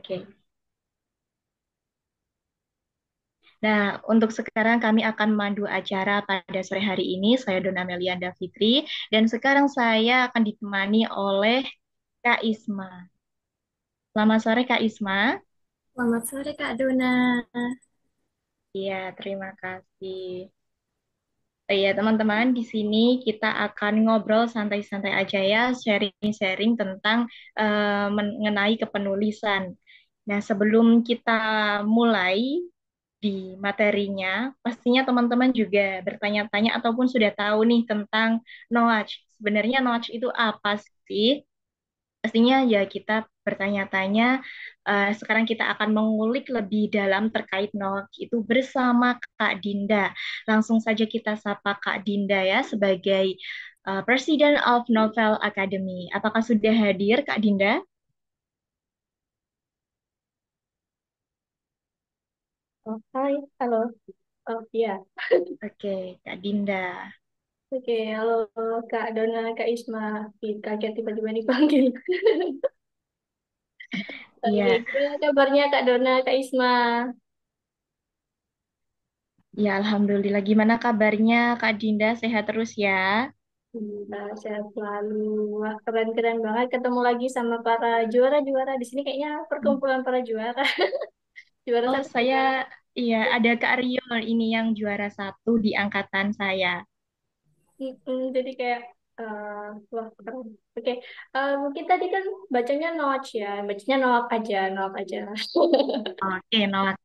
Oke. Nah, untuk sekarang kami akan memandu acara pada sore hari ini. Saya Dona Melianda Fitri, dan sekarang saya akan ditemani oleh Kak Isma. Selamat sore, Kak Isma. Selamat sore Kak Dona. Iya, terima kasih. Iya, teman-teman, di sini kita akan ngobrol santai-santai aja ya, sharing-sharing tentang mengenai kepenulisan. Nah, sebelum kita mulai di materinya, pastinya teman-teman juga bertanya-tanya ataupun sudah tahu nih tentang Noach. Sebenarnya Noach itu apa sih? Pastinya ya kita bertanya-tanya. Sekarang kita akan mengulik lebih dalam terkait Noach itu bersama Kak Dinda. Langsung saja kita sapa Kak Dinda ya sebagai President of Novel Academy. Apakah sudah hadir Kak Dinda? Oh, hai, halo. Oh iya, Oke, Kak Dinda. oke, halo Kak Dona, Kak Isma. Ih, kaget tiba-tiba dipanggil. Oke, Iya, gimana kabarnya Kak Dona, Kak Isma? ya Alhamdulillah. Gimana kabarnya Kak Dinda? Sehat terus ya? Sehat selalu. Wah, keren-keren banget ketemu lagi sama para juara-juara di sini. Kayaknya perkumpulan para juara. Juara Oh, satu, saya juara. iya ada Kak Rio ini yang juara satu di angkatan saya. Jadi kayak, wah, keren. Oke, mungkin tadi kan bacanya Notch ya. Bacanya Noak aja, Noak aja. Oke, Noak.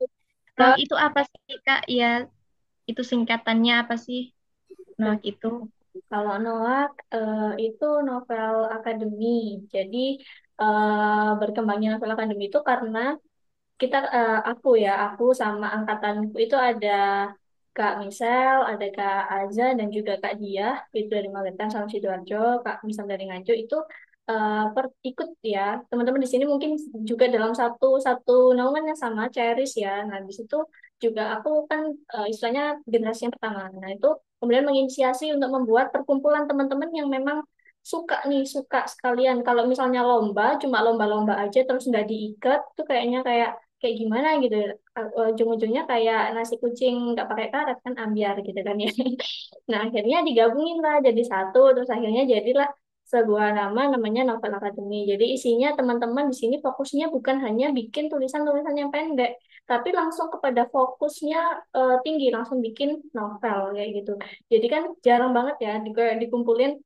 Noak itu apa sih, Kak? Ya, itu singkatannya apa sih? Noak itu. Kalau Noak itu novel akademi. Jadi berkembangnya novel akademi itu karena aku sama angkatanku itu ada Kak Misel, ada Kak Aza dan juga Kak Dia itu dari Magetan sama Sidoarjo, Kak Misel dari Nganjuk itu ikut ya. Teman-teman di sini mungkin juga dalam satu satu naungan yang sama, Cherish ya. Nah, di situ juga aku kan istilahnya generasi yang pertama. Nah, itu kemudian menginisiasi untuk membuat perkumpulan teman-teman yang memang suka sekalian. Kalau misalnya lomba, cuma lomba-lomba aja terus nggak diikat, tuh kayaknya kayak kayak gimana gitu ya. Ujung-ujungnya kayak nasi kucing nggak pakai karet kan ambiar gitu kan ya. Nah akhirnya digabungin lah jadi satu, terus akhirnya jadilah sebuah nama namanya Novel Academy. Jadi isinya teman-teman di sini fokusnya bukan hanya bikin tulisan-tulisan yang pendek, tapi langsung kepada fokusnya tinggi, langsung bikin novel kayak gitu. Jadi kan jarang banget ya dikumpulin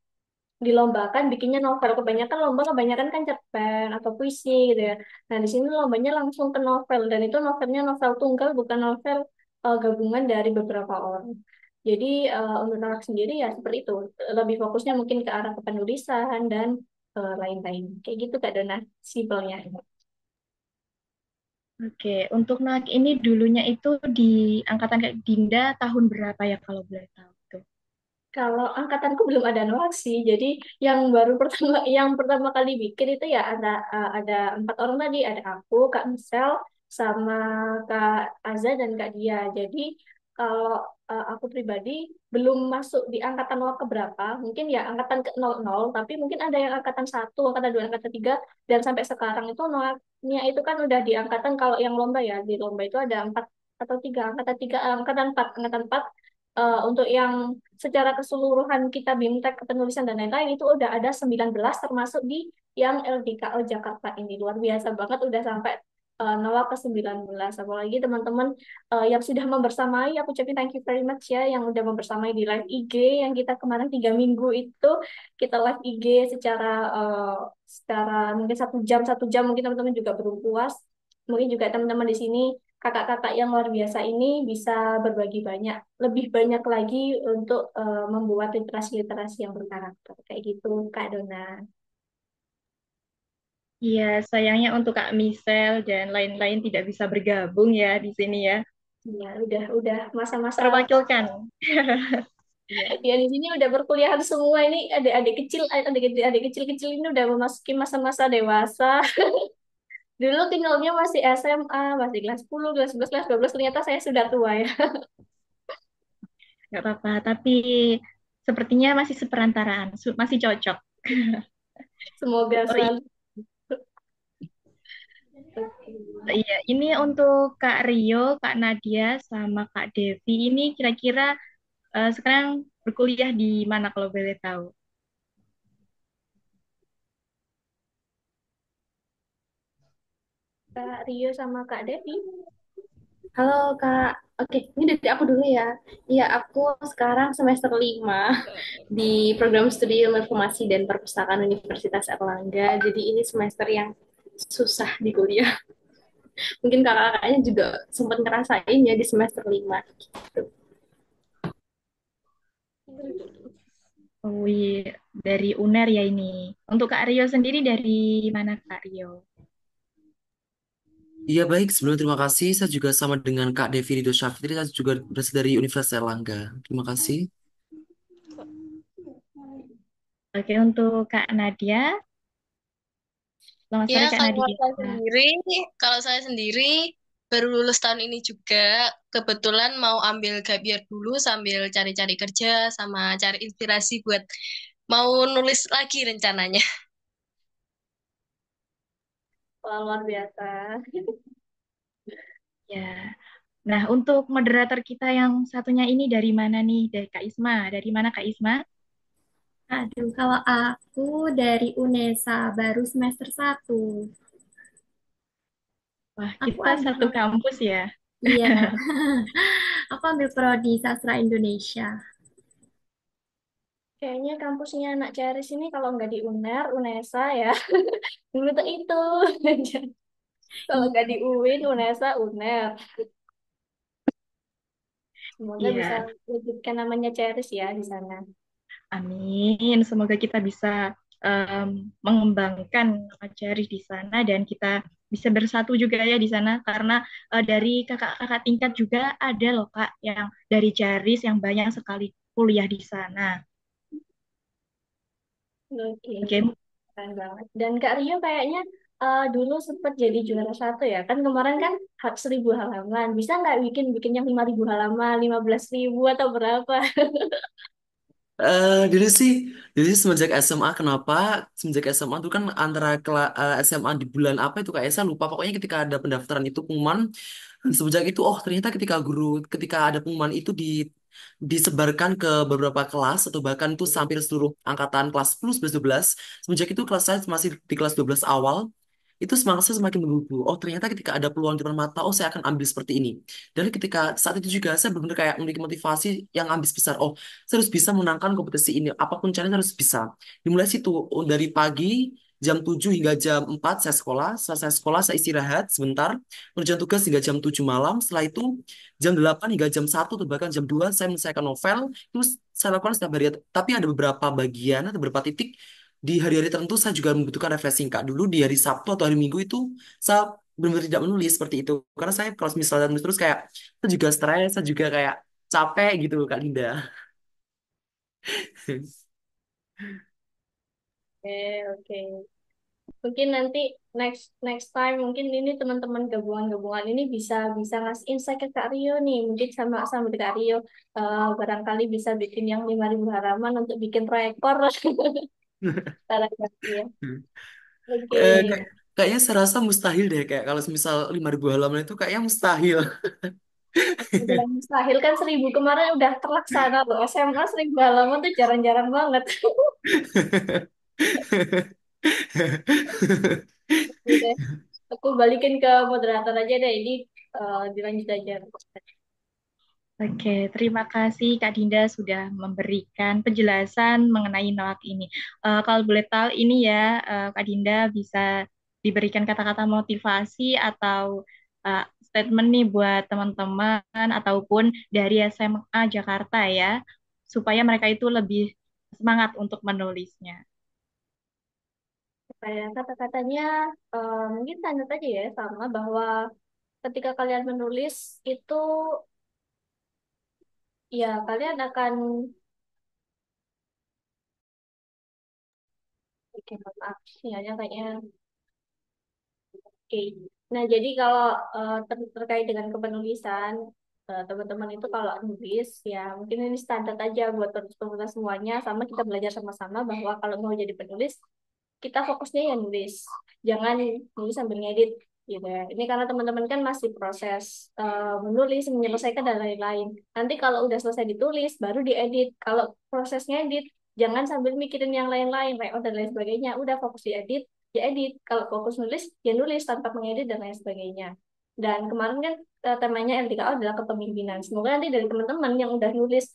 dilombakan bikinnya novel, kebanyakan kan cerpen atau puisi gitu ya. Nah di sini lombanya langsung ke novel, dan itu novelnya novel tunggal, bukan novel gabungan dari beberapa orang. Jadi untuk anak sendiri ya seperti itu, lebih fokusnya mungkin ke arah kepenulisan dan lain-lain kayak gitu Kak Dona, simpelnya. Oke, untuk Noak ini dulunya itu di angkatan Kak Dinda tahun berapa ya kalau boleh tahu tuh? Kalau angkatanku belum ada Noak sih, jadi yang baru pertama yang pertama kali bikin itu ya ada empat orang tadi, ada aku, Kak Misel, sama Kak Aza dan Kak Dia. Jadi kalau aku pribadi belum masuk di angkatan Noak keberapa, mungkin ya angkatan ke 00, tapi mungkin ada yang angkatan satu, angkatan dua, angkatan tiga, dan sampai sekarang itu Noaknya itu kan udah di angkatan, kalau yang lomba ya di lomba itu ada empat atau tiga, angkatan tiga, angkatan empat. Untuk yang secara keseluruhan kita BIMTEK kepenulisan dan lain-lain itu udah ada 19 termasuk di yang LDKL Jakarta ini. Luar biasa banget udah sampai nolak ke 19. Apalagi teman-teman yang sudah membersamai, aku ucapin thank you very much ya yang udah membersamai di live IG yang kita kemarin 3 minggu itu kita live IG secara mungkin satu jam mungkin teman-teman juga belum puas. Mungkin juga teman-teman di sini kakak-kakak yang luar biasa ini bisa berbagi banyak, lebih banyak lagi untuk membuat literasi-literasi yang berkarakter. Kayak gitu, Kak Dona. Iya, sayangnya untuk Kak Misel dan lain-lain tidak bisa bergabung ya di sini ya. Ya, udah masa-masa Terwakilkan. ya di sini udah berkuliahan semua ini adik kecil-kecil ini udah memasuki masa-masa dewasa. Dulu tinggalnya masih SMA, masih kelas 10, kelas 11, kelas 12, ternyata saya sudah tua ya. Nggak apa-apa, tapi sepertinya masih seperantaraan, masih cocok. Semoga Oh iya, selalu. Oke. Iya, ini untuk Kak Rio, Kak Nadia, sama Kak Devi. Ini kira-kira sekarang berkuliah di mana kalau boleh tahu? Kak Rio sama Kak Devi. Halo Kak, oke ini dari aku dulu ya. Iya, aku sekarang semester 5 di program studi ilmu informasi dan perpustakaan Universitas Erlangga. Jadi ini semester yang susah di kuliah. Mungkin kakak-kakaknya juga sempat ngerasain ya di semester 5 gitu. Oh iya, dari UNER ya ini. Untuk Kak Rio sendiri dari mana Kak Rio? Iya baik, sebelumnya terima kasih. Saya juga sama dengan Kak Devi Ridho Syafitri, saya juga berasal dari Universitas Erlangga. Terima kasih. Oke, untuk Kak Nadia, selamat Ya, sore Kak Nadia. kalau saya sendiri baru lulus tahun ini juga. Kebetulan mau ambil gap year dulu sambil cari-cari kerja sama cari inspirasi buat mau nulis lagi rencananya. Wah, luar biasa. Ya. Nah, untuk moderator kita yang satunya ini dari mana nih? Dari Kak Isma. Dari mana Kak Isma? Aduh, kalau aku dari UNESA baru semester 1. Wah, Aku kita satu ambil, kampus ya. iya, aku ambil prodi sastra Indonesia. Kayaknya kampusnya anak Ceris ini kalau nggak di UNER, UNESA ya. Dulu tuh itu. Kalau Iya, nggak di UIN, UNESA, UNER. Semoga bisa Iya, wujudkan namanya Ceris ya di sana. amin. Semoga kita bisa mengembangkan Acari di sana dan kita bisa bersatu juga ya di sana karena dari kakak-kakak tingkat juga ada loh Kak yang dari Jaris yang banyak sekali kuliah di sana. Oke, Oke, keren banget. Dan Kak Rio kayaknya dulu sempat jadi juara satu ya. Kan kemarin kan 1.000 halaman. Bisa nggak bikin yang 5.000 halaman, 15.000 atau berapa? Dulu sih, semenjak SMA, kenapa? Semenjak SMA itu kan antara SMA di bulan apa itu kayak saya lupa. Pokoknya ketika ada pendaftaran itu pengumuman, semenjak itu, oh ternyata ketika ada pengumuman itu disebarkan ke beberapa kelas atau bahkan itu hampir seluruh angkatan kelas 10, 11, 12. Semenjak itu kelas saya masih di kelas 12 awal, itu semangat saya semakin bertumbuh. Oh ternyata ketika ada peluang di depan mata, oh saya akan ambil seperti ini. Dan ketika saat itu juga saya benar-benar kayak memiliki motivasi yang ambis besar. Oh saya harus bisa menangkan kompetisi ini. Apapun caranya saya harus bisa. Dimulai situ, oh, dari pagi jam 7 hingga jam 4 saya sekolah. Setelah saya sekolah, saya istirahat sebentar. Kerjaan tugas hingga jam 7 malam. Setelah itu jam 8 hingga jam 1 atau bahkan jam 2 saya menyelesaikan novel. Terus saya lakukan setiap hari. Tapi ada beberapa bagian atau beberapa titik di hari-hari tertentu saya juga membutuhkan refreshing Kak. Dulu di hari Sabtu atau hari Minggu itu saya benar-benar tidak menulis seperti itu. Karena saya kalau misalnya nulis terus kayak saya juga stres, saya juga kayak capek gitu Kak Dinda. Oke, oke. Mungkin nanti next next time mungkin ini teman-teman gabungan-gabungan ini bisa bisa ngasih insight ke Kak Rio nih. Mungkin sama sama di Kak Rio barangkali bisa bikin yang 5.000 halaman untuk bikin rekor. Barangkali ya. Oke. Kayaknya saya rasa mustahil deh kayak kalau misal 5.000 halaman itu kayaknya mustahil. Udah mustahil kan 1.000 kemarin udah terlaksana loh. SMA 1.000 halaman tuh jarang-jarang banget. Oke deh. Aku balikin ke moderator aja deh. Ini dilanjut aja. oke. Terima kasih Kak Dinda sudah memberikan penjelasan mengenai NOAK ini. Kalau boleh tahu ini ya, Kak Dinda bisa diberikan kata-kata motivasi atau statement nih buat teman-teman ataupun dari SMA Jakarta ya, supaya mereka itu lebih semangat untuk menulisnya. Kayak kata-katanya mungkin standar aja ya sama bahwa ketika kalian menulis itu ya kalian akan bikin maaf sinyalnya kayaknya oke. Nah jadi kalau terkait dengan kepenulisan teman-teman itu kalau nulis ya mungkin ini standar aja buat penulis semuanya sama kita belajar sama-sama bahwa kalau mau jadi penulis kita fokusnya ya nulis jangan nulis sambil ngedit gitu ya. Ini karena teman-teman kan masih proses menulis, menyelesaikan dan lain-lain. Nanti kalau udah selesai ditulis, baru diedit. Kalau prosesnya edit, jangan sambil mikirin yang lain-lain, layout dan lain sebagainya. Udah fokus diedit, diedit. Kalau fokus nulis, ya nulis tanpa mengedit dan lain sebagainya. Dan kemarin kan temanya LDKO adalah kepemimpinan. Semoga nanti dari teman-teman yang udah nulis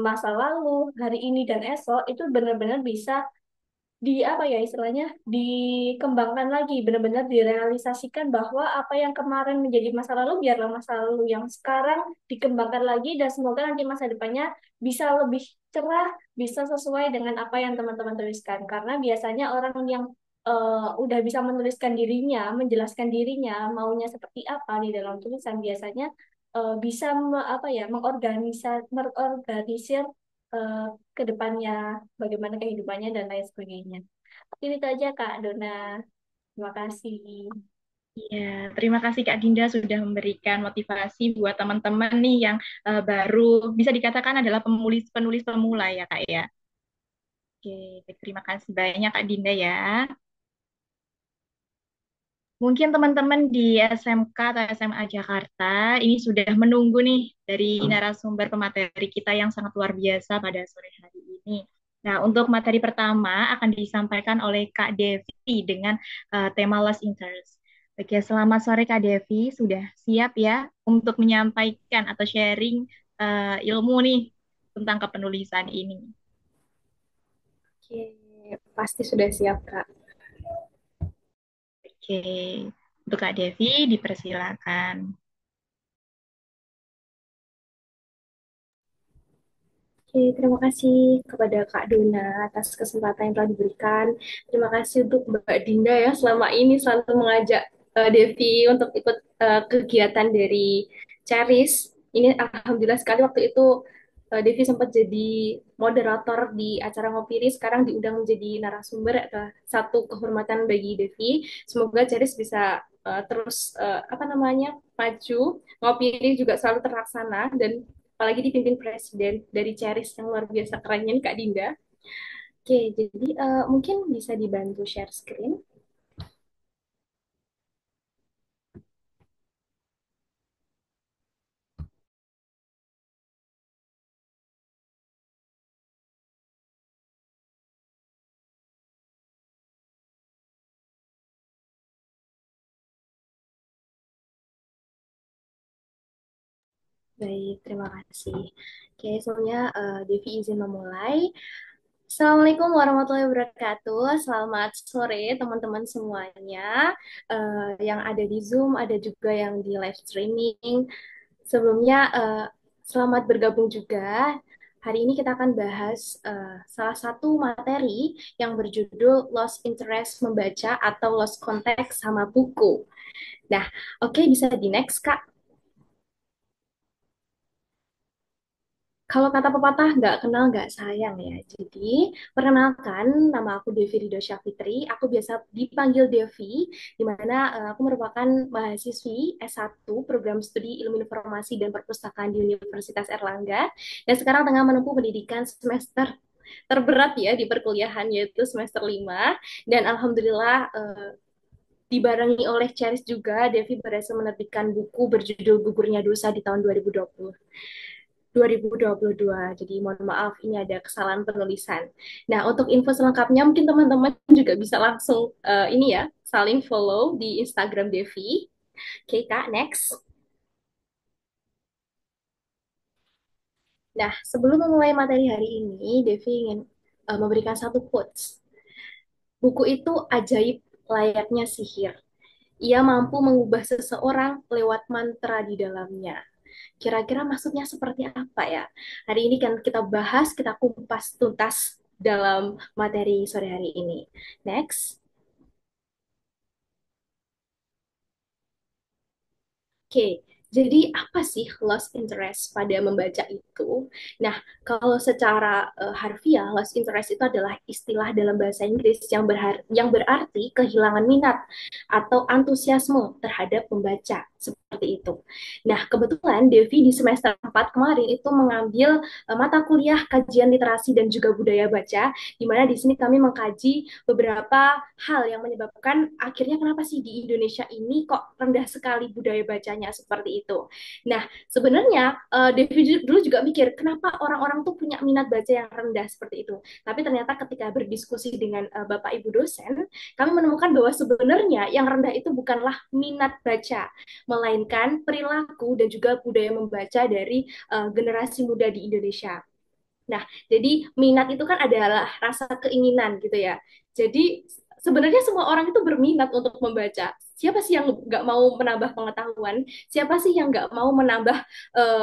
masa lalu, hari ini dan esok itu benar-benar bisa di apa ya istilahnya dikembangkan lagi benar-benar direalisasikan bahwa apa yang kemarin menjadi masa lalu biarlah masa lalu yang sekarang dikembangkan lagi dan semoga nanti masa depannya bisa lebih cerah bisa sesuai dengan apa yang teman-teman tuliskan karena biasanya orang yang udah bisa menuliskan dirinya menjelaskan dirinya maunya seperti apa di dalam tulisan biasanya bisa apa ya mengorganisir eh, ke depannya, bagaimana kehidupannya dan lain sebagainya. Mungkin itu aja Kak Dona. Terima kasih. Iya, terima kasih Kak Dinda sudah memberikan motivasi buat teman-teman nih yang baru bisa dikatakan adalah penulis pemula ya Kak ya. Oke, terima kasih banyak Kak Dinda ya. Mungkin teman-teman di SMK atau SMA Jakarta ini sudah menunggu nih dari narasumber pemateri kita yang sangat luar biasa pada sore hari ini. Nah, untuk materi pertama akan disampaikan oleh Kak Devi dengan tema Lost Interest. Oke, selamat sore Kak Devi. Sudah siap ya untuk menyampaikan atau sharing ilmu nih tentang kepenulisan ini. Oke, pasti sudah siap, Kak. Oke, untuk Kak Devi dipersilakan. Oke, terima kasih kepada Kak Dona atas kesempatan yang telah diberikan. Terima kasih untuk Mbak Dinda ya selama ini selalu mengajak Devi untuk ikut kegiatan dari Ceris. Ini alhamdulillah sekali waktu itu Devi sempat jadi moderator di acara Ngopiri, sekarang diundang menjadi narasumber. Satu kehormatan bagi Devi. Semoga Ceris bisa terus apa namanya maju. Ngopiri juga selalu terlaksana dan apalagi dipimpin presiden dari Ceris yang luar biasa kerennya nih Kak Dinda. Oke, jadi mungkin bisa dibantu share screen. Baik, terima kasih. Oke, sebelumnya Devi izin memulai. Assalamualaikum warahmatullahi wabarakatuh. Selamat sore teman-teman semuanya. Yang ada di Zoom, ada juga yang di live streaming. Sebelumnya, selamat bergabung juga. Hari ini kita akan bahas salah satu materi yang berjudul Lost Interest Membaca atau Lost Context sama Buku. Nah, oke, bisa di next, Kak. Kalau kata pepatah, nggak kenal nggak sayang ya. Jadi, perkenalkan, nama aku Devi Ridho Syafitri. Aku biasa dipanggil Devi, di mana aku merupakan mahasiswi S1 Program Studi Ilmu Informasi dan Perpustakaan di Universitas Erlangga. Dan sekarang tengah menempuh pendidikan semester terberat ya di perkuliahan, yaitu semester 5. Dan Alhamdulillah, dibarengi oleh Ceris juga, Devi berhasil menerbitkan buku berjudul Gugurnya Dosa di tahun 2022. Jadi mohon maaf ini ada kesalahan penulisan. Nah, untuk info selengkapnya mungkin teman-teman juga bisa langsung ini ya, saling follow di Instagram Devi. Oke, Kak, next. Nah, sebelum memulai materi hari ini, Devi ingin memberikan satu quotes. Buku itu ajaib layaknya sihir. Ia mampu mengubah seseorang lewat mantra di dalamnya. Kira-kira maksudnya seperti apa ya? Hari ini kan kita bahas, kita kupas tuntas dalam materi sore hari ini. Next. Oke, jadi apa sih lost interest pada membaca itu? Nah, kalau secara harfiah, lost interest itu adalah istilah dalam bahasa Inggris yang berarti kehilangan minat atau antusiasme terhadap membaca. seperti itu. Nah, kebetulan Devi di semester 4 kemarin itu mengambil mata kuliah kajian literasi dan juga budaya baca, di mana di sini kami mengkaji beberapa hal yang menyebabkan akhirnya kenapa sih di Indonesia ini kok rendah sekali budaya bacanya seperti itu. Nah, sebenarnya Devi dulu juga mikir kenapa orang-orang tuh punya minat baca yang rendah seperti itu. Tapi ternyata ketika berdiskusi dengan Bapak Ibu dosen, kami menemukan bahwa sebenarnya yang rendah itu bukanlah minat baca, melainkan perilaku dan juga budaya membaca dari generasi muda di Indonesia. Nah, jadi minat itu kan adalah rasa keinginan gitu ya. Jadi sebenarnya semua orang itu berminat untuk membaca. Siapa sih yang nggak mau menambah pengetahuan? Siapa sih yang nggak mau menambah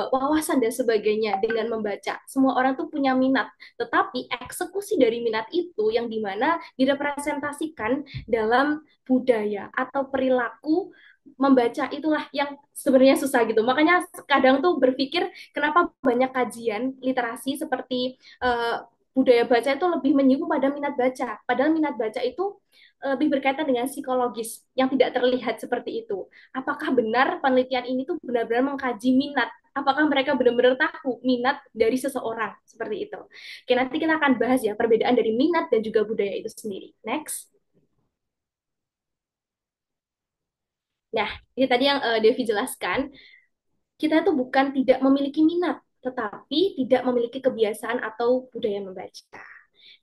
wawasan dan sebagainya dengan membaca? Semua orang tuh punya minat. Tetapi eksekusi dari minat itu yang dimana direpresentasikan dalam budaya atau perilaku membaca itulah yang sebenarnya susah gitu. Makanya kadang tuh berpikir kenapa banyak kajian literasi seperti budaya baca itu lebih menyinggung pada minat baca. Padahal minat baca itu lebih berkaitan dengan psikologis yang tidak terlihat seperti itu. Apakah benar penelitian ini tuh benar-benar mengkaji minat? Apakah mereka benar-benar tahu minat dari seseorang seperti itu? Oke, nanti kita akan bahas ya perbedaan dari minat dan juga budaya itu sendiri. Next. Nah, ini tadi yang Devi jelaskan, kita tuh bukan tidak memiliki minat, tetapi tidak memiliki kebiasaan atau budaya membaca.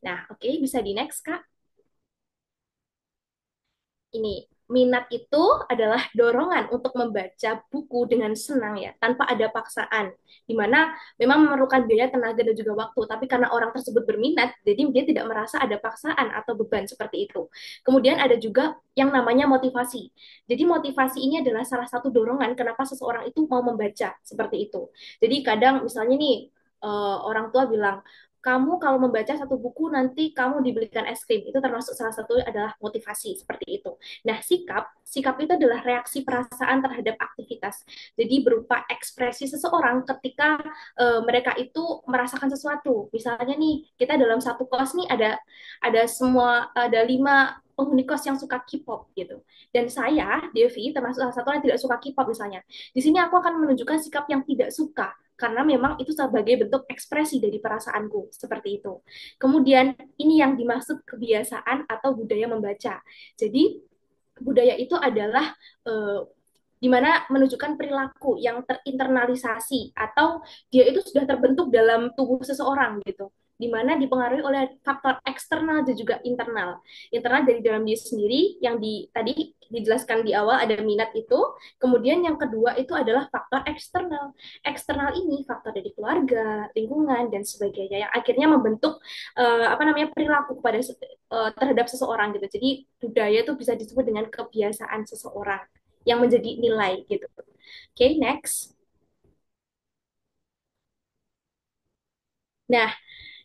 Nah, oke, bisa di next, Kak. Ini minat itu adalah dorongan untuk membaca buku dengan senang ya, tanpa ada paksaan. Di mana memang memerlukan biaya, tenaga dan juga waktu, tapi karena orang tersebut berminat, jadi dia tidak merasa ada paksaan atau beban seperti itu. Kemudian ada juga yang namanya motivasi. Jadi motivasi ini adalah salah satu dorongan kenapa seseorang itu mau membaca seperti itu. Jadi kadang misalnya nih orang tua bilang kamu kalau membaca satu buku nanti kamu dibelikan es krim. Itu termasuk salah satu adalah motivasi seperti itu. Nah, sikap itu adalah reaksi perasaan terhadap aktivitas. Jadi berupa ekspresi seseorang ketika mereka itu merasakan sesuatu. Misalnya nih, kita dalam satu kos nih ada 5 penghuni kos yang suka K-pop gitu. Dan saya, Devi, termasuk salah satu yang tidak suka K-pop misalnya. Di sini aku akan menunjukkan sikap yang tidak suka karena memang itu sebagai bentuk ekspresi dari perasaanku seperti itu. Kemudian ini yang dimaksud kebiasaan atau budaya membaca. Jadi budaya itu adalah di mana menunjukkan perilaku yang terinternalisasi atau dia itu sudah terbentuk dalam tubuh seseorang gitu, di mana dipengaruhi oleh faktor eksternal dan juga internal. Internal dari dalam diri sendiri yang tadi dijelaskan di awal ada minat itu, kemudian yang kedua itu adalah faktor eksternal. Eksternal ini faktor dari keluarga, lingkungan dan sebagainya yang akhirnya membentuk apa namanya perilaku kepada terhadap seseorang gitu. Jadi budaya itu bisa disebut dengan kebiasaan seseorang yang menjadi nilai gitu. Oke, okay, next. Nah,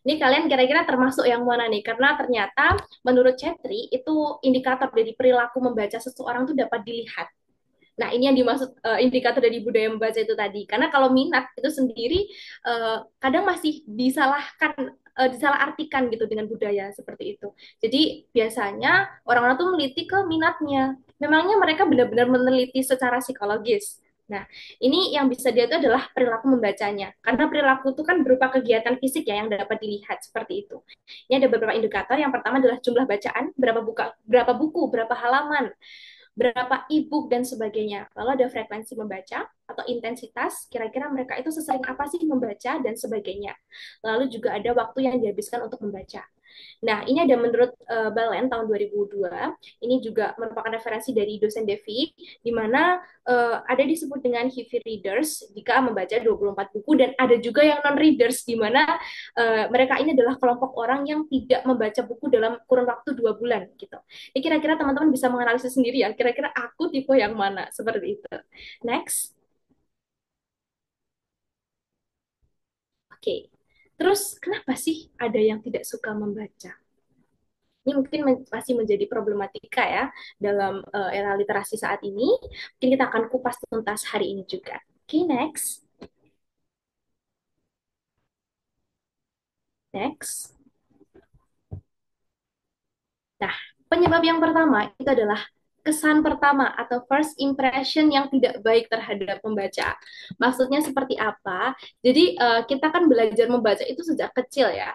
ini kalian kira-kira termasuk yang mana nih? Karena ternyata menurut Chetri itu indikator dari perilaku membaca seseorang itu dapat dilihat. Nah, ini yang dimaksud indikator dari budaya membaca itu tadi. Karena kalau minat itu sendiri kadang masih disalahartikan gitu dengan budaya seperti itu. Jadi biasanya orang-orang tuh meliti ke minatnya. Memangnya mereka benar-benar meneliti secara psikologis. Nah, ini yang bisa dia itu adalah perilaku membacanya. Karena perilaku itu kan berupa kegiatan fisik ya yang dapat dilihat seperti itu. Ini ada beberapa indikator. Yang pertama adalah jumlah bacaan, berapa buku, berapa halaman, berapa e-book dan sebagainya. Lalu ada frekuensi membaca atau intensitas, kira-kira mereka itu sesering apa sih membaca dan sebagainya. Lalu juga ada waktu yang dihabiskan untuk membaca. Nah, ini ada menurut Balen tahun 2002, ini juga merupakan referensi dari dosen Devi, di mana ada disebut dengan heavy readers jika membaca 24 buku, dan ada juga yang non-readers, di mana mereka ini adalah kelompok orang yang tidak membaca buku dalam kurun waktu 2 bulan. Gitu. Ini kira-kira teman-teman bisa menganalisis sendiri ya, kira-kira aku tipe yang mana, seperti itu. Next. Oke. Okay. Terus kenapa sih ada yang tidak suka membaca? Ini mungkin masih menjadi problematika ya dalam era literasi saat ini. Mungkin kita akan kupas tuntas hari ini juga. Oke, okay, next. Next. Nah, penyebab yang pertama itu adalah kesan pertama atau first impression yang tidak baik terhadap membaca. Maksudnya seperti apa? Jadi kita kan belajar membaca itu sejak kecil ya.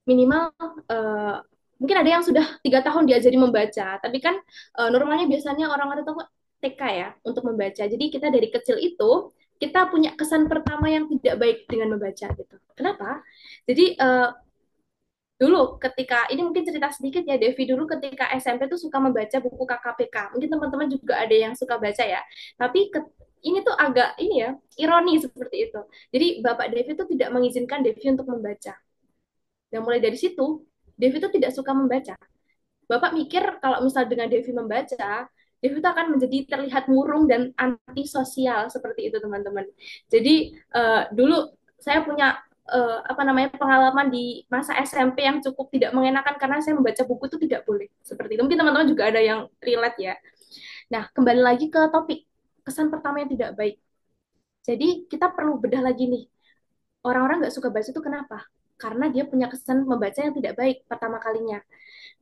Minimal eh, mungkin ada yang sudah 3 tahun diajari membaca, tapi kan normalnya biasanya orang-orang itu TK ya untuk membaca. Jadi kita dari kecil itu kita punya kesan pertama yang tidak baik dengan membaca gitu. Kenapa? Jadi dulu ketika ini mungkin cerita sedikit ya Devi, dulu ketika SMP tuh suka membaca buku KKPK. Mungkin teman-teman juga ada yang suka baca ya. Tapi ini tuh agak ini ya ironi seperti itu. Jadi Bapak Devi tuh tidak mengizinkan Devi untuk membaca. Dan mulai dari situ Devi tuh tidak suka membaca. Bapak mikir kalau misal dengan Devi membaca, Devi itu akan menjadi terlihat murung dan antisosial seperti itu teman-teman. Jadi dulu saya punya apa namanya pengalaman di masa SMP yang cukup tidak mengenakan karena saya membaca buku itu tidak boleh seperti itu. Mungkin teman-teman juga ada yang relate ya. Nah, kembali lagi ke topik kesan pertama yang tidak baik. Jadi kita perlu bedah lagi nih. Orang-orang nggak suka baca itu kenapa? Karena dia punya kesan membaca yang tidak baik pertama kalinya.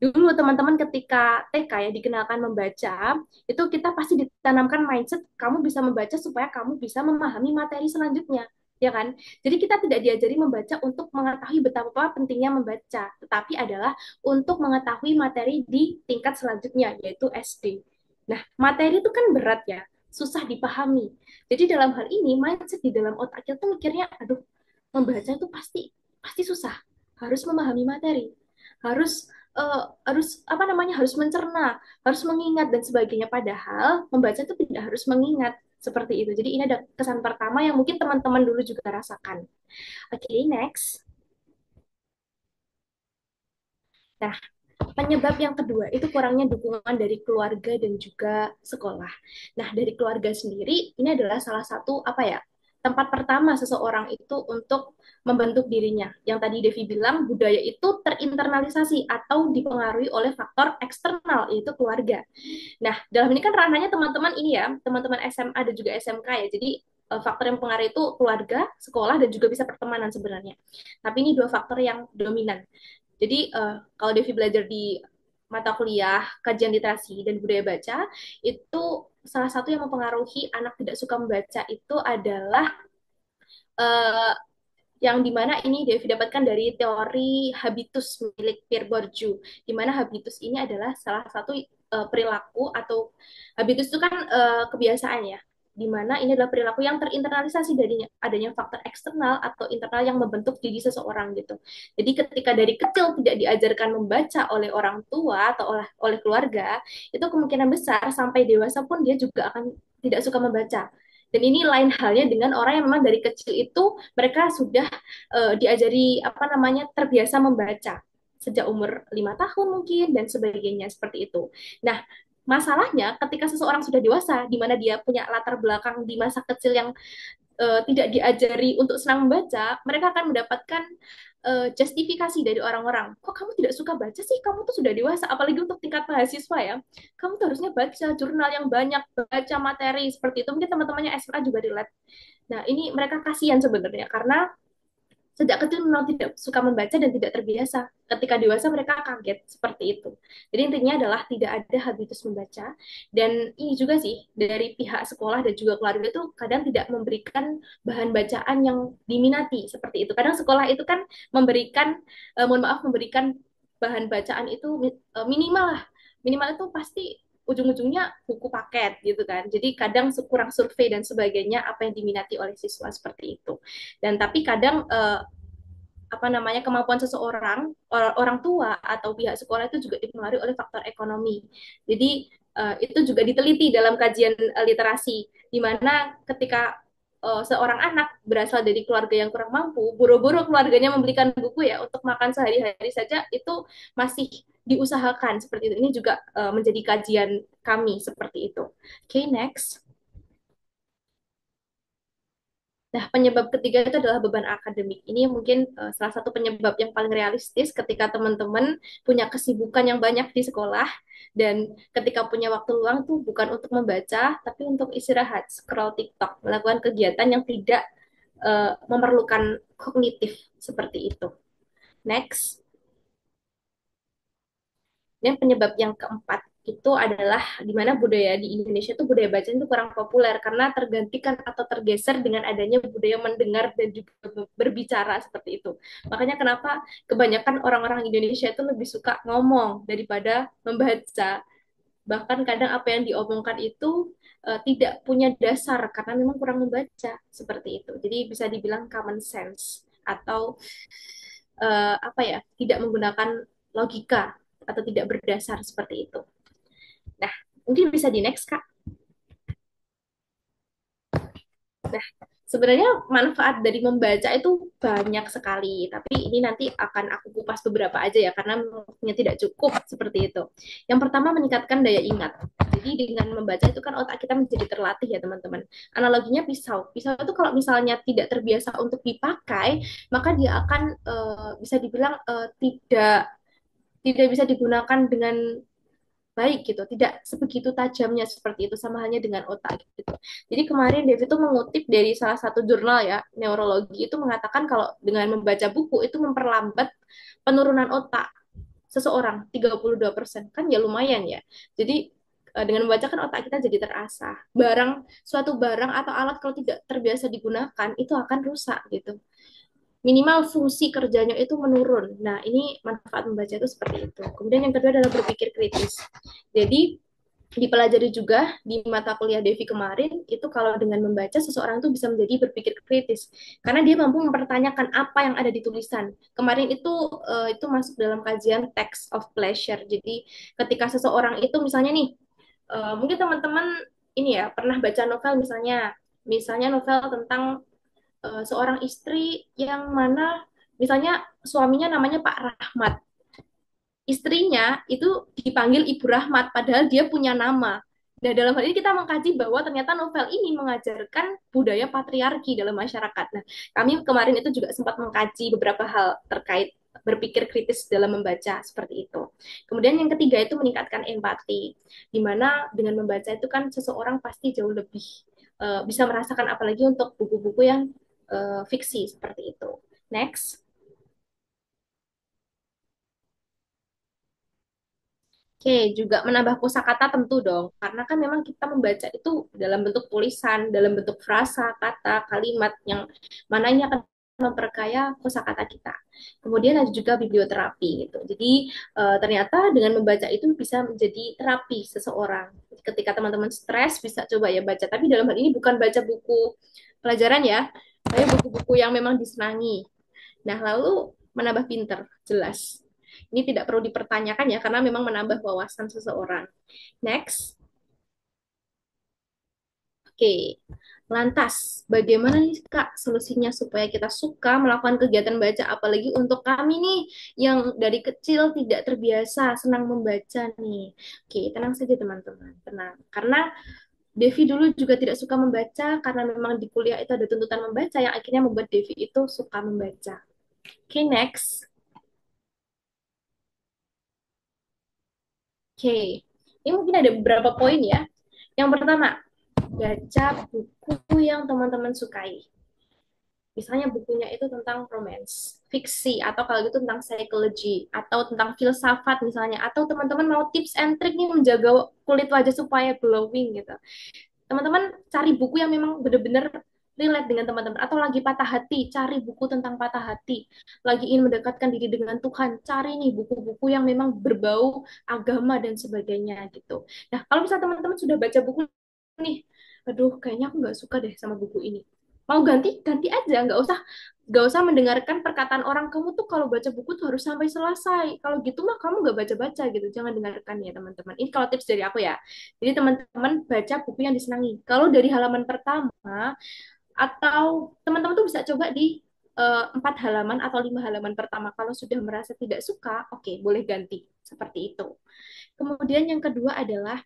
Dulu teman-teman ketika TK ya dikenalkan membaca, itu kita pasti ditanamkan mindset kamu bisa membaca supaya kamu bisa memahami materi selanjutnya, ya kan? Jadi kita tidak diajari membaca untuk mengetahui betapa pentingnya membaca, tetapi adalah untuk mengetahui materi di tingkat selanjutnya, yaitu SD. Nah, materi itu kan berat ya, susah dipahami. Jadi dalam hal ini mindset di dalam otak kita tuh mikirnya, aduh, membaca itu pasti pasti susah, harus memahami materi, harus harus apa namanya harus mencerna, harus mengingat dan sebagainya. Padahal membaca itu tidak harus mengingat seperti itu. Jadi ini ada kesan pertama yang mungkin teman-teman dulu juga rasakan. Oke, okay, next. Nah, penyebab yang kedua itu kurangnya dukungan dari keluarga dan juga sekolah. Nah, dari keluarga sendiri ini adalah salah satu apa ya? Tempat pertama seseorang itu untuk membentuk dirinya. Yang tadi Devi bilang budaya itu terinternalisasi atau dipengaruhi oleh faktor eksternal yaitu keluarga. Nah, dalam ini kan ranahnya teman-teman ini ya, teman-teman SMA dan juga SMK ya. Jadi faktor yang mempengaruhi itu keluarga, sekolah dan juga bisa pertemanan sebenarnya. Tapi ini dua faktor yang dominan. Jadi kalau Devi belajar di mata kuliah kajian literasi dan budaya baca, itu salah satu yang mempengaruhi anak tidak suka membaca itu adalah uh, yang dimana ini Devi dapatkan dari teori habitus milik Pierre Bourdieu, di mana habitus ini adalah salah satu perilaku atau habitus itu kan kebiasaan ya, di mana ini adalah perilaku yang terinternalisasi dari adanya faktor eksternal atau internal yang membentuk diri seseorang gitu. Jadi ketika dari kecil tidak diajarkan membaca oleh orang tua atau oleh keluarga, itu kemungkinan besar sampai dewasa pun dia juga akan tidak suka membaca. Dan ini lain halnya dengan orang yang memang dari kecil itu mereka sudah diajari apa namanya terbiasa membaca sejak umur 5 tahun mungkin dan sebagainya seperti itu. Nah, masalahnya ketika seseorang sudah dewasa, di mana dia punya latar belakang di masa kecil yang tidak diajari untuk senang membaca, mereka akan mendapatkan justifikasi dari orang-orang. Kok kamu tidak suka baca sih? Kamu tuh sudah dewasa, apalagi untuk tingkat mahasiswa ya. Kamu tuh harusnya baca jurnal yang banyak, baca materi seperti itu. Mungkin teman-temannya SMA juga relate. Nah, ini mereka kasihan sebenarnya karena sejak kecil memang tidak suka membaca dan tidak terbiasa. Ketika dewasa mereka kaget seperti itu. Jadi intinya adalah tidak ada habitus membaca. Dan ini juga sih dari pihak sekolah dan juga keluarga itu kadang tidak memberikan bahan bacaan yang diminati seperti itu. Kadang sekolah itu kan memberikan, mohon maaf, memberikan bahan bacaan itu minimal lah. Minimal itu pasti ujung-ujungnya buku paket gitu kan. Jadi kadang kurang survei dan sebagainya apa yang diminati oleh siswa seperti itu. Dan tapi kadang apa namanya kemampuan seseorang orang tua atau pihak sekolah itu juga dipengaruhi oleh faktor ekonomi. Jadi itu juga diteliti dalam kajian literasi di mana ketika seorang anak berasal dari keluarga yang kurang mampu, buru-buru keluarganya membelikan buku ya untuk makan sehari-hari saja itu masih diusahakan seperti itu. Ini juga menjadi kajian kami seperti itu. Oke, okay, next. Nah, penyebab ketiga itu adalah beban akademik. Ini mungkin salah satu penyebab yang paling realistis ketika teman-teman punya kesibukan yang banyak di sekolah dan ketika punya waktu luang tuh bukan untuk membaca, tapi untuk istirahat, scroll TikTok, melakukan kegiatan yang tidak memerlukan kognitif seperti itu. Next. Dan penyebab yang keempat itu adalah di mana budaya di Indonesia itu budaya baca itu kurang populer karena tergantikan atau tergeser dengan adanya budaya mendengar dan juga berbicara seperti itu. Makanya kenapa kebanyakan orang-orang Indonesia itu lebih suka ngomong daripada membaca. Bahkan kadang apa yang diomongkan itu tidak punya dasar karena memang kurang membaca seperti itu. Jadi bisa dibilang common sense atau apa ya, tidak menggunakan logika atau tidak berdasar seperti itu. Nah, mungkin bisa di next, Kak. Nah, sebenarnya manfaat dari membaca itu banyak sekali, tapi ini nanti akan aku kupas beberapa aja ya, karena waktunya tidak cukup seperti itu. Yang pertama, meningkatkan daya ingat. Jadi dengan membaca itu kan otak kita menjadi terlatih ya teman-teman. Analoginya pisau. Pisau itu kalau misalnya tidak terbiasa untuk dipakai, maka dia akan bisa dibilang tidak tidak bisa digunakan dengan baik gitu, tidak sebegitu tajamnya seperti itu sama halnya dengan otak gitu. Jadi kemarin Devi itu mengutip dari salah satu jurnal ya, neurologi itu mengatakan kalau dengan membaca buku itu memperlambat penurunan otak seseorang 32%. Kan ya lumayan ya. Jadi dengan membaca kan otak kita jadi terasah. Suatu barang atau alat kalau tidak terbiasa digunakan itu akan rusak gitu, minimal fungsi kerjanya itu menurun. Nah, ini manfaat membaca itu seperti itu. Kemudian yang kedua adalah berpikir kritis. Jadi dipelajari juga di mata kuliah Devi kemarin itu kalau dengan membaca seseorang itu bisa menjadi berpikir kritis karena dia mampu mempertanyakan apa yang ada di tulisan. Kemarin itu masuk dalam kajian text of pleasure. Jadi ketika seseorang itu misalnya nih mungkin teman-teman ini ya pernah baca novel misalnya novel tentang seorang istri yang mana misalnya suaminya namanya Pak Rahmat, istrinya itu dipanggil Ibu Rahmat, padahal dia punya nama. Nah, dalam hal ini kita mengkaji bahwa ternyata novel ini mengajarkan budaya patriarki dalam masyarakat. Nah, kami kemarin itu juga sempat mengkaji beberapa hal terkait berpikir kritis dalam membaca seperti itu. Kemudian yang ketiga itu meningkatkan empati, di mana dengan membaca itu kan seseorang pasti jauh lebih bisa merasakan apalagi untuk buku-buku yang fiksi seperti itu. Next. Oke, juga menambah kosakata tentu dong, karena kan memang kita membaca itu dalam bentuk tulisan, dalam bentuk frasa, kata, kalimat yang mana ini akan memperkaya kosakata kita. Kemudian ada juga biblioterapi gitu. Jadi ternyata dengan membaca itu bisa menjadi terapi seseorang. Ketika teman-teman stres bisa coba ya baca, tapi dalam hal ini bukan baca buku pelajaran ya, tapi buku-buku yang memang disenangi. Nah, lalu menambah pinter, jelas. Ini tidak perlu dipertanyakan ya, karena memang menambah wawasan seseorang. Next. Oke. Lantas, bagaimana nih Kak solusinya supaya kita suka melakukan kegiatan baca, apalagi untuk kami nih yang dari kecil tidak terbiasa senang membaca nih. Oke, tenang saja teman-teman, tenang. Karena Devi dulu juga tidak suka membaca karena memang di kuliah itu ada tuntutan membaca yang akhirnya membuat Devi itu suka membaca. Oke, next. Oke, ini mungkin ada beberapa poin ya. Yang pertama, baca buku yang teman-teman sukai. Misalnya bukunya itu tentang romance, fiksi, atau kalau gitu tentang psychology, atau tentang filsafat misalnya, atau teman-teman mau tips and trick nih menjaga kulit wajah supaya glowing gitu. Teman-teman cari buku yang memang benar-benar relate dengan teman-teman, atau lagi patah hati, cari buku tentang patah hati. Lagi ingin mendekatkan diri dengan Tuhan, cari nih buku-buku yang memang berbau agama dan sebagainya gitu. Nah, kalau misalnya teman-teman sudah baca buku nih, aduh kayaknya aku nggak suka deh sama buku ini. Mau ganti, ganti aja, nggak usah mendengarkan perkataan orang kamu tuh kalau baca buku tuh harus sampai selesai. Kalau gitu mah kamu nggak baca-baca gitu, jangan dengarkan ya teman-teman. Ini kalau tips dari aku ya. Jadi teman-teman baca buku yang disenangi. Kalau dari halaman pertama atau teman-teman tuh bisa coba di 4 halaman atau 5 halaman pertama. Kalau sudah merasa tidak suka, oke, boleh ganti seperti itu. Kemudian yang kedua adalah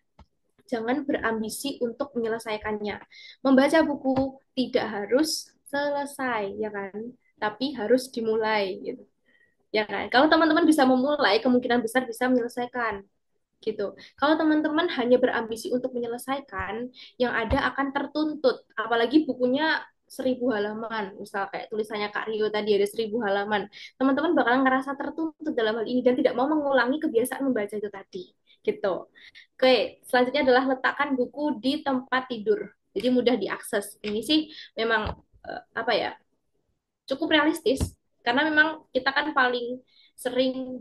jangan berambisi untuk menyelesaikannya. Membaca buku tidak harus selesai, ya kan? Tapi harus dimulai, gitu. Ya kan? Kalau teman-teman bisa memulai, kemungkinan besar bisa menyelesaikan gitu. Kalau teman-teman hanya berambisi untuk menyelesaikan, yang ada akan tertuntut. Apalagi bukunya 1.000 halaman, misal kayak tulisannya Kak Rio tadi ada 1.000 halaman. Teman-teman bakal ngerasa tertuntut dalam hal ini dan tidak mau mengulangi kebiasaan membaca itu tadi. gitu. Oke, selanjutnya adalah letakkan buku di tempat tidur. Jadi mudah diakses. Ini sih memang apa ya? Cukup realistis karena memang kita kan paling sering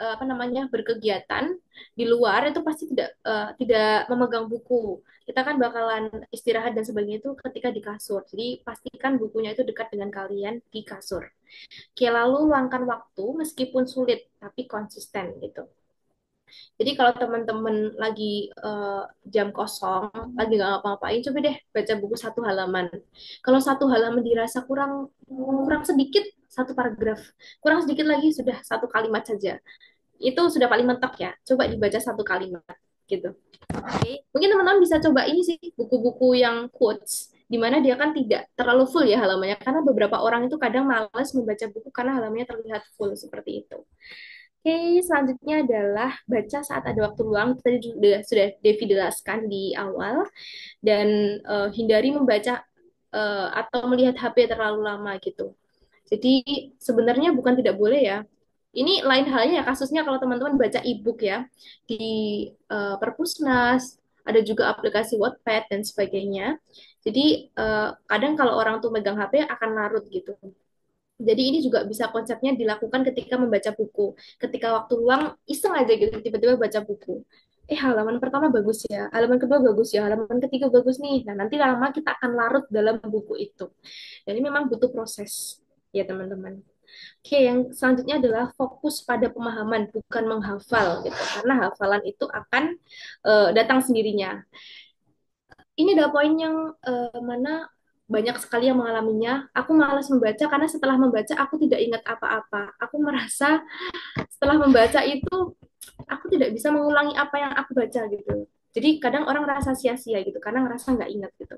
apa namanya berkegiatan di luar itu pasti tidak memegang buku. Kita kan bakalan istirahat dan sebagainya itu ketika di kasur. Jadi pastikan bukunya itu dekat dengan kalian di kasur. Oke, lalu luangkan waktu meskipun sulit tapi konsisten gitu. Jadi kalau teman-teman lagi jam kosong, lagi nggak ngapa-ngapain, coba deh baca buku 1 halaman. Kalau 1 halaman dirasa kurang kurang sedikit, 1 paragraf. Kurang sedikit lagi sudah 1 kalimat saja. Itu sudah paling mentok ya. Coba dibaca 1 kalimat gitu. Oke. Mungkin teman-teman bisa coba ini sih buku-buku yang quotes di mana dia kan tidak terlalu full ya halamannya karena beberapa orang itu kadang malas membaca buku karena halamannya terlihat full seperti itu. Oke, selanjutnya adalah baca saat ada waktu luang. Tadi sudah Devi jelaskan di awal dan hindari membaca atau melihat HP terlalu lama gitu. Jadi sebenarnya bukan tidak boleh ya. Ini lain halnya ya kasusnya kalau teman-teman baca e-book ya di Perpusnas, ada juga aplikasi Wattpad dan sebagainya. Jadi kadang kalau orang tuh megang HP akan larut gitu. Jadi ini juga bisa konsepnya dilakukan ketika membaca buku. Ketika waktu luang iseng aja gitu tiba-tiba baca buku. Halaman pertama bagus ya, halaman kedua bagus ya, halaman ketiga bagus nih. Nah, nanti lama kita akan larut dalam buku itu. Jadi memang butuh proses ya teman-teman. Oke, yang selanjutnya adalah fokus pada pemahaman, bukan menghafal gitu. Karena hafalan itu akan datang sendirinya. Ini adalah poin yang mana banyak sekali yang mengalaminya. Aku malas membaca karena setelah membaca aku tidak ingat apa-apa. Aku merasa setelah membaca itu aku tidak bisa mengulangi apa yang aku baca gitu. Jadi kadang orang merasa sia-sia gitu karena ngerasa nggak ingat gitu.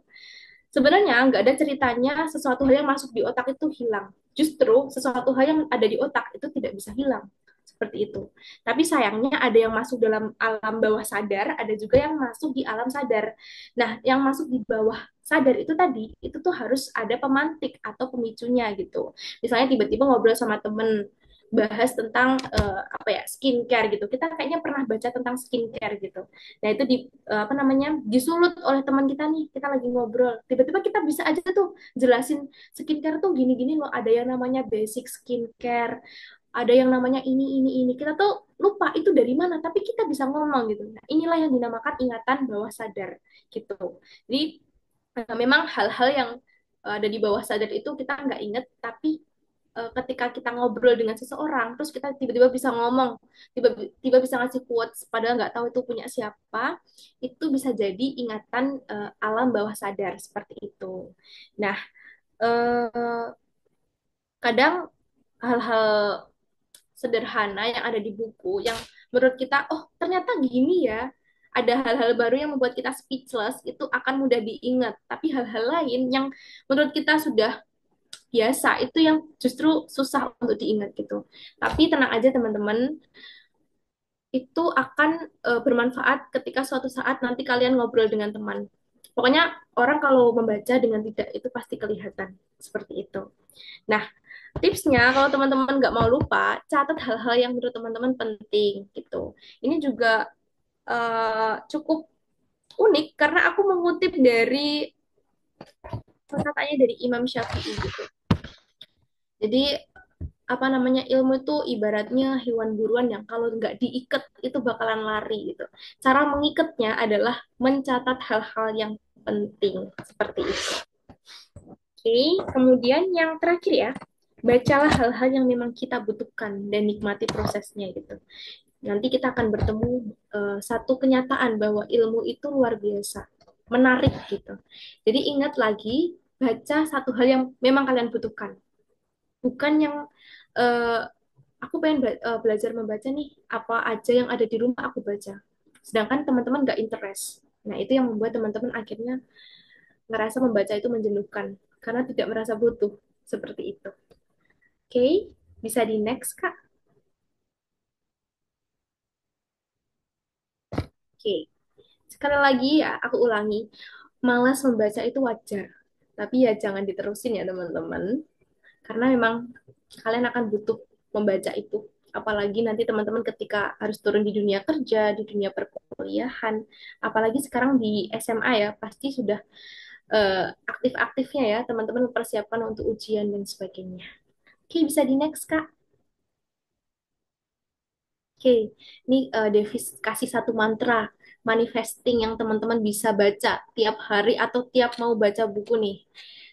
Sebenarnya nggak ada ceritanya sesuatu hal yang masuk di otak itu hilang. Justru sesuatu hal yang ada di otak itu tidak bisa hilang. Seperti itu. Tapi sayangnya ada yang masuk dalam alam bawah sadar, ada juga yang masuk di alam sadar. Nah, yang masuk di bawah sadar itu tadi, itu tuh harus ada pemantik atau pemicunya gitu. Misalnya tiba-tiba ngobrol sama temen, bahas tentang apa ya skincare gitu. Kita kayaknya pernah baca tentang skincare gitu. Nah itu apa namanya disulut oleh teman kita nih. Kita lagi ngobrol. Tiba-tiba kita bisa aja tuh jelasin skincare tuh gini-gini loh. Ada yang namanya basic skincare. Ada yang namanya ini. Kita tuh lupa itu dari mana. Tapi kita bisa ngomong gitu. Nah inilah yang dinamakan ingatan bawah sadar gitu. Jadi memang hal-hal yang ada di bawah sadar itu kita nggak inget. Tapi ketika kita ngobrol dengan seseorang, terus kita tiba-tiba bisa ngomong, tiba-tiba bisa ngasih quotes, padahal nggak tahu itu punya siapa, itu bisa jadi ingatan alam bawah sadar seperti itu. Nah, eh, kadang hal-hal sederhana yang ada di buku yang menurut kita, oh ternyata gini ya, ada hal-hal baru yang membuat kita speechless, itu akan mudah diingat. Tapi hal-hal lain yang menurut kita sudah biasa itu yang justru susah untuk diingat gitu. Tapi tenang aja teman-teman, itu akan bermanfaat ketika suatu saat nanti kalian ngobrol dengan teman. Pokoknya orang kalau membaca dengan tidak itu pasti kelihatan seperti itu. Nah, tipsnya kalau teman-teman nggak mau lupa, catat hal-hal yang menurut teman-teman penting gitu. Ini juga cukup unik karena aku mengutip dari perkataannya dari Imam Syafi'i gitu. Jadi apa namanya ilmu itu ibaratnya hewan buruan yang kalau nggak diikat itu bakalan lari gitu. Cara mengikatnya adalah mencatat hal-hal yang penting seperti itu. Oke, kemudian yang terakhir ya, bacalah hal-hal yang memang kita butuhkan dan nikmati prosesnya gitu. Nanti kita akan bertemu satu kenyataan bahwa ilmu itu luar biasa, menarik gitu. Jadi ingat lagi baca satu hal yang memang kalian butuhkan, bukan yang eh, aku pengen belajar membaca nih, apa aja yang ada di rumah aku baca. Sedangkan teman-teman nggak interest. Nah, itu yang membuat teman-teman akhirnya ngerasa membaca itu menjenuhkan karena tidak merasa butuh seperti itu. Oke, bisa di next, Kak. Oke, sekali lagi ya, aku ulangi. Malas membaca itu wajar. Tapi ya jangan diterusin ya, teman-teman. Karena memang kalian akan butuh membaca itu. Apalagi nanti teman-teman ketika harus turun di dunia kerja, di dunia perkuliahan, apalagi sekarang di SMA ya, pasti sudah aktif-aktifnya ya teman-teman mempersiapkan untuk ujian dan sebagainya. Oke, bisa di next, Kak. Oke, ini Devis kasih satu mantra manifesting yang teman-teman bisa baca tiap hari atau tiap mau baca buku nih.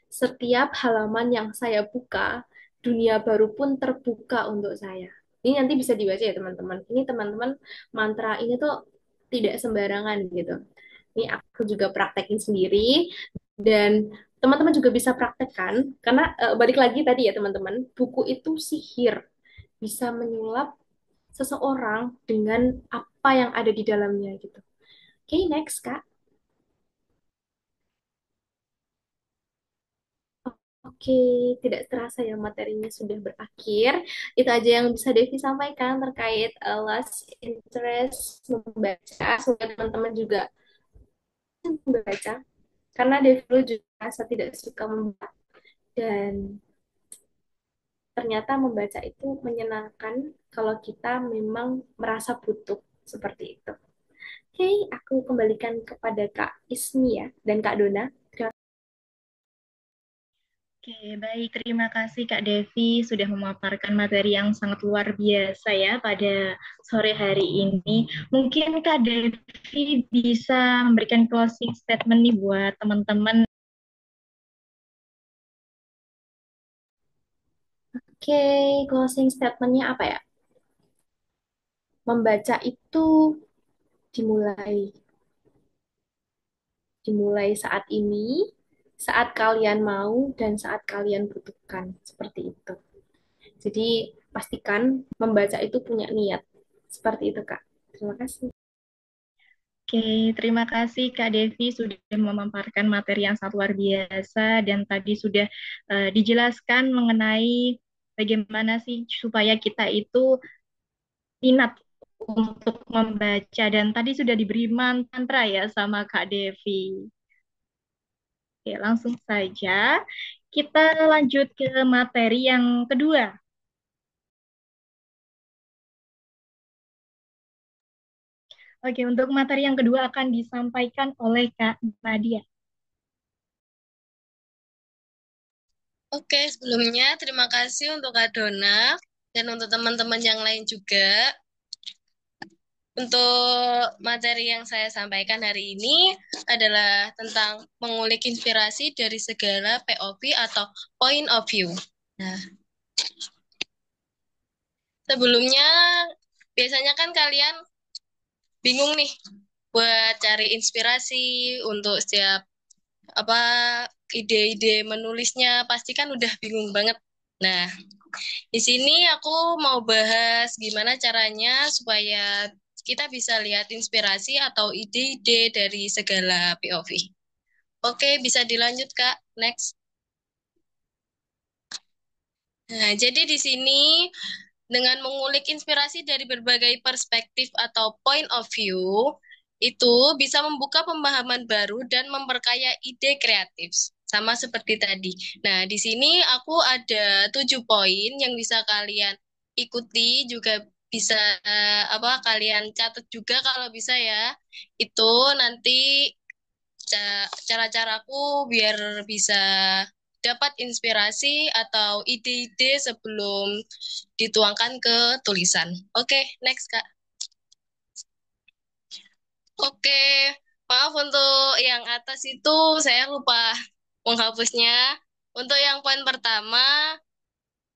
Setiap halaman yang saya buka, dunia baru pun terbuka untuk saya. Ini nanti bisa dibaca ya teman-teman. Ini teman-teman mantra ini tuh tidak sembarangan gitu. Ini aku juga praktekin sendiri dan teman-teman juga bisa praktekkan karena balik lagi tadi ya teman-teman, buku itu sihir, bisa menyulap seseorang dengan apa yang ada di dalamnya gitu. Oke, next Kak. Oke, tidak terasa ya materinya sudah berakhir. Itu aja yang bisa Devi sampaikan terkait last interest membaca. Semoga teman-teman juga membaca. Karena Devi dulu juga merasa tidak suka membaca. Dan ternyata membaca itu menyenangkan kalau kita memang merasa butuh seperti itu. Oke, aku kembalikan kepada Kak Ismi ya dan Kak Dona. Oke, baik. Terima kasih Kak Devi sudah memaparkan materi yang sangat luar biasa ya pada sore hari ini. Mungkin Kak Devi bisa memberikan closing statement nih buat teman-teman. Oke, closing statementnya apa ya? Membaca itu dimulai, dimulai saat ini, saat kalian mau dan saat kalian butuhkan, seperti itu. Jadi pastikan membaca itu punya niat, seperti itu Kak. Terima kasih. Oke, terima kasih Kak Devi sudah memaparkan materi yang sangat luar biasa dan tadi sudah dijelaskan mengenai bagaimana sih supaya kita itu minat untuk membaca dan tadi sudah diberi mantra ya sama Kak Devi. Oke, langsung saja kita lanjut ke materi yang kedua. Oke, untuk materi yang kedua akan disampaikan oleh Kak Nadia. Oke, sebelumnya terima kasih untuk Kak Dona dan untuk teman-teman yang lain juga. Untuk materi yang saya sampaikan hari ini adalah tentang mengulik inspirasi dari segala POV atau point of view. Nah, sebelumnya biasanya kan kalian bingung nih buat cari inspirasi untuk setiap apa ide-ide menulisnya pasti kan udah bingung banget. Nah, di sini aku mau bahas gimana caranya supaya kita bisa lihat inspirasi atau ide-ide dari segala POV. Oke, bisa dilanjut, Kak. Next. Nah, jadi di sini dengan mengulik inspirasi dari berbagai perspektif atau point of view, itu bisa membuka pemahaman baru dan memperkaya ide kreatif. Sama seperti tadi. Nah, di sini aku ada 7 poin yang bisa kalian ikuti, juga bisa kalian catat juga kalau bisa ya. Itu nanti cara-caraku biar bisa dapat inspirasi atau ide-ide sebelum dituangkan ke tulisan. Oke, next Kak. Oke, maaf untuk yang atas itu saya lupa menghapusnya. Untuk yang poin pertama,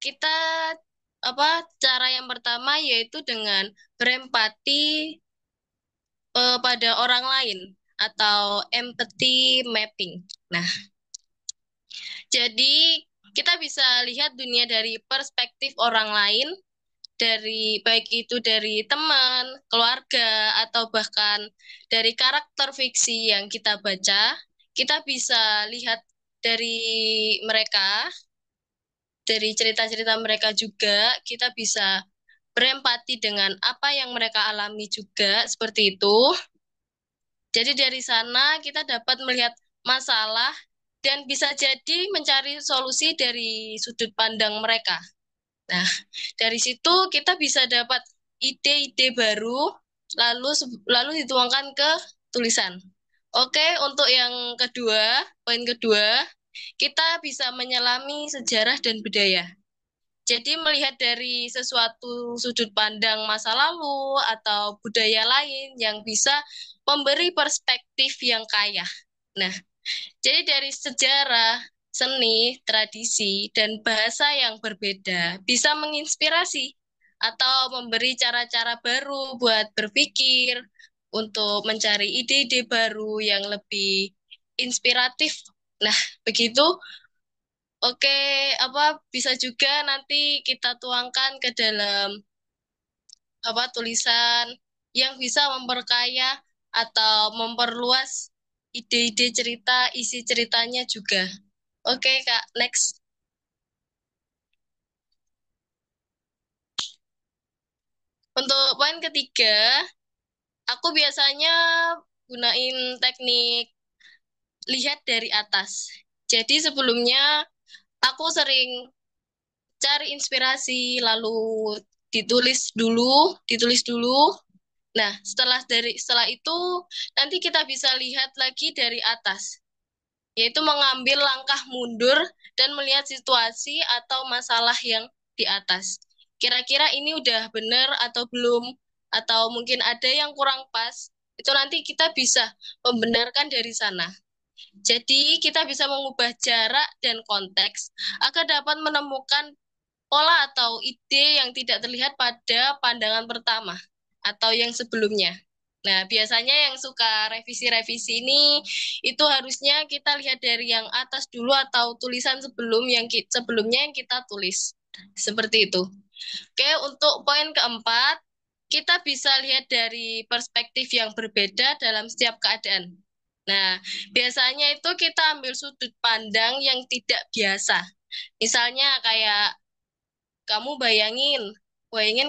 kita cara yang pertama yaitu dengan berempati pada orang lain atau empathy mapping. Nah, jadi kita bisa lihat dunia dari perspektif orang lain, dari baik itu dari teman, keluarga, atau bahkan dari karakter fiksi yang kita baca, kita bisa lihat dari mereka, dari cerita-cerita mereka juga, kita bisa berempati dengan apa yang mereka alami juga, seperti itu. Jadi dari sana kita dapat melihat masalah dan bisa jadi mencari solusi dari sudut pandang mereka. Nah, dari situ kita bisa dapat ide-ide baru, lalu dituangkan ke tulisan. Oke, untuk yang kedua, poin kedua, kita bisa menyelami sejarah dan budaya. Jadi melihat dari sesuatu sudut pandang masa lalu atau budaya lain yang bisa memberi perspektif yang kaya. Nah, jadi dari sejarah, seni, tradisi, dan bahasa yang berbeda bisa menginspirasi atau memberi cara-cara baru buat berpikir untuk mencari ide-ide baru yang lebih inspiratif. Nah, begitu. Oke, bisa juga nanti kita tuangkan ke dalam tulisan yang bisa memperkaya atau memperluas ide-ide cerita, isi ceritanya juga. Oke, Kak, next. Untuk poin ketiga, aku biasanya gunain teknik lihat dari atas. Jadi sebelumnya aku sering cari inspirasi, lalu ditulis dulu. Nah, setelah itu nanti kita bisa lihat lagi dari atas, yaitu mengambil langkah mundur dan melihat situasi atau masalah yang di atas. Kira-kira ini udah benar atau belum, atau mungkin ada yang kurang pas, itu nanti kita bisa membenarkan dari sana. Jadi, kita bisa mengubah jarak dan konteks agar dapat menemukan pola atau ide yang tidak terlihat pada pandangan pertama atau yang sebelumnya. Nah, biasanya yang suka revisi-revisi ini itu harusnya kita lihat dari yang atas dulu atau tulisan sebelumnya yang kita tulis. Seperti itu. Oke, untuk poin keempat, kita bisa lihat dari perspektif yang berbeda dalam setiap keadaan. Nah, biasanya itu kita ambil sudut pandang yang tidak biasa. Misalnya kayak kamu bayangin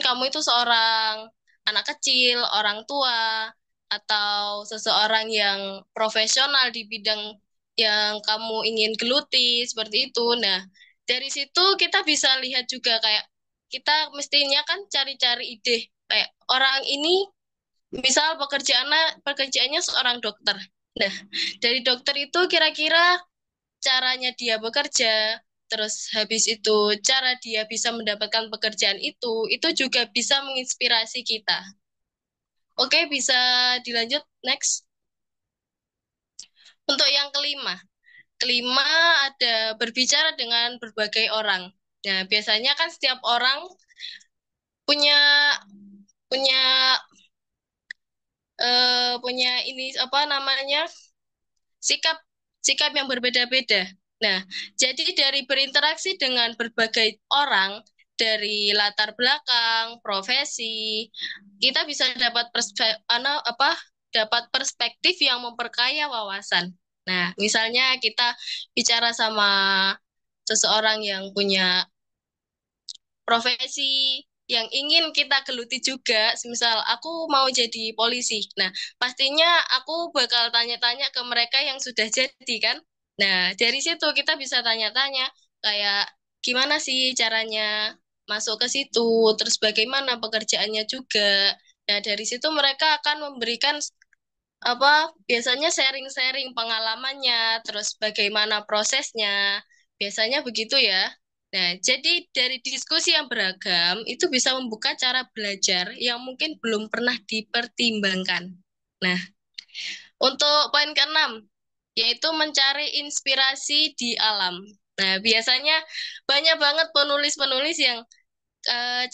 kamu itu seorang anak kecil, orang tua, atau seseorang yang profesional di bidang yang kamu ingin geluti, seperti itu. Nah, dari situ kita bisa lihat juga kayak kita mestinya kan cari-cari ide. Kayak orang ini, misal pekerjaannya seorang dokter. Nah, dari dokter itu kira-kira caranya dia bekerja, terus habis itu cara dia bisa mendapatkan pekerjaan itu juga bisa menginspirasi kita. Oke, bisa dilanjut next. Untuk yang kelima ada berbicara dengan berbagai orang. Nah, biasanya kan setiap orang punya punya punya ini apa namanya sikap sikap yang berbeda-beda. Nah, jadi dari berinteraksi dengan berbagai orang dari latar belakang, profesi, kita bisa dapat perspektif yang memperkaya wawasan. Nah, misalnya kita bicara sama seseorang yang punya profesi yang ingin kita geluti juga, misal aku mau jadi polisi. Nah, pastinya aku bakal tanya-tanya ke mereka yang sudah jadi kan. Nah, dari situ kita bisa tanya-tanya kayak gimana sih caranya masuk ke situ, terus bagaimana pekerjaannya juga. Nah, dari situ mereka akan memberikan biasanya sharing-sharing pengalamannya, terus bagaimana prosesnya. Biasanya begitu ya. Nah, jadi dari diskusi yang beragam itu bisa membuka cara belajar yang mungkin belum pernah dipertimbangkan. Nah, untuk poin keenam, yaitu mencari inspirasi di alam. Nah, biasanya banyak banget penulis-penulis yang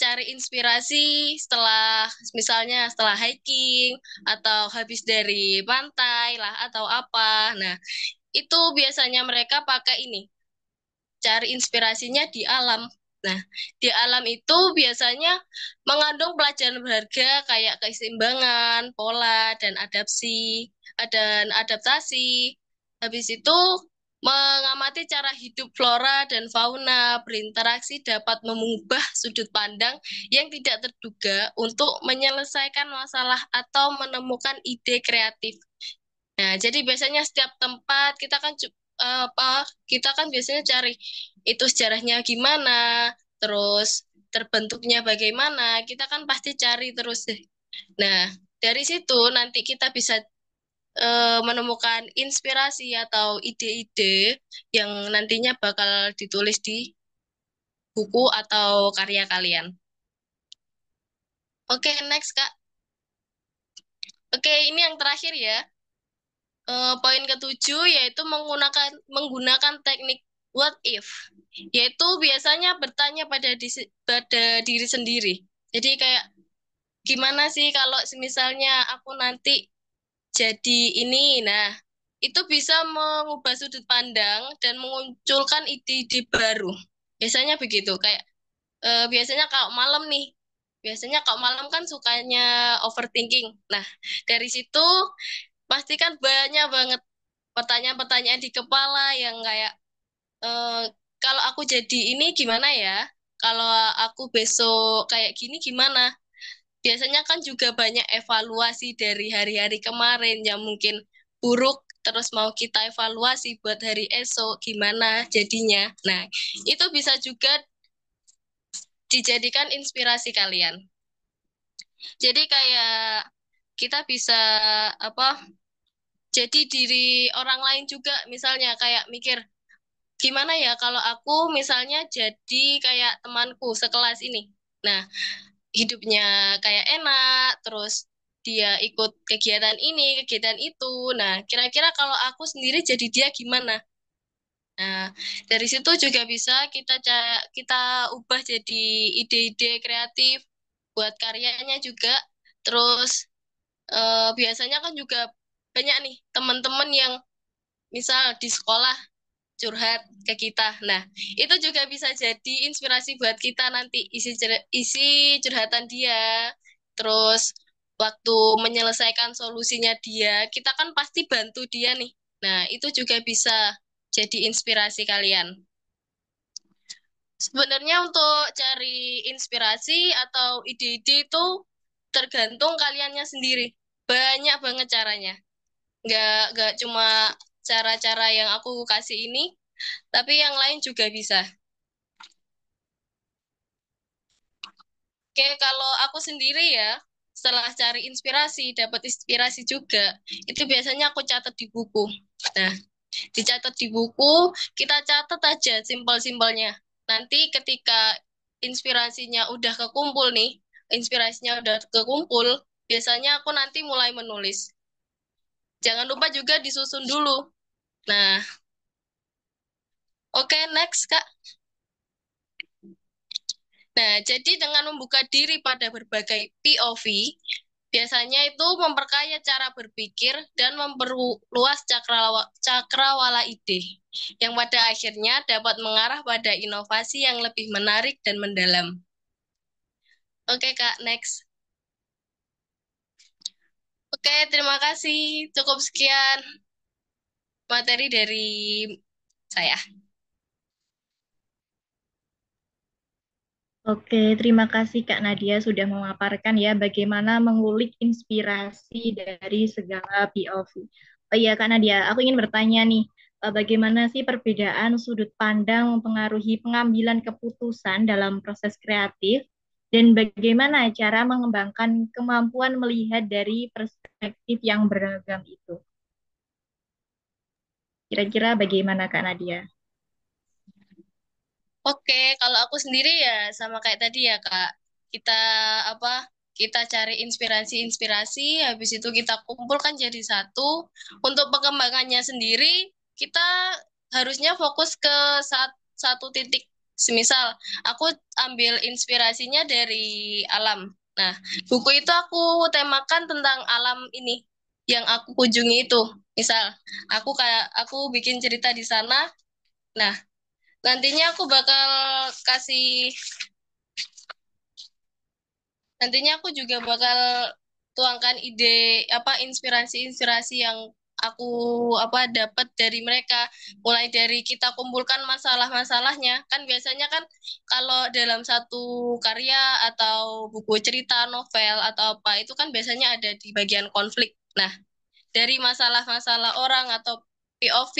cari inspirasi misalnya setelah hiking atau habis dari pantai lah atau apa. Nah, itu biasanya mereka pakai ini, cari inspirasinya di alam. Nah, di alam itu biasanya mengandung pelajaran berharga kayak keseimbangan, pola, dan adaptasi. Habis itu, mengamati cara hidup flora dan fauna berinteraksi dapat mengubah sudut pandang yang tidak terduga untuk menyelesaikan masalah atau menemukan ide kreatif. Nah, jadi biasanya setiap tempat kita kan biasanya cari itu sejarahnya gimana, terus terbentuknya bagaimana, kita kan pasti cari terus deh. Nah, dari situ nanti kita bisa menemukan inspirasi atau ide-ide yang nantinya bakal ditulis di buku atau karya kalian. Oke, next Kak. Oke, ini yang terakhir ya. Poin ketujuh yaitu menggunakan teknik what if, yaitu biasanya bertanya pada diri sendiri. Jadi kayak gimana sih kalau misalnya aku nanti jadi ini. Nah, itu bisa mengubah sudut pandang dan memunculkan ide-ide baru. Biasanya begitu, kayak biasanya kalau malam nih, biasanya kalau malam kan sukanya overthinking. Nah, dari situ pasti kan banyak banget pertanyaan-pertanyaan di kepala yang kayak eh, kalau aku jadi ini gimana ya? Kalau aku besok kayak gini gimana? Biasanya kan juga banyak evaluasi dari hari-hari kemarin yang mungkin buruk, terus mau kita evaluasi buat hari esok gimana jadinya. Nah, itu bisa juga dijadikan inspirasi kalian. Jadi kayak kita bisa apa? Jadi diri orang lain juga, misalnya kayak mikir gimana ya kalau aku misalnya jadi kayak temanku sekelas ini. Nah, hidupnya kayak enak, terus dia ikut kegiatan ini, kegiatan itu. Nah, kira-kira kalau aku sendiri jadi dia gimana? Nah, dari situ juga bisa kita ubah jadi ide-ide kreatif buat karyanya juga. Terus biasanya kan juga banyak nih teman-teman yang misal di sekolah curhat ke kita. Nah, itu juga bisa jadi inspirasi buat kita nanti isi curhatan dia. Terus waktu menyelesaikan solusinya dia, kita kan pasti bantu dia nih. Nah, itu juga bisa jadi inspirasi kalian. Sebenarnya untuk cari inspirasi atau ide-ide itu tergantung kaliannya sendiri. Banyak banget caranya. Nggak cuma cara-cara yang aku kasih ini, tapi yang lain juga bisa. Oke, kalau aku sendiri ya, setelah cari inspirasi, dapat inspirasi juga, itu biasanya aku catat di buku. Nah, dicatat di buku, kita catat aja simpel-simpelnya. Nanti ketika inspirasinya udah kekumpul nih, inspirasinya udah kekumpul, biasanya aku nanti mulai menulis. Jangan lupa juga disusun dulu. Nah, oke, next, Kak. Nah, jadi dengan membuka diri pada berbagai POV, biasanya itu memperkaya cara berpikir dan memperluas cakrawala ide, yang pada akhirnya dapat mengarah pada inovasi yang lebih menarik dan mendalam. Oke, Kak, next. Oke, terima kasih. Cukup sekian materi dari saya. Oke, terima kasih Kak Nadia sudah memaparkan ya bagaimana mengulik inspirasi dari segala POV. Oh iya Kak Nadia, aku ingin bertanya nih, bagaimana sih perbedaan sudut pandang mempengaruhi pengambilan keputusan dalam proses kreatif dan bagaimana cara mengembangkan kemampuan melihat dari perspektif yang beragam itu? Kira-kira bagaimana Kak Nadia? Oke, kalau aku sendiri ya sama kayak tadi ya, Kak. Kita apa? Kita cari inspirasi-inspirasi, habis itu kita kumpulkan jadi satu. Untuk pengembangannya sendiri, kita harusnya fokus ke satu titik. Semisal, aku ambil inspirasinya dari alam. Nah, buku itu aku temakan tentang alam ini yang aku kunjungi itu. Misal, aku bikin cerita di sana. Nah, nantinya aku bakal kasih, nantinya aku juga bakal tuangkan ide apa inspirasi-inspirasi yang aku dapat dari mereka. Mulai dari kita kumpulkan masalah-masalahnya. Kan biasanya kan kalau dalam satu karya atau buku cerita, novel atau apa itu kan biasanya ada di bagian konflik. Nah, dari masalah-masalah orang atau POV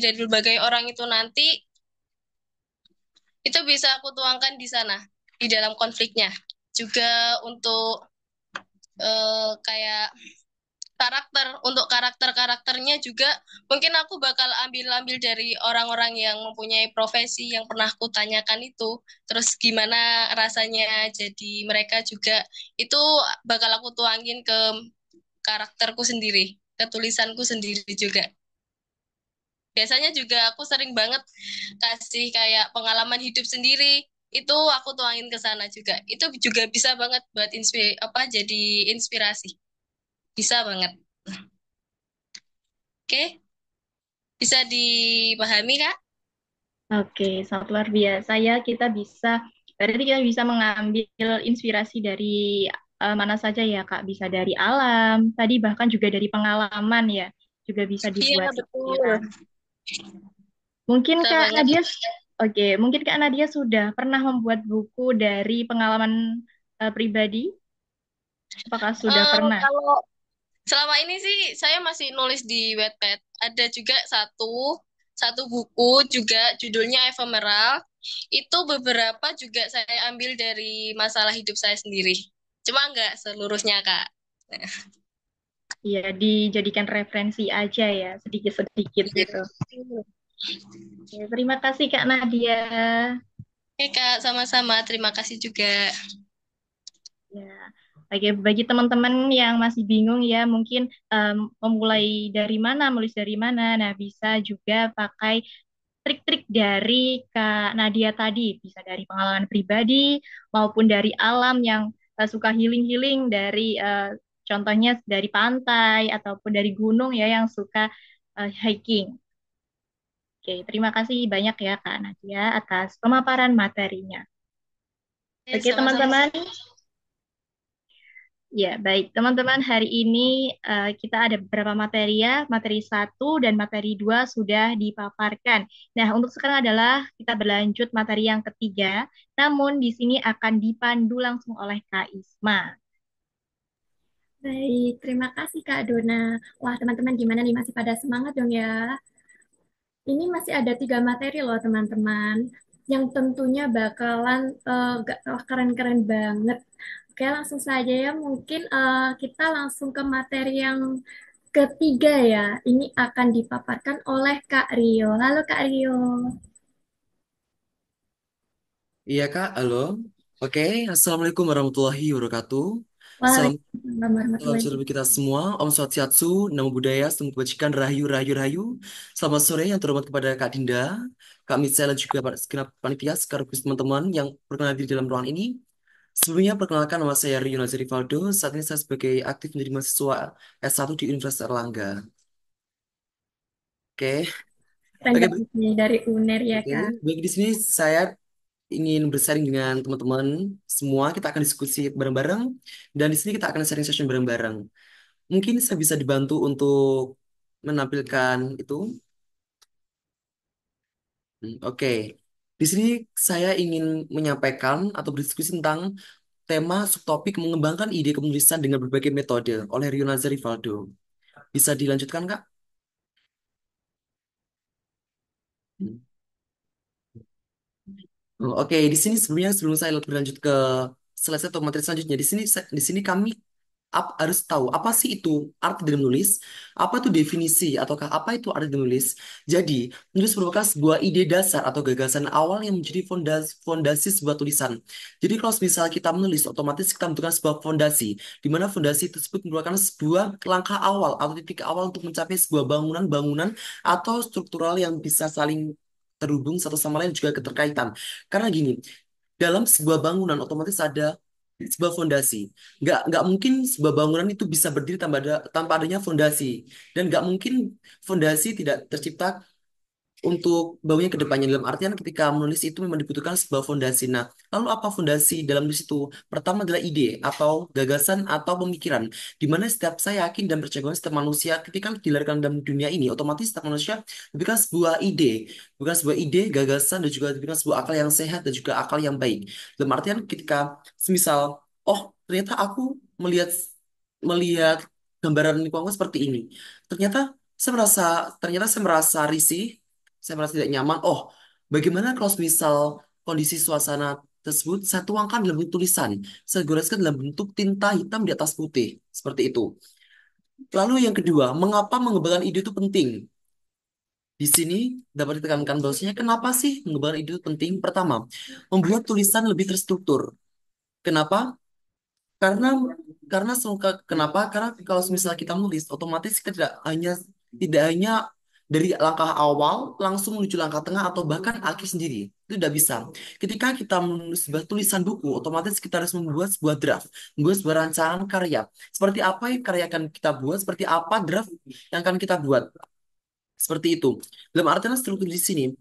dari berbagai orang itu nanti itu bisa aku tuangkan di sana. di dalam konfliknya. Juga untuk kayak untuk karakter-karakternya juga mungkin aku bakal ambil-ambil dari orang-orang yang mempunyai profesi yang pernah aku tanyakan itu. Terus gimana rasanya jadi mereka juga itu bakal aku tuangin ke karakterku sendiri, ke tulisanku sendiri juga. Biasanya juga aku sering banget kasih kayak pengalaman hidup sendiri. Itu aku tuangin ke sana juga. Itu juga bisa banget buat jadi inspirasi. Bisa banget. Oke, bisa dipahami, Kak? Oke, sangat luar biasa ya. Berarti kita bisa mengambil inspirasi dari mana saja ya, Kak. Bisa dari alam, tadi bahkan juga dari pengalaman ya, juga bisa Iya, dibuat betul. pikiran. Mungkin Bisa Kak banget. Nadia, oke, mungkin Kak Nadia sudah pernah membuat buku dari pengalaman pribadi. Apakah sudah pernah? Kalau selama ini sih saya masih nulis di Wattpad. Ada juga satu buku juga judulnya Ephemeral. Itu beberapa juga saya ambil dari masalah hidup saya sendiri. Cuma nggak seluruhnya, Kak. Ya, dijadikan referensi aja ya, sedikit-sedikit gitu. Oke, terima kasih Kak Nadia. Oke, Kak, sama-sama. Terima kasih juga. Ya, bagi teman-teman yang masih bingung ya, mungkin memulai dari mana, menulis dari mana. Nah, bisa juga pakai trik-trik dari Kak Nadia tadi, bisa dari pengalaman pribadi maupun dari alam yang suka healing-healing dari contohnya dari pantai ataupun dari gunung ya yang suka hiking. Oke, terima kasih banyak ya Kak Nadia atas pemaparan materinya. Oke, Sama-sama. teman-teman. Ya, baik. Teman-teman, hari ini kita ada beberapa materi ya. Materi satu dan materi 2 sudah dipaparkan. Nah, untuk sekarang adalah kita berlanjut materi yang ketiga. Namun, di sini akan dipandu langsung oleh Kak Isma. Baik, terima kasih Kak Dona. Wah, teman-teman gimana nih? Masih pada semangat dong ya? Ini masih ada 3 materi loh teman-teman, yang tentunya bakalan keren-keren banget. Oke, langsung saja ya. Mungkin kita langsung ke materi yang ketiga ya. Ini akan dipaparkan oleh Kak Rio. Halo Kak Rio. Iya Kak, halo. Oke, Assalamualaikum warahmatullahi wabarakatuh. Salam Waalaikumsalam Salam warahmatullahi sejahtera bagi kita wabarakatuh. semua. Om Swastiastu, Namo Buddhaya, Salam Kebajikan, Rahayu, Rahayu, Rahayu. Selamat sore yang terhormat kepada Kak Dinda, Kak Michelle, dan juga segenap panitia, sekaligus teman-teman yang berkenan hadir di dalam ruangan ini. Sebelumnya, perkenalkan nama saya Rio Nazari Valdo. Saat ini saya sebagai aktif menjadi mahasiswa S1 di Universitas Erlangga. Oke, Keren oke, banget nih dari UNER ya oke. Kak. Baik, di sini saya ingin bersaing dengan teman-teman semua. Kita akan diskusi bareng-bareng, dan di sini kita akan sharing session bareng-bareng. Mungkin saya bisa dibantu untuk menampilkan itu. Oke. Di sini saya ingin menyampaikan atau berdiskusi tentang tema subtopik mengembangkan ide kepenulisan dengan berbagai metode oleh Rio Nazar Rivaldo. Bisa dilanjutkan, Kak? Hmm. Oke, di sini sebenarnya sebelum saya berlanjut ke selesai atau materi selanjutnya, di sini kami harus tahu apa sih itu arti dari menulis, apa itu definisi ataukah apa itu arti dari menulis. Jadi, menulis merupakan sebuah ide dasar atau gagasan awal yang menjadi fondasi sebuah tulisan. Jadi, kalau misal kita menulis, otomatis kita membutuhkan sebuah fondasi, di mana fondasi tersebut merupakan sebuah langkah awal atau titik awal untuk mencapai sebuah bangunan-bangunan atau struktural yang bisa saling terhubung satu sama lain juga keterkaitan. Karena gini, dalam sebuah bangunan otomatis ada sebuah fondasi. Nggak mungkin sebuah bangunan itu bisa berdiri tanpa adanya fondasi. Dan nggak mungkin fondasi tidak tercipta untuk bangunnya ke depannya. Dalam artian ketika menulis itu memang dibutuhkan sebuah fondasi. Nah, lalu apa fondasi dalam menulis itu? Pertama adalah ide atau gagasan atau pemikiran. Di mana setiap saya yakin dan percaya bahwa setiap manusia ketika dilahirkan dalam dunia ini, otomatis setiap manusia diberikan sebuah ide. Bukan sebuah ide, gagasan, dan juga diberikan sebuah akal yang sehat dan juga akal yang baik. Dalam artian ketika semisal, oh ternyata aku melihat melihat gambaran lingkungan seperti ini. Ternyata saya merasa saya merasa risih, saya merasa tidak nyaman. Oh, bagaimana kalau misal kondisi suasana tersebut saya tuangkan dalam bentuk tulisan. Saya goreskan dalam bentuk tinta hitam di atas putih. Seperti itu. Lalu yang kedua, mengapa mengembangkan ide itu penting? Di sini dapat ditekankan bahwasanya kenapa sih mengembangkan ide itu penting? Pertama, membuat tulisan lebih terstruktur. Kenapa? Karena kenapa? Karena kalau misalnya kita nulis, otomatis kita tidak hanya dari langkah awal langsung menuju langkah tengah atau bahkan akhir sendiri. Itu tidak bisa. Ketika kita menulis sebuah tulisan buku, otomatis kita harus membuat sebuah draft, membuat sebuah rancangan karya. Seperti apa yang karya akan kita buat, seperti apa draft yang akan kita buat. Seperti itu. Dalam artian struktur di sini,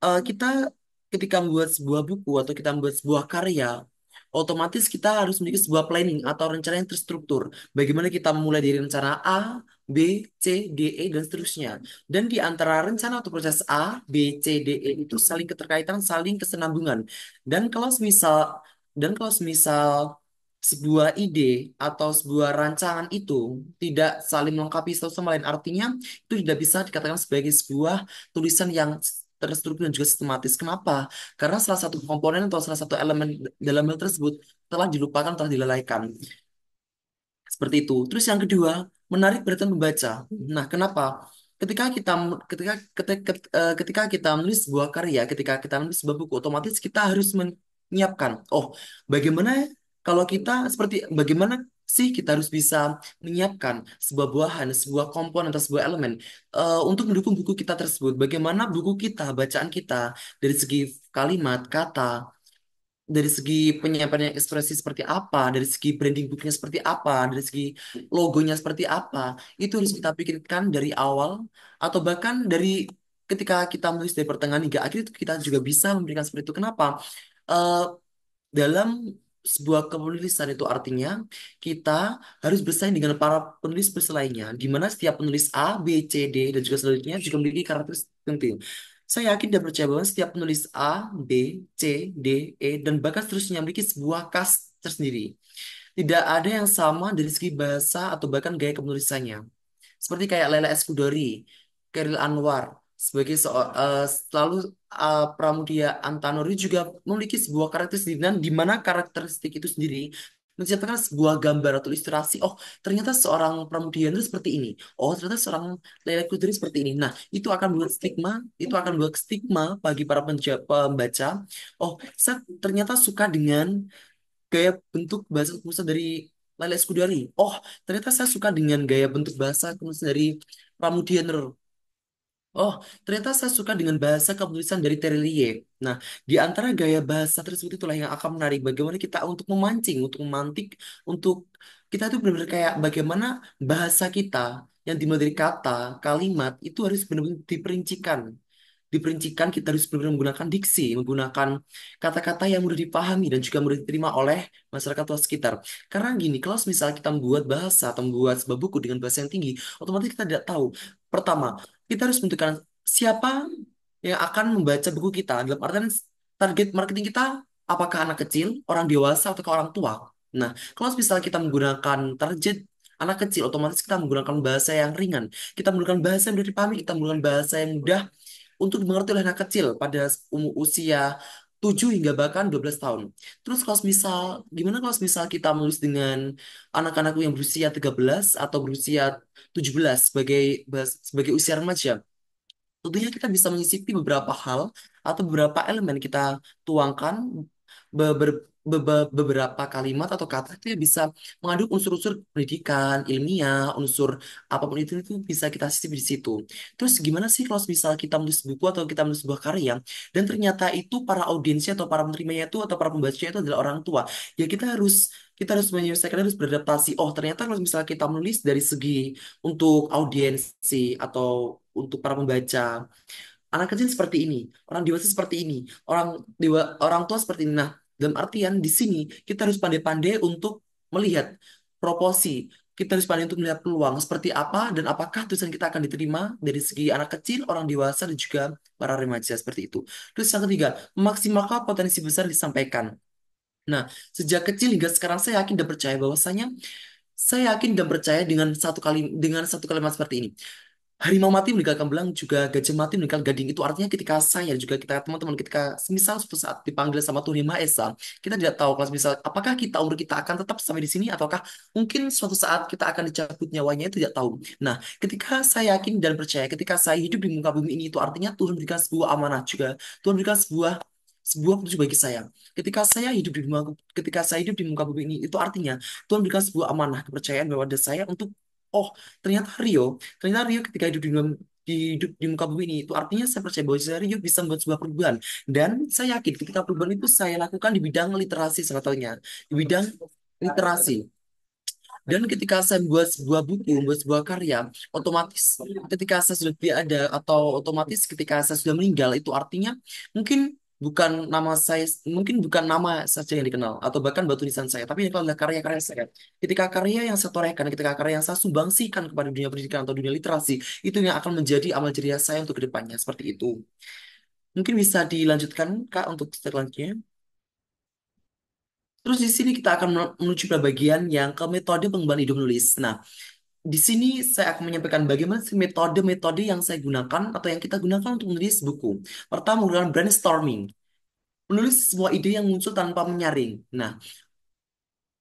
kita ketika membuat sebuah buku atau kita membuat sebuah karya, otomatis kita harus memiliki sebuah planning atau rencana yang terstruktur. Bagaimana kita memulai dari rencana A, B, C, D, E, dan seterusnya. Dan di antara rencana atau proses A, B, C, D, E itu saling keterkaitan, saling kesenambungan. Dan kalau semisal sebuah ide atau sebuah rancangan itu tidak saling melengkapi satu sama lain, artinya itu tidak bisa dikatakan sebagai sebuah tulisan yang terstruktur dan juga sistematis. Kenapa? Karena salah satu komponen atau salah satu elemen dalam hal tersebut telah dilupakan, telah dilalaikan. Seperti itu. Terus yang kedua, menarik perhatian pembaca. Nah, kenapa? Ketika kita ketika ketika, ketika kita menulis sebuah karya, ketika kita menulis sebuah buku, otomatis kita harus menyiapkan. Oh, bagaimana kalau kita bagaimana sih kita harus bisa menyiapkan sebuah bahan, sebuah komponen atau sebuah elemen untuk mendukung buku kita tersebut. Bagaimana buku kita, bacaan kita dari segi kalimat, kata, dari segi penyampaian ekspresi seperti apa, dari segi branding booknya seperti apa, dari segi logonya seperti apa, itu harus kita pikirkan dari awal atau bahkan dari ketika kita menulis dari pertengahan hingga akhir itu kita juga bisa memberikan seperti itu. Kenapa? Eh, dalam sebuah penulisan itu artinya kita harus bersaing dengan para penulis lainnya, di mana setiap penulis A, B, C, D, dan juga selanjutnya juga memiliki karakteristik tertentu. Saya yakin dan percaya bahwa setiap penulis A, B, C, D, E, dan bahkan seterusnya memiliki sebuah khas tersendiri. Tidak ada yang sama dari segi bahasa atau bahkan gaya kepenulisannya. Seperti kayak Laila Eskudori, Khairil Anwar, selalu Pramudia Antanori juga memiliki sebuah karakteristik dan di mana karakteristik itu sendiri menciptakan sebuah gambar atau ilustrasi. Oh, ternyata seorang Pramudia itu seperti ini. Oh, ternyata seorang Laila Eskudori seperti ini. Nah, itu akan buat stigma bagi para pembaca. Oh, saya ternyata suka dengan gaya bentuk bahasa kemudian dari Laila Eskudari. Oh, ternyata saya suka dengan gaya bentuk bahasa kemudian dari Pramudia Nur. Oh, ternyata saya suka dengan bahasa kepenulisan dari Terelie. Nah, di antara gaya bahasa tersebut itulah yang akan menarik. Bagaimana kita untuk memancing, untuk memantik, untuk kita itu benar-benar kayak bagaimana bahasa kita yang dimulai dari kata, kalimat, itu harus benar-benar diperincikan, kita harus benar-benar menggunakan diksi, menggunakan kata-kata yang mudah dipahami dan juga mudah diterima oleh masyarakat luas sekitar. Karena gini, kalau misalnya kita membuat bahasa atau membuat sebuah buku dengan bahasa yang tinggi, otomatis kita tidak tahu. Pertama, kita harus menentukan siapa yang akan membaca buku kita. Dalam artian target marketing kita, apakah anak kecil, orang dewasa, atau orang tua. Nah, kalau misalnya kita menggunakan target anak kecil, otomatis kita menggunakan bahasa yang ringan. Kita menggunakan bahasa yang mudah dipahami, kita menggunakan bahasa yang mudah untuk dimengerti oleh anak kecil pada usia 7 hingga bahkan 12 tahun. Terus gimana kalau misal kita menulis dengan anak-anak yang berusia 13 atau berusia 17 sebagai usia remaja? Tentunya kita bisa menyisipi beberapa hal atau beberapa elemen kita tuangkan beberapa kalimat atau kata itu ya bisa mengandung unsur-unsur pendidikan, ilmiah, unsur apapun itu bisa kita sisip di situ. Terus gimana sih kalau misal kita menulis buku atau kita menulis sebuah karya dan ternyata itu para audiensnya atau para penerimanya itu atau para pembacanya itu adalah orang tua. Ya kita harus menyelesaikan, harus beradaptasi. Oh, ternyata kalau misalnya kita menulis dari segi untuk audiensi atau untuk para pembaca, anak kecil seperti ini, orang dewasa seperti ini, orang tua seperti ini. Nah, dalam artian di sini kita harus pandai-pandai untuk melihat proporsi. Kita harus pandai untuk melihat peluang seperti apa dan apakah tulisan kita akan diterima dari segi anak kecil, orang dewasa, dan juga para remaja seperti itu. Terus yang ketiga, memaksimalkan potensi besar disampaikan. Nah, sejak kecil hingga sekarang saya yakin dan percaya dengan satu kalimat seperti ini. harimau mati meninggalkan belang juga gajah mati meninggalkan gading itu artinya ketika saya juga kita teman-teman ketika misal suatu saat dipanggil sama Tuhan Yang Maha Esa kita tidak tahu kalau misal apakah kita umur kita akan tetap sampai di sini ataukah mungkin suatu saat kita akan dicabut nyawanya itu tidak tahu. Nah, ketika saya yakin dan percaya ketika saya hidup di muka bumi ini itu artinya Tuhan berikan sebuah amanah juga. Tuhan berikan sebuah petunjuk bagi saya. Ketika saya hidup di muka bumi ini itu artinya Tuhan berikan sebuah amanah kepercayaan kepada saya untuk oh ternyata Rio ketika hidup di muka bumi ini itu artinya saya percaya bahwa Rio bisa membuat sebuah perubahan dan saya yakin ketika perubahan itu saya lakukan di bidang literasi salah satunya di bidang literasi dan ketika saya membuat sebuah buku, membuat sebuah karya, otomatis ketika saya sudah tidak ada atau otomatis ketika saya sudah meninggal itu artinya mungkin bukan nama saya, mungkin bukan nama saja yang dikenal atau bahkan batu nisan saya, tapi itu adalah karya-karya saya. Ketika karya yang saya torehkan, ketika karya yang saya sumbangsikan kepada dunia pendidikan atau dunia literasi, itu yang akan menjadi amal jariah saya untuk kedepannya seperti itu. Mungkin bisa dilanjutkan Kak untuk selanjutnya. Terus di sini kita akan menuju pada bagian yang ke metode pengembangan ide menulis. Nah, di sini saya akan menyampaikan bagaimana sih metode-metode yang saya gunakan atau yang kita gunakan untuk menulis buku. Pertama, menggunakan brainstorming. Menulis semua ide yang muncul tanpa menyaring. Nah,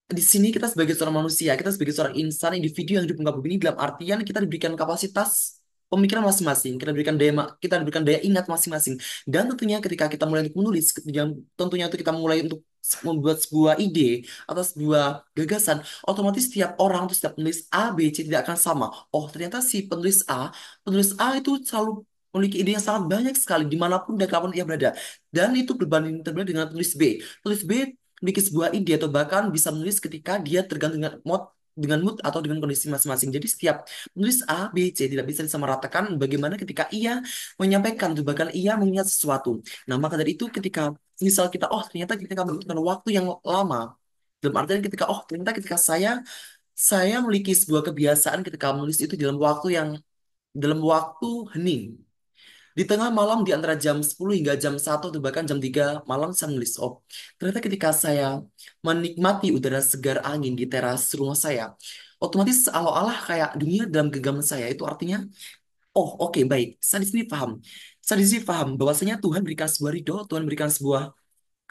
di sini kita sebagai seorang manusia, kita sebagai seorang insan, individu yang hidup di muka bumi ini dalam artian kita diberikan kapasitas pemikiran masing-masing, kita diberikan daya ingat masing-masing. Dan tentunya ketika kita mulai untuk menulis, tentunya itu kita mulai untuk membuat sebuah ide atau sebuah gagasan, otomatis setiap orang atau setiap penulis A, B, C tidak akan sama. Oh, ternyata si penulis A itu selalu memiliki ide yang sangat banyak sekali dimanapun dan kapan ia berada. Dan itu berbanding terbalik dengan penulis B. Penulis B bikin sebuah ide atau bahkan bisa menulis ketika dia tergantung dengan mood atau dengan kondisi masing-masing. Jadi setiap menulis A, B, C tidak bisa disamaratakan bagaimana ketika ia menyampaikan atau bahkan ia mengingat sesuatu. Nah, maka dari itu ketika misal kita oh ternyata kita membutuhkan waktu yang lama. Dalam artian ketika oh ternyata ketika saya memiliki sebuah kebiasaan ketika menulis itu dalam waktu hening. Di tengah malam di antara jam 10 hingga jam 1 atau bahkan jam 3 malam saya menulis. Oh, ternyata ketika saya menikmati udara segar angin di teras rumah saya, otomatis seolah-olah kayak dunia dalam genggaman saya. Itu artinya, oh oke baik, saya di sini paham. Saya di sini paham bahwasanya Tuhan berikan sebuah ridho, Tuhan berikan sebuah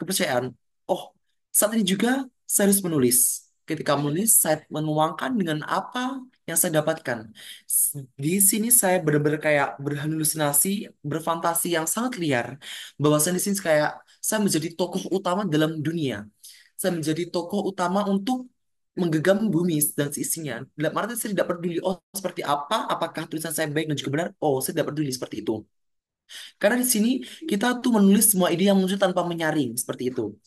kepercayaan. Oh, saat ini juga saya harus menulis. Ketika menulis, saya menuangkan dengan apa yang saya dapatkan. Di sini saya benar-benar kayak berhalusinasi, berfantasi yang sangat liar. Bahwa saya di sini kayak saya menjadi tokoh utama dalam dunia. Saya menjadi tokoh utama untuk menggenggam bumi dan seisinya. Dalam arti saya tidak peduli, oh seperti apa, apakah tulisan saya baik dan juga benar. Oh, saya tidak peduli seperti itu. Karena di sini kita tuh menulis semua ide yang muncul tanpa menyaring, seperti itu.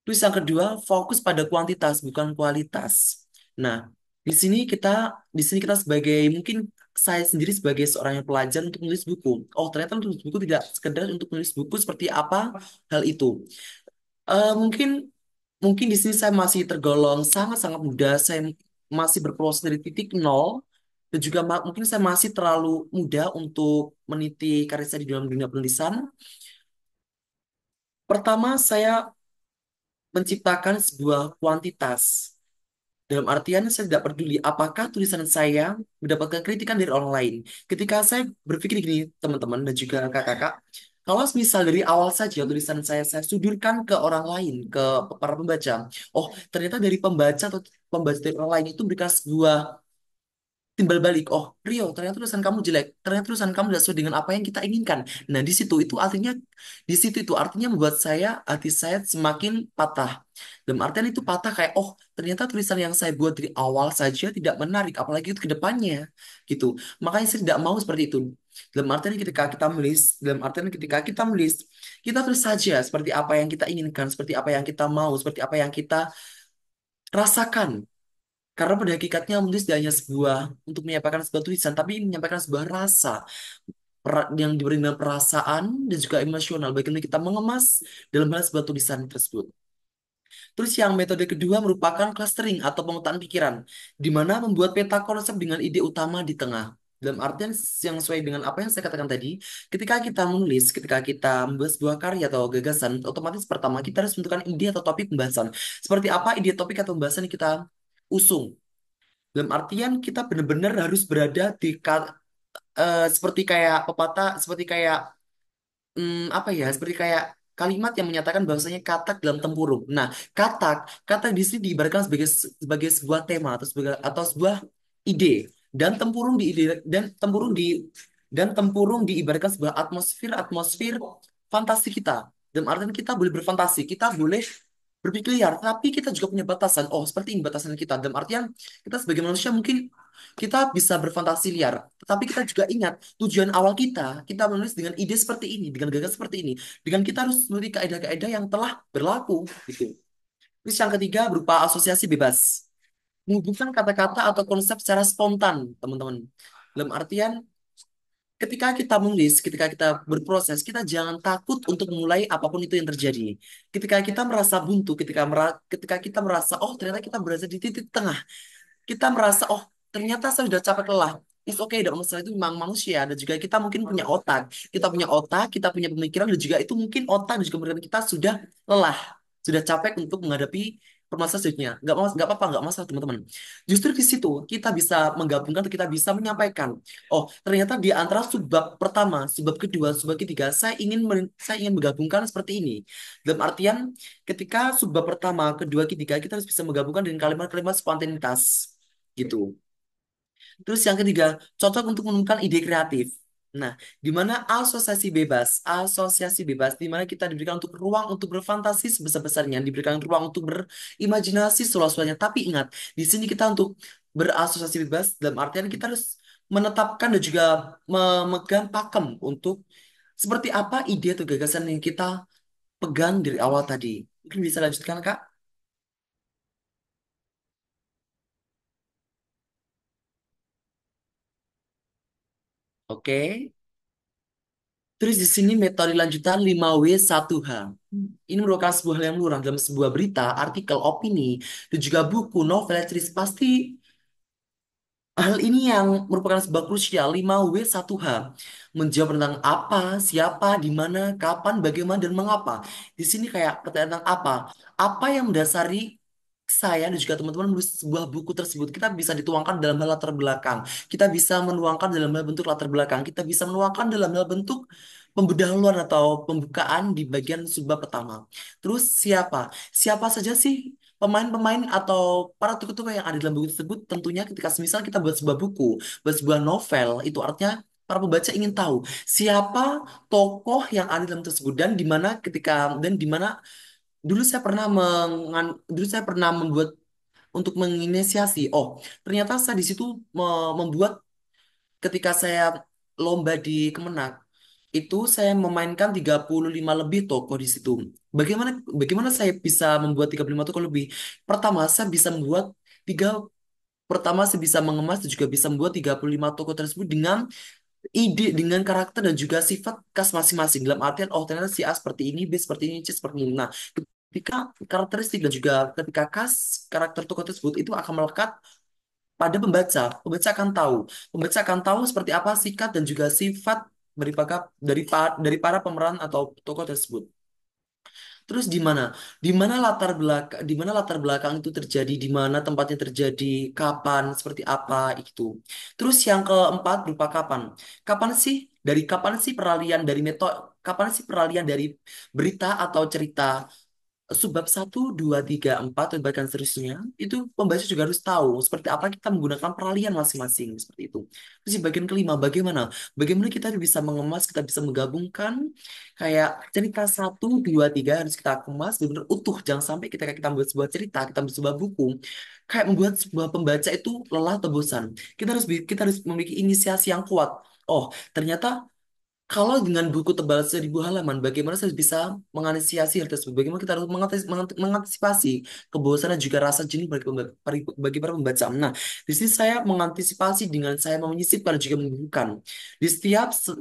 Terus yang kedua, fokus pada kuantitas bukan kualitas. Nah, di sini kita sebagai mungkin saya sendiri sebagai seorang yang pelajar untuk menulis buku. Oh, ternyata menulis buku tidak sekedar untuk menulis buku seperti apa hal itu. Mungkin mungkin di sini saya masih tergolong sangat-sangat muda. Saya masih berproses dari titik nol dan juga mungkin saya masih terlalu muda untuk meniti karir saya di dalam dunia penulisan. Pertama, saya menciptakan sebuah kuantitas. Dalam artian saya tidak peduli apakah tulisan saya mendapatkan kritikan dari orang lain. Ketika saya berpikir gini, teman-teman dan juga kakak-kakak, kalau misal dari awal saja tulisan saya sudurkan ke orang lain, ke para pembaca. Oh, ternyata dari pembaca atau pembaca dari orang lain itu memberikan sebuah timbal balik. Oh, Rio, ternyata tulisan kamu jelek. Ternyata tulisan kamu tidak sesuai dengan apa yang kita inginkan. Nah, di situ itu artinya membuat hati saya semakin patah. Dalam artian itu patah kayak, oh, ternyata tulisan yang saya buat dari awal saja tidak menarik, apalagi itu ke depannya, gitu. Makanya saya tidak mau seperti itu. Dalam artian ketika kita menulis, kita tulis saja seperti apa yang kita inginkan, seperti apa yang kita mau, seperti apa yang kita rasakan. Karena pada hakikatnya menulis tidak hanya untuk menyampaikan sebuah tulisan, tapi menyampaikan sebuah rasa yang diberi dengan perasaan dan juga emosional. Bagaimana kita mengemas dalam hal sebuah tulisan tersebut. Terus yang metode kedua merupakan clustering atau pemetaan pikiran, di mana membuat peta konsep dengan ide utama di tengah. Dalam artian yang sesuai dengan apa yang saya katakan tadi, ketika kita membuat sebuah karya atau gagasan, otomatis pertama kita harus menentukan ide atau topik pembahasan. Seperti apa ide topik atau pembahasan yang kita usung. Dalam artian kita benar-benar harus berada seperti kayak pepatah, seperti kayak apa ya, seperti kayak kalimat yang menyatakan bahwasanya katak dalam tempurung. Nah, katak, katak di sini diibaratkan sebagai sebuah tema atau sebuah ide, dan tempurung di ide dan tempurung diibaratkan sebuah atmosfer fantasi kita. Dan artinya kita boleh berfantasi, kita boleh berpikir liar, tapi kita juga punya batasan. Oh, seperti ini batasan kita. Dalam artian kita sebagai manusia mungkin kita bisa berfantasi liar, tetapi kita juga ingat tujuan awal kita menulis dengan ide seperti ini, dengan gagasan seperti ini, dengan kita harus memiliki kaidah-kaidah yang telah berlaku, gitu. Terus yang ketiga berupa asosiasi bebas, menghubungkan kata-kata atau konsep secara spontan, teman-teman. Dalam artian, ketika kita berproses, kita jangan takut untuk memulai apapun itu yang terjadi. Ketika kita merasa buntu, ketika kita merasa, oh ternyata kita berada di titik tengah, kita merasa oh ternyata saya sudah capek lelah. It's okay, tidak masalah, itu memang manusia, dan juga kita mungkin punya otak, kita punya pemikiran, dan juga itu mungkin otak dan juga pemikiran kita sudah lelah, sudah capek untuk menghadapi permasalahan selanjutnya. Nggak apa-apa, nggak masalah teman-teman. Justru di situ kita bisa menggabungkan, kita bisa menyampaikan, oh ternyata di antara subbab pertama, subbab kedua, subbab ketiga, saya ingin menggabungkan seperti ini. Dalam artian, ketika subbab pertama, kedua, ketiga, kita harus bisa menggabungkan dengan kalimat-kalimat spontanitas, gitu. Terus yang ketiga, cocok untuk menemukan ide kreatif. Nah, di mana asosiasi bebas, di mana kita diberikan untuk ruang untuk berfantasi sebesar-besarnya, diberikan ruang untuk berimajinasi seluas-luasnya. Tapi ingat, di sini kita untuk berasosiasi bebas, dalam artian kita harus menetapkan dan juga memegang pakem untuk seperti apa ide atau gagasan yang kita pegang dari awal tadi. Mungkin bisa lanjutkan, Kak? Oke. Terus di sini metode lanjutan 5W1H. Ini merupakan sebuah hal yang lumrah dalam sebuah berita, artikel, opini, dan juga buku, novel, cerita. Pasti hal ini yang merupakan sebuah krusial 5W1H. Menjawab tentang apa, siapa, di mana, kapan, bagaimana, dan mengapa. Di sini kayak pertanyaan tentang apa. Apa yang mendasari saya dan juga teman-teman menulis sebuah buku tersebut. Kita bisa dituangkan dalam hal latar belakang. Kita bisa menuangkan dalam hal bentuk latar belakang. Kita bisa menuangkan dalam hal bentuk pembedahuluan atau pembukaan di bagian subbab pertama. Terus siapa? Siapa saja sih pemain-pemain atau para tokoh-tokoh yang ada dalam buku tersebut? Tentunya ketika semisal kita buat sebuah buku, buat sebuah novel, itu artinya para pembaca ingin tahu siapa tokoh yang ada dalam tersebut, dan di mana dulu saya pernah membuat untuk menginisiasi. Oh, ternyata saya di situ membuat ketika saya lomba di Kemenak itu saya memainkan 35 lebih tokoh di situ. Bagaimana bagaimana saya bisa membuat 35 tokoh lebih? Pertama, saya bisa membuat tiga Pertama, saya bisa mengemas dan juga bisa membuat 35 tokoh tersebut dengan ide, dengan karakter dan juga sifat khas masing-masing. Dalam artian, oh ternyata si A seperti ini, B seperti ini, C seperti ini. Nah, ketika karakteristik dan juga ketika khas karakter tokoh tersebut itu akan melekat pada pembaca. Pembaca akan tahu seperti apa sikap dan juga sifat dari para pemeran atau tokoh tersebut. Terus di mana latar belakang itu terjadi, di mana tempatnya terjadi, kapan, seperti apa itu. Terus yang keempat berupa kapan. Kapan sih peralihan dari metode, kapan sih peralihan dari berita atau cerita subbab 1, 2, 3, 4 dan bahkan seterusnya, itu pembaca juga harus tahu seperti apa kita menggunakan peralihan masing-masing seperti itu. Terus di bagian kelima, bagaimana kita bisa mengemas, kita bisa menggabungkan kayak cerita 1, 2, 3 harus kita kemas benar-benar utuh. Jangan sampai kita membuat sebuah cerita, kita membuat sebuah buku kayak membuat sebuah pembaca itu lelah atau bosan. Kita harus memiliki inisiasi yang kuat. Oh, ternyata kalau dengan buku tebal 1.000 halaman, bagaimana saya bisa mengantisipasi hal tersebut? Bagaimana kita harus mengantisipasi kebosanan dan juga rasa jenuh bagi para pembaca? Nah, di sini saya mengantisipasi dengan saya menyisipkan dan juga membukukan. Di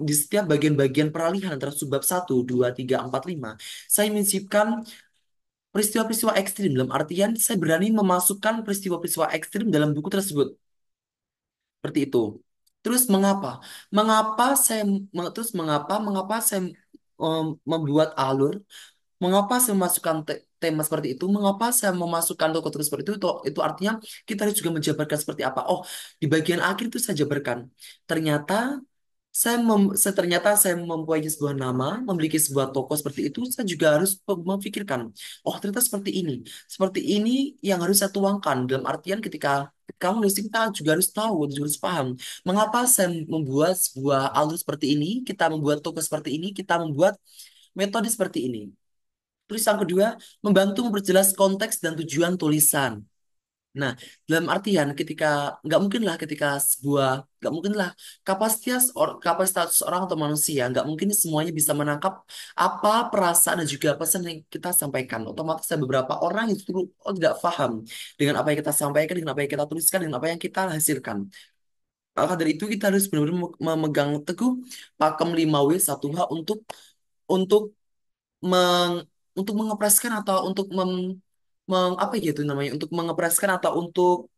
setiap bagian-bagian peralihan antara subbab 1, 2, 3, 4, 5, saya menyisipkan peristiwa-peristiwa ekstrim. Dalam artian, saya berani memasukkan peristiwa-peristiwa ekstrim dalam buku tersebut. Seperti itu. Terus mengapa? Mengapa saya membuat alur? Mengapa saya memasukkan tema seperti itu? Mengapa saya memasukkan tokoh-tokoh seperti itu? Itu artinya kita harus juga menjabarkan seperti apa. Oh, di bagian akhir itu saya jabarkan. Ternyata Ternyata saya mempunyai sebuah nama, memiliki sebuah toko seperti itu, saya juga harus memikirkan, oh ternyata seperti ini yang harus saya tuangkan. Dalam artian ketika kamu nulis kita juga harus tahu, juga harus paham, mengapa saya membuat sebuah alur seperti ini, kita membuat toko seperti ini, kita membuat metode seperti ini. Terus yang kedua, membantu memperjelas konteks dan tujuan tulisan. Nah, dalam artian ketika nggak mungkin lah kapasitas seorang atau manusia nggak mungkin semuanya bisa menangkap apa perasaan dan juga pesan yang kita sampaikan. Otomatis ada beberapa orang yang justru tidak paham dengan apa yang kita sampaikan, dengan apa yang kita tuliskan, dengan apa yang kita hasilkan. Maka dari itu kita harus benar-benar memegang teguh pakem 5W1H untuk meng, untuk mengepreskan atau untuk apa ya itu namanya untuk mengepreskan atau untuk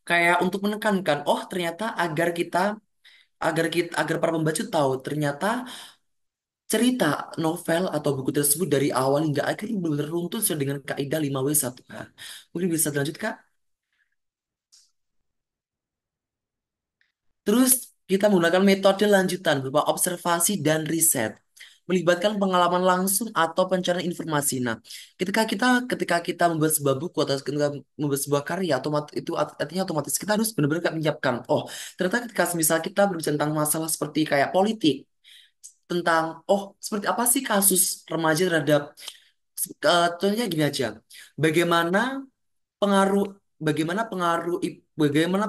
kayak untuk menekankan ternyata agar para pembaca tahu ternyata cerita novel atau buku tersebut dari awal hingga akhir benar-benar runtuh sesuai dengan kaidah 5W1H. Mungkin bisa dilanjut Kak. Terus kita menggunakan metode lanjutan berupa observasi dan riset, melibatkan pengalaman langsung atau pencarian informasi. Nah, ketika kita membuat sebuah buku atau ketika membuat sebuah karya, itu artinya otomatis kita harus benar-benar kayak menyiapkan. Oh, ternyata ketika misal kita berbicara tentang masalah seperti kayak politik, tentang seperti apa sih kasus remaja terhadap contohnya gini aja. Bagaimana pengaruh bagaimana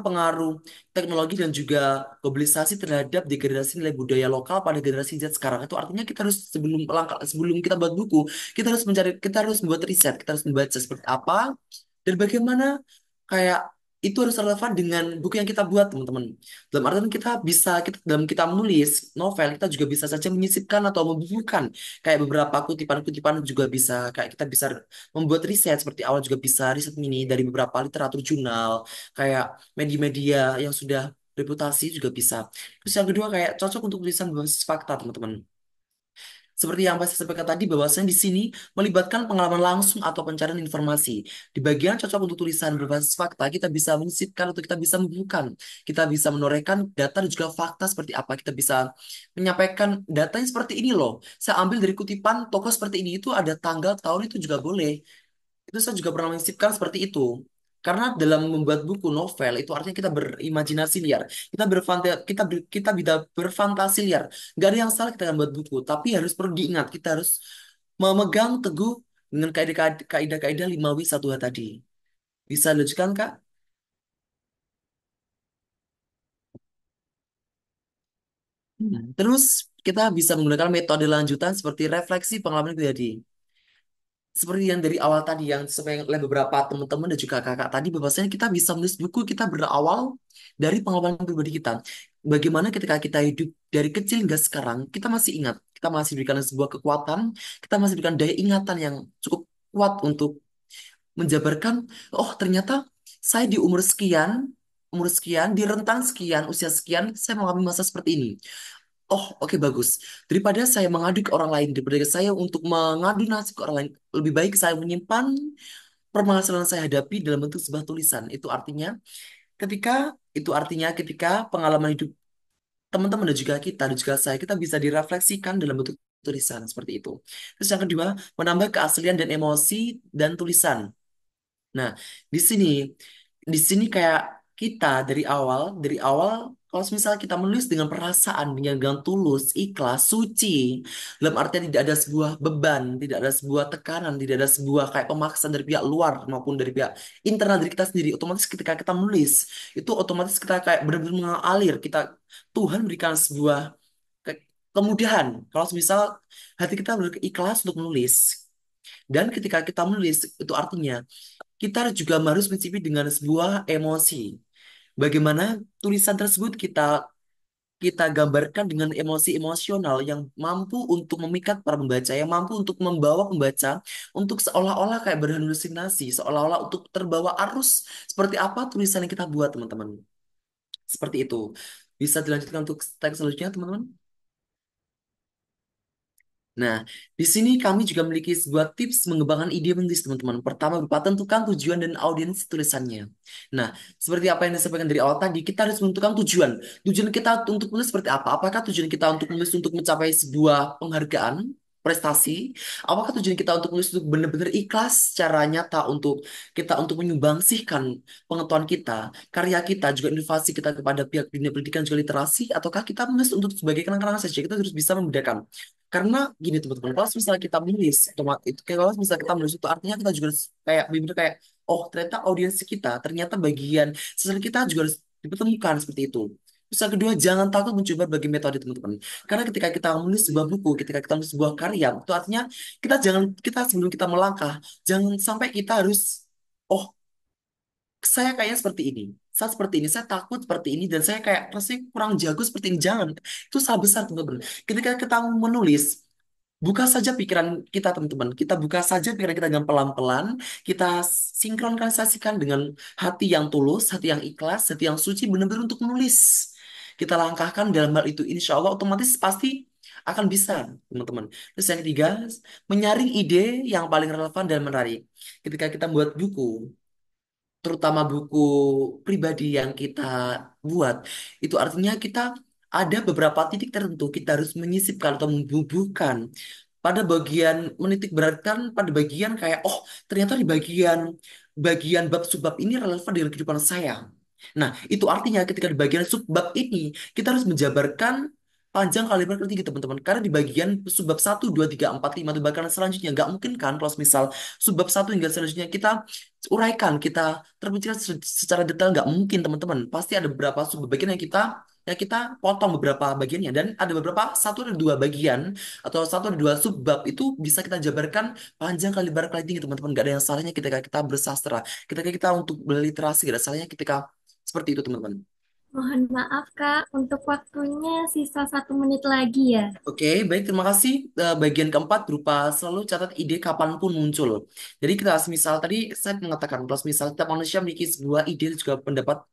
pengaruh teknologi dan juga globalisasi terhadap degradasi nilai budaya lokal pada generasi Z sekarang. Itu artinya kita harus sebelum kita buat buku, kita harus membuat riset, kita harus membaca seperti apa dan bagaimana kayak itu harus relevan dengan buku yang kita buat, teman-teman. Dalam artian dalam kita menulis novel, kita juga bisa saja menyisipkan atau membukukan kayak beberapa kutipan-kutipan juga bisa kayak kita bisa membuat riset seperti awal juga bisa riset mini dari beberapa literatur jurnal kayak media-media yang sudah reputasi juga bisa. Terus yang kedua kayak cocok untuk tulisan berbasis fakta, teman-teman. Seperti yang saya sampaikan tadi, bahwasanya di sini melibatkan pengalaman langsung atau pencarian informasi. Di bagian cocok untuk tulisan berbasis fakta, kita bisa menyisipkan atau kita bisa membuka. Kita bisa menorehkan data dan juga fakta seperti apa. Kita bisa menyampaikan datanya seperti ini loh. Saya ambil dari kutipan toko seperti ini, itu ada tanggal, tahun itu juga boleh. Itu saya juga pernah mensipkan seperti itu. Karena dalam membuat buku novel itu artinya kita berimajinasi liar. Kita bisa berfantasi liar. Gak ada yang salah kita akan buat buku, tapi harus perlu diingat kita harus memegang teguh dengan kaidah-kaidah 5W1H tadi. Bisa dilanjutkan, Kak? Terus kita bisa menggunakan metode lanjutan seperti refleksi pengalaman pribadi. Seperti yang dari awal tadi yang disampaikan oleh beberapa teman-teman dan juga kakak tadi bahwasanya kita bisa menulis buku kita berawal dari pengalaman pribadi kita. Bagaimana ketika kita hidup dari kecil hingga sekarang, kita masih ingat, kita masih diberikan sebuah kekuatan, kita masih diberikan daya ingatan yang cukup kuat untuk menjabarkan, oh ternyata saya di umur sekian, di rentang sekian, usia sekian, saya mengalami masa seperti ini. Oh, oke bagus. Daripada saya mengadu ke orang lain, daripada saya untuk mengadu nasib ke orang lain, lebih baik saya menyimpan permasalahan saya hadapi dalam bentuk sebuah tulisan. Itu artinya ketika pengalaman hidup teman-teman dan juga kita dan juga saya, kita bisa direfleksikan dalam bentuk tulisan seperti itu. Terus yang kedua, menambah keaslian dan emosi dan tulisan. Nah, di sini di sini kayak kita dari awal kalau misalnya kita menulis dengan perasaan, dengan tulus, ikhlas, suci, dalam artian tidak ada sebuah beban, tidak ada sebuah tekanan, tidak ada sebuah kayak pemaksaan dari pihak luar maupun dari pihak internal diri kita sendiri. Otomatis ketika kita menulis, itu otomatis kita kayak benar-benar mengalir. Tuhan berikan sebuah kemudahan. Kalau misal hati kita benar ikhlas untuk menulis. Dan ketika kita menulis, itu artinya kita juga harus mencicipi dengan sebuah emosi. Bagaimana tulisan tersebut kita kita gambarkan dengan emosi emosional yang mampu untuk memikat para pembaca, yang mampu untuk membawa pembaca untuk seolah-olah kayak berhalusinasi, seolah-olah untuk terbawa arus seperti apa tulisan yang kita buat, teman-teman. Seperti itu. Bisa dilanjutkan untuk teks selanjutnya, teman-teman? Nah, di sini kami juga memiliki sebuah tips mengembangkan ide menulis, teman-teman. Pertama, berupa tentukan tujuan dan audiens tulisannya. Nah, seperti apa yang disampaikan dari awal tadi, kita harus menentukan tujuan. Tujuan kita untuk menulis seperti apa? Apakah tujuan kita untuk menulis untuk mencapai sebuah penghargaan, prestasi? Apakah tujuan kita untuk menulis untuk benar-benar ikhlas secara nyata untuk kita untuk menyumbangsihkan pengetahuan kita, karya kita, juga inovasi kita kepada pihak dunia pendidikan juga literasi, ataukah kita menulis untuk sebagai kenang-kenangan saja? Kita harus bisa membedakan. Karena gini teman-teman, kalau misalnya kita menulis, itu kalau misalnya kita menulis itu artinya kita juga harus kayak bener kayak, oh ternyata audiens kita, ternyata bagian sesuatu kita juga harus dipertemukan seperti itu. Terus yang kedua, jangan takut mencoba berbagai metode teman-teman. Karena ketika kita menulis sebuah buku, ketika kita menulis sebuah karya, itu artinya kita sebelum kita melangkah, jangan sampai kita harus, oh saya kayaknya seperti ini. Saya seperti ini, saya takut seperti ini, dan saya kayak rasanya kurang jago seperti ini. Jangan. Itu salah besar, teman-teman. Ketika kita menulis, buka saja pikiran kita, teman-teman. Kita buka saja pikiran kita dengan pelan-pelan. Kita sinkronisasikan dengan hati yang tulus, hati yang ikhlas, hati yang suci, benar-benar untuk menulis. Kita langkahkan dalam hal itu. Insya Allah otomatis pasti akan bisa, teman-teman. Terus yang ketiga, menyaring ide yang paling relevan dan menarik. Ketika kita membuat buku, terutama buku pribadi yang kita buat, itu artinya kita ada beberapa titik tertentu kita harus menyisipkan atau membubuhkan pada bagian menitik beratkan pada bagian kayak oh ternyata di bagian bagian bab subbab ini relevan dengan kehidupan saya. Nah, itu artinya ketika di bagian subbab ini kita harus menjabarkan panjang kali lebar kali tinggi teman-teman. Karena di bagian subbab 1, 2, 3, 4, 5 itu bahkan selanjutnya nggak mungkin kan kalau misal subbab 1 hingga selanjutnya kita uraikan, kita terbicara secara detail nggak mungkin teman-teman. Pasti ada beberapa subbab bagian yang kita potong beberapa bagiannya dan ada beberapa 1 atau 2 bagian atau 1 atau 2 subbab itu bisa kita jabarkan panjang kali lebar kali tinggi teman-teman. Gak ada yang salahnya ketika kita bersastra, ketika kita untuk berliterasi, gak ada salahnya ketika seperti itu teman-teman. Mohon maaf, Kak, untuk waktunya sisa 1 menit lagi ya. Oke, baik, terima kasih. Bagian keempat berupa selalu catat ide kapanpun muncul. Jadi kita misal tadi saya mengatakan, kalau misal setiap manusia memiliki sebuah ide dan juga pendapat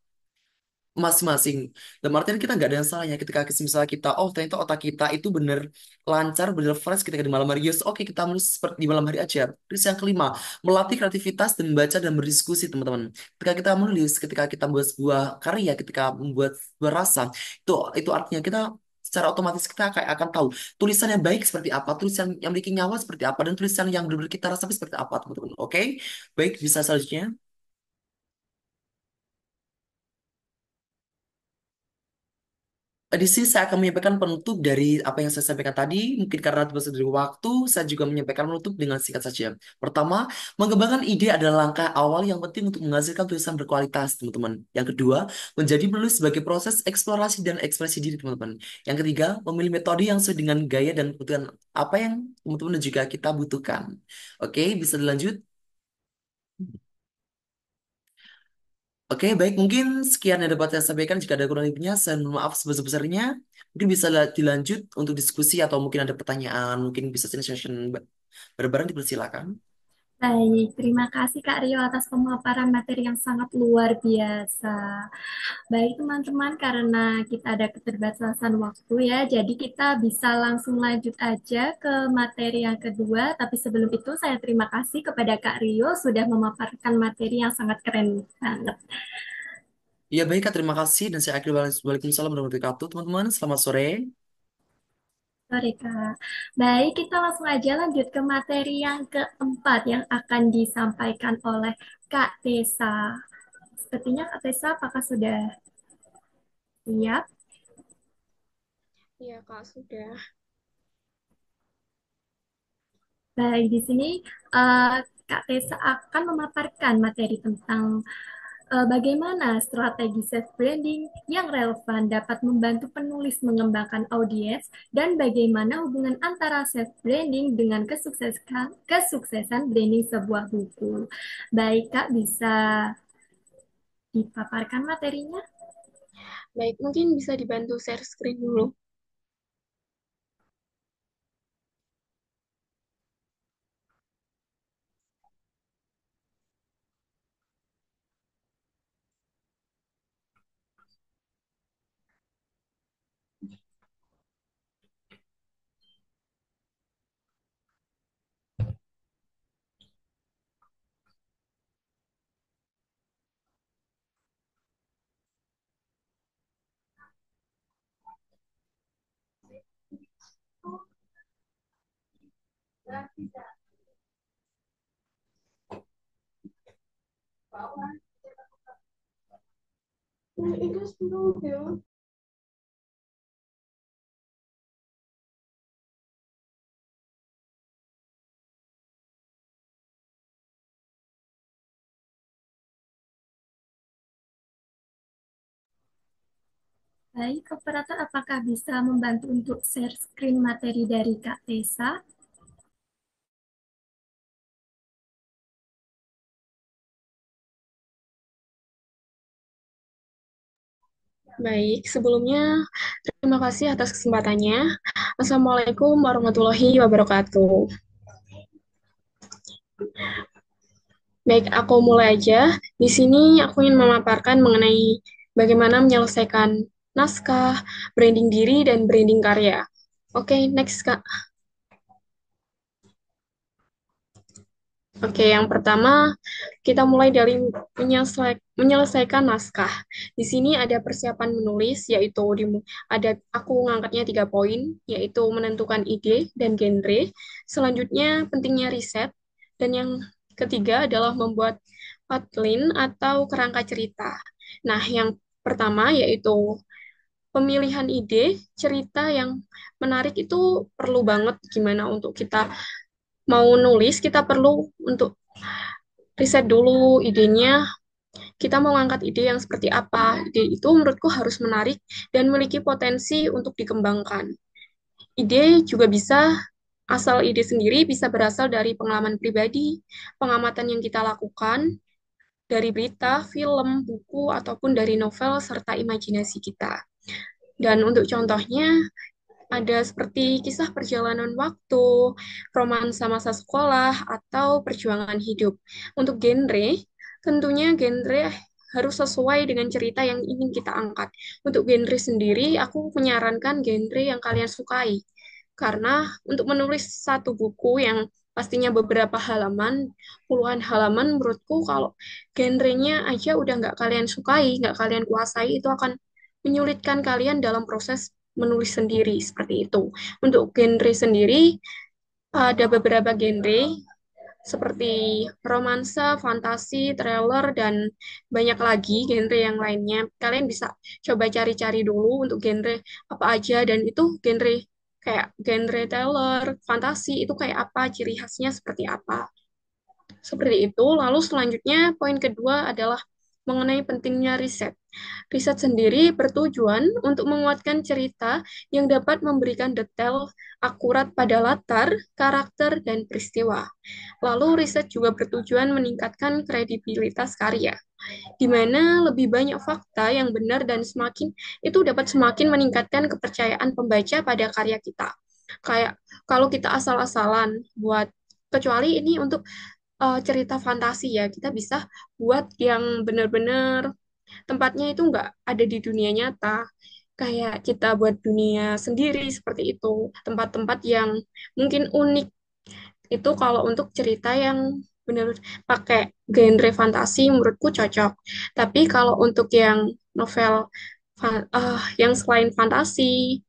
masing-masing. Dan artinya kita nggak ada yang salahnya ketika misalnya kita, oh ternyata otak kita itu bener lancar, bener fresh ketika di malam hari. Yes, oke kita menulis seperti di malam hari aja. Terus yang kelima, melatih kreativitas dan membaca dan berdiskusi teman-teman. Ketika kita menulis, ketika kita membuat sebuah karya, ketika membuat sebuah rasa, itu artinya kita secara otomatis kita kayak akan tahu tulisan yang baik seperti apa, tulisan yang memiliki nyawa seperti apa, dan tulisan yang benar-benar kita rasapi seperti apa, teman-teman. Oke, baik, bisa selanjutnya. Di sini saya akan menyampaikan penutup dari apa yang saya sampaikan tadi. Mungkin karena terbatas dari waktu, saya juga menyampaikan penutup dengan singkat saja. Pertama, mengembangkan ide adalah langkah awal yang penting untuk menghasilkan tulisan berkualitas, teman-teman. Yang kedua, menjadi penulis sebagai proses eksplorasi dan ekspresi diri, teman-teman. Yang ketiga, memilih metode yang sesuai dengan gaya dan kebutuhan apa yang teman-teman dan juga kita butuhkan. Oke, bisa dilanjut. Oke, baik. Mungkin sekian yang dapat saya sampaikan. Jika ada kurang lebihnya, saya mohon maaf sebesar-besarnya. Mungkin bisa dilanjut untuk diskusi atau mungkin ada pertanyaan. Mungkin bisa session bareng-bareng dipersilakan. Baik, terima kasih Kak Rio atas pemaparan materi yang sangat luar biasa. Baik teman-teman, karena kita ada keterbatasan waktu ya, jadi kita bisa langsung lanjut aja ke materi yang kedua. Tapi sebelum itu saya terima kasih kepada Kak Rio sudah memaparkan materi yang sangat keren banget. Ya, baik, Kak. Terima kasih. Dan saya akhiri Waalaikumsalam warahmatullahi wabarakatuh, teman-teman. Selamat sore. Sorry Kak. Baik, kita langsung aja lanjut ke materi yang keempat yang akan disampaikan oleh Kak Tessa. Sepertinya Kak Tessa apakah sudah siap? Iya, Kak, sudah. Baik, di sini eh, Kak Tessa akan memaparkan materi tentang bagaimana strategi self branding yang relevan dapat membantu penulis mengembangkan audiens dan bagaimana hubungan antara self branding dengan kesuksesan branding sebuah buku. Baik, Kak, bisa dipaparkan materinya? Baik, mungkin bisa dibantu share screen dulu. Baik, operator, apakah bisa membantu untuk share screen materi dari Kak Tessa? Baik, sebelumnya terima kasih atas kesempatannya. Assalamualaikum warahmatullahi wabarakatuh. Baik, aku mulai aja. Di sini aku ingin memaparkan mengenai bagaimana menyelesaikan naskah, branding diri, dan branding karya. Oke, next, Kak. Oke, yang pertama kita mulai dari menyelesaikan naskah. Di sini ada persiapan menulis, yaitu ada aku ngangkatnya 3 poin, yaitu menentukan ide dan genre. Selanjutnya pentingnya riset, dan yang ketiga adalah membuat outline atau kerangka cerita. Nah, yang pertama yaitu pemilihan ide, cerita yang menarik itu perlu banget gimana untuk kita mau nulis, kita perlu untuk riset dulu idenya, kita mau ngangkat ide yang seperti apa. Ide itu menurutku harus menarik dan memiliki potensi untuk dikembangkan. Ide juga bisa, asal ide sendiri bisa berasal dari pengalaman pribadi, pengamatan yang kita lakukan, dari berita, film, buku, ataupun dari novel, serta imajinasi kita. Dan untuk contohnya, ada seperti kisah perjalanan waktu, romansa masa sekolah, atau perjuangan hidup. Untuk genre, tentunya genre harus sesuai dengan cerita yang ingin kita angkat. Untuk genre sendiri, aku menyarankan genre yang kalian sukai. Karena untuk menulis satu buku yang pastinya beberapa halaman, puluhan halaman, menurutku kalau genrenya aja udah nggak kalian sukai, nggak kalian kuasai, itu akan menyulitkan kalian dalam proses menulis sendiri seperti itu. Untuk genre sendiri ada beberapa genre seperti romansa, fantasi, thriller, dan banyak lagi genre yang lainnya. Kalian bisa coba cari-cari dulu untuk genre apa aja, dan itu genre kayak genre thriller, fantasi itu kayak apa, ciri khasnya seperti apa. Seperti itu. Lalu selanjutnya poin kedua adalah mengenai pentingnya riset. Riset sendiri bertujuan untuk menguatkan cerita yang dapat memberikan detail akurat pada latar, karakter, dan peristiwa. Lalu riset juga bertujuan meningkatkan kredibilitas karya, di mana lebih banyak fakta yang benar dan semakin itu dapat semakin meningkatkan kepercayaan pembaca pada karya kita. Kayak kalau kita asal-asalan buat, kecuali ini untuk cerita fantasi ya, kita bisa buat yang benar-benar tempatnya itu nggak ada di dunia nyata. Kayak kita buat dunia sendiri seperti itu. Tempat-tempat yang mungkin unik. Itu kalau untuk cerita yang benar pakai genre fantasi menurutku cocok. Tapi kalau untuk yang novel yang selain fantasi,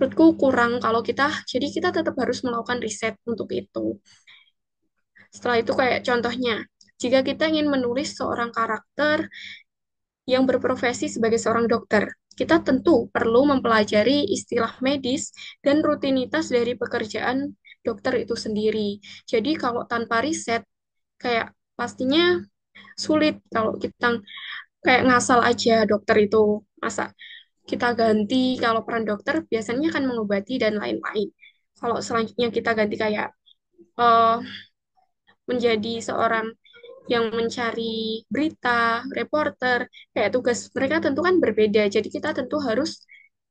menurutku kurang kalau kita, jadi kita tetap harus melakukan riset untuk itu. Setelah itu kayak contohnya, jika kita ingin menulis seorang karakter yang berprofesi sebagai seorang dokter, kita tentu perlu mempelajari istilah medis dan rutinitas dari pekerjaan dokter itu sendiri. Jadi kalau tanpa riset, kayak pastinya sulit kalau kita kayak ngasal aja dokter itu. Masa kita ganti, kalau peran dokter biasanya kan mengobati dan lain-lain. Kalau selanjutnya kita ganti kayak eh, menjadi seorang yang mencari berita, reporter, kayak tugas mereka tentu kan berbeda. Jadi kita tentu harus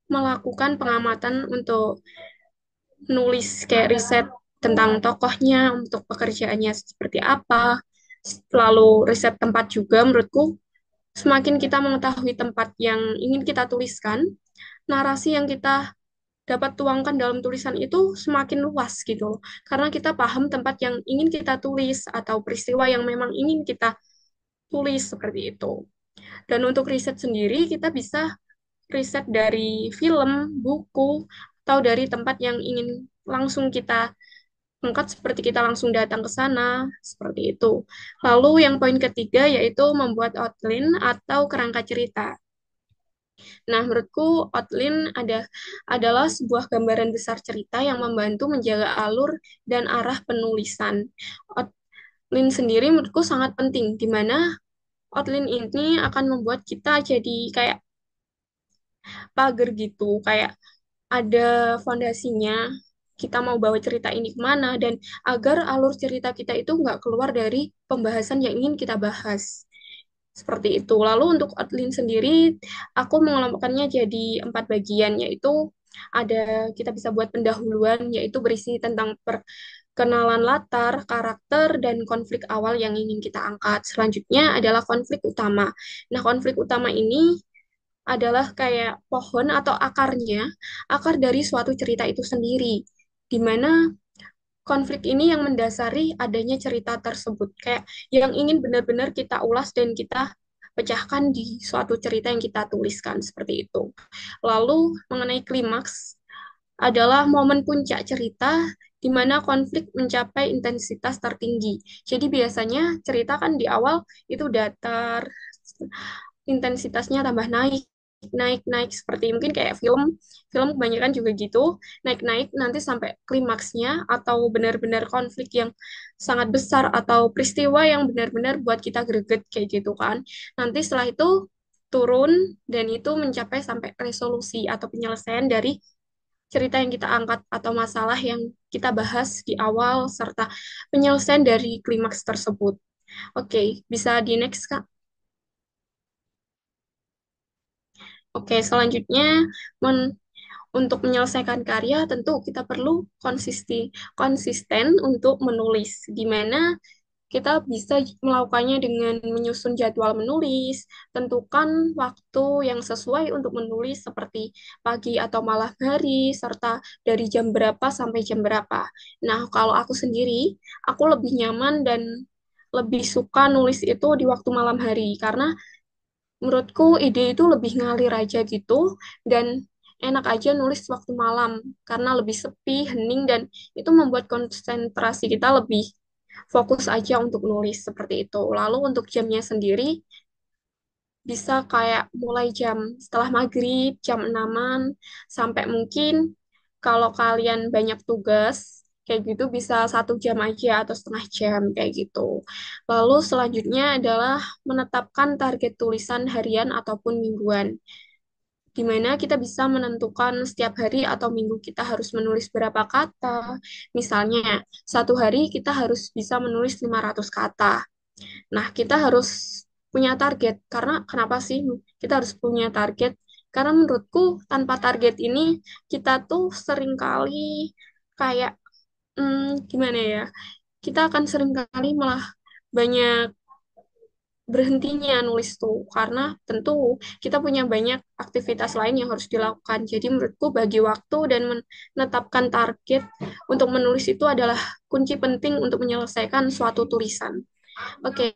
melakukan pengamatan untuk nulis kayak riset tentang tokohnya, untuk pekerjaannya seperti apa. Lalu riset tempat juga menurutku semakin kita mengetahui tempat yang ingin kita tuliskan, narasi yang kita dapat tuangkan dalam tulisan itu semakin luas gitu loh. Karena kita paham tempat yang ingin kita tulis atau peristiwa yang memang ingin kita tulis seperti itu. Dan untuk riset sendiri kita bisa riset dari film, buku, atau dari tempat yang ingin langsung kita angkat seperti kita langsung datang ke sana, seperti itu. Lalu yang poin ketiga yaitu membuat outline atau kerangka cerita. Nah, menurutku outline adalah sebuah gambaran besar cerita yang membantu menjaga alur dan arah penulisan. Outline sendiri menurutku sangat penting, di mana outline ini akan membuat kita jadi kayak pagar gitu, kayak ada fondasinya, kita mau bawa cerita ini kemana, dan agar alur cerita kita itu nggak keluar dari pembahasan yang ingin kita bahas. Seperti itu. Lalu untuk outline sendiri, aku mengelompokkannya jadi 4 bagian, yaitu kita bisa buat pendahuluan, yaitu berisi tentang perkenalan latar, karakter, dan konflik awal yang ingin kita angkat. Selanjutnya adalah konflik utama. Nah, konflik utama ini adalah kayak pohon atau akarnya, akar dari suatu cerita itu sendiri, di mana konflik ini yang mendasari adanya cerita tersebut, kayak yang ingin benar-benar kita ulas dan kita pecahkan di suatu cerita yang kita tuliskan, seperti itu. Lalu mengenai klimaks adalah momen puncak cerita di mana konflik mencapai intensitas tertinggi. Jadi biasanya cerita kan di awal itu datar, intensitasnya tambah naik, naik, naik, seperti mungkin kayak film, film kebanyakan juga gitu, naik-naik nanti sampai klimaksnya atau benar-benar konflik yang sangat besar atau peristiwa yang benar-benar buat kita greget kayak gitu kan. Nanti setelah itu turun dan itu mencapai sampai resolusi atau penyelesaian dari cerita yang kita angkat atau masalah yang kita bahas di awal serta penyelesaian dari klimaks tersebut. Oke, bisa di next, Kak. Oke, selanjutnya untuk menyelesaikan karya tentu kita perlu konsisten untuk menulis, di mana kita bisa melakukannya dengan menyusun jadwal menulis, tentukan waktu yang sesuai untuk menulis seperti pagi atau malam hari, serta dari jam berapa sampai jam berapa. Nah, kalau aku sendiri, aku lebih nyaman dan lebih suka nulis itu di waktu malam hari, karena menurutku ide itu lebih ngalir aja gitu, dan enak aja nulis waktu malam karena lebih sepi, hening, dan itu membuat konsentrasi kita lebih fokus aja untuk nulis seperti itu. Lalu untuk jamnya sendiri bisa kayak mulai jam setelah maghrib, jam 6-an, sampai mungkin kalau kalian banyak tugas, kayak gitu bisa 1 jam aja atau setengah jam kayak gitu. Lalu selanjutnya adalah menetapkan target tulisan harian ataupun mingguan, di mana kita bisa menentukan setiap hari atau minggu kita harus menulis berapa kata. Misalnya, 1 hari kita harus bisa menulis 500 kata. Nah, kita harus punya target. Karena kenapa sih kita harus punya target? Karena menurutku tanpa target ini kita tuh sering kali kayak gimana ya? Kita akan sering kali malah banyak berhentinya nulis tuh karena tentu kita punya banyak aktivitas lain yang harus dilakukan. Jadi menurutku bagi waktu dan menetapkan target untuk menulis itu adalah kunci penting untuk menyelesaikan suatu tulisan. Oke,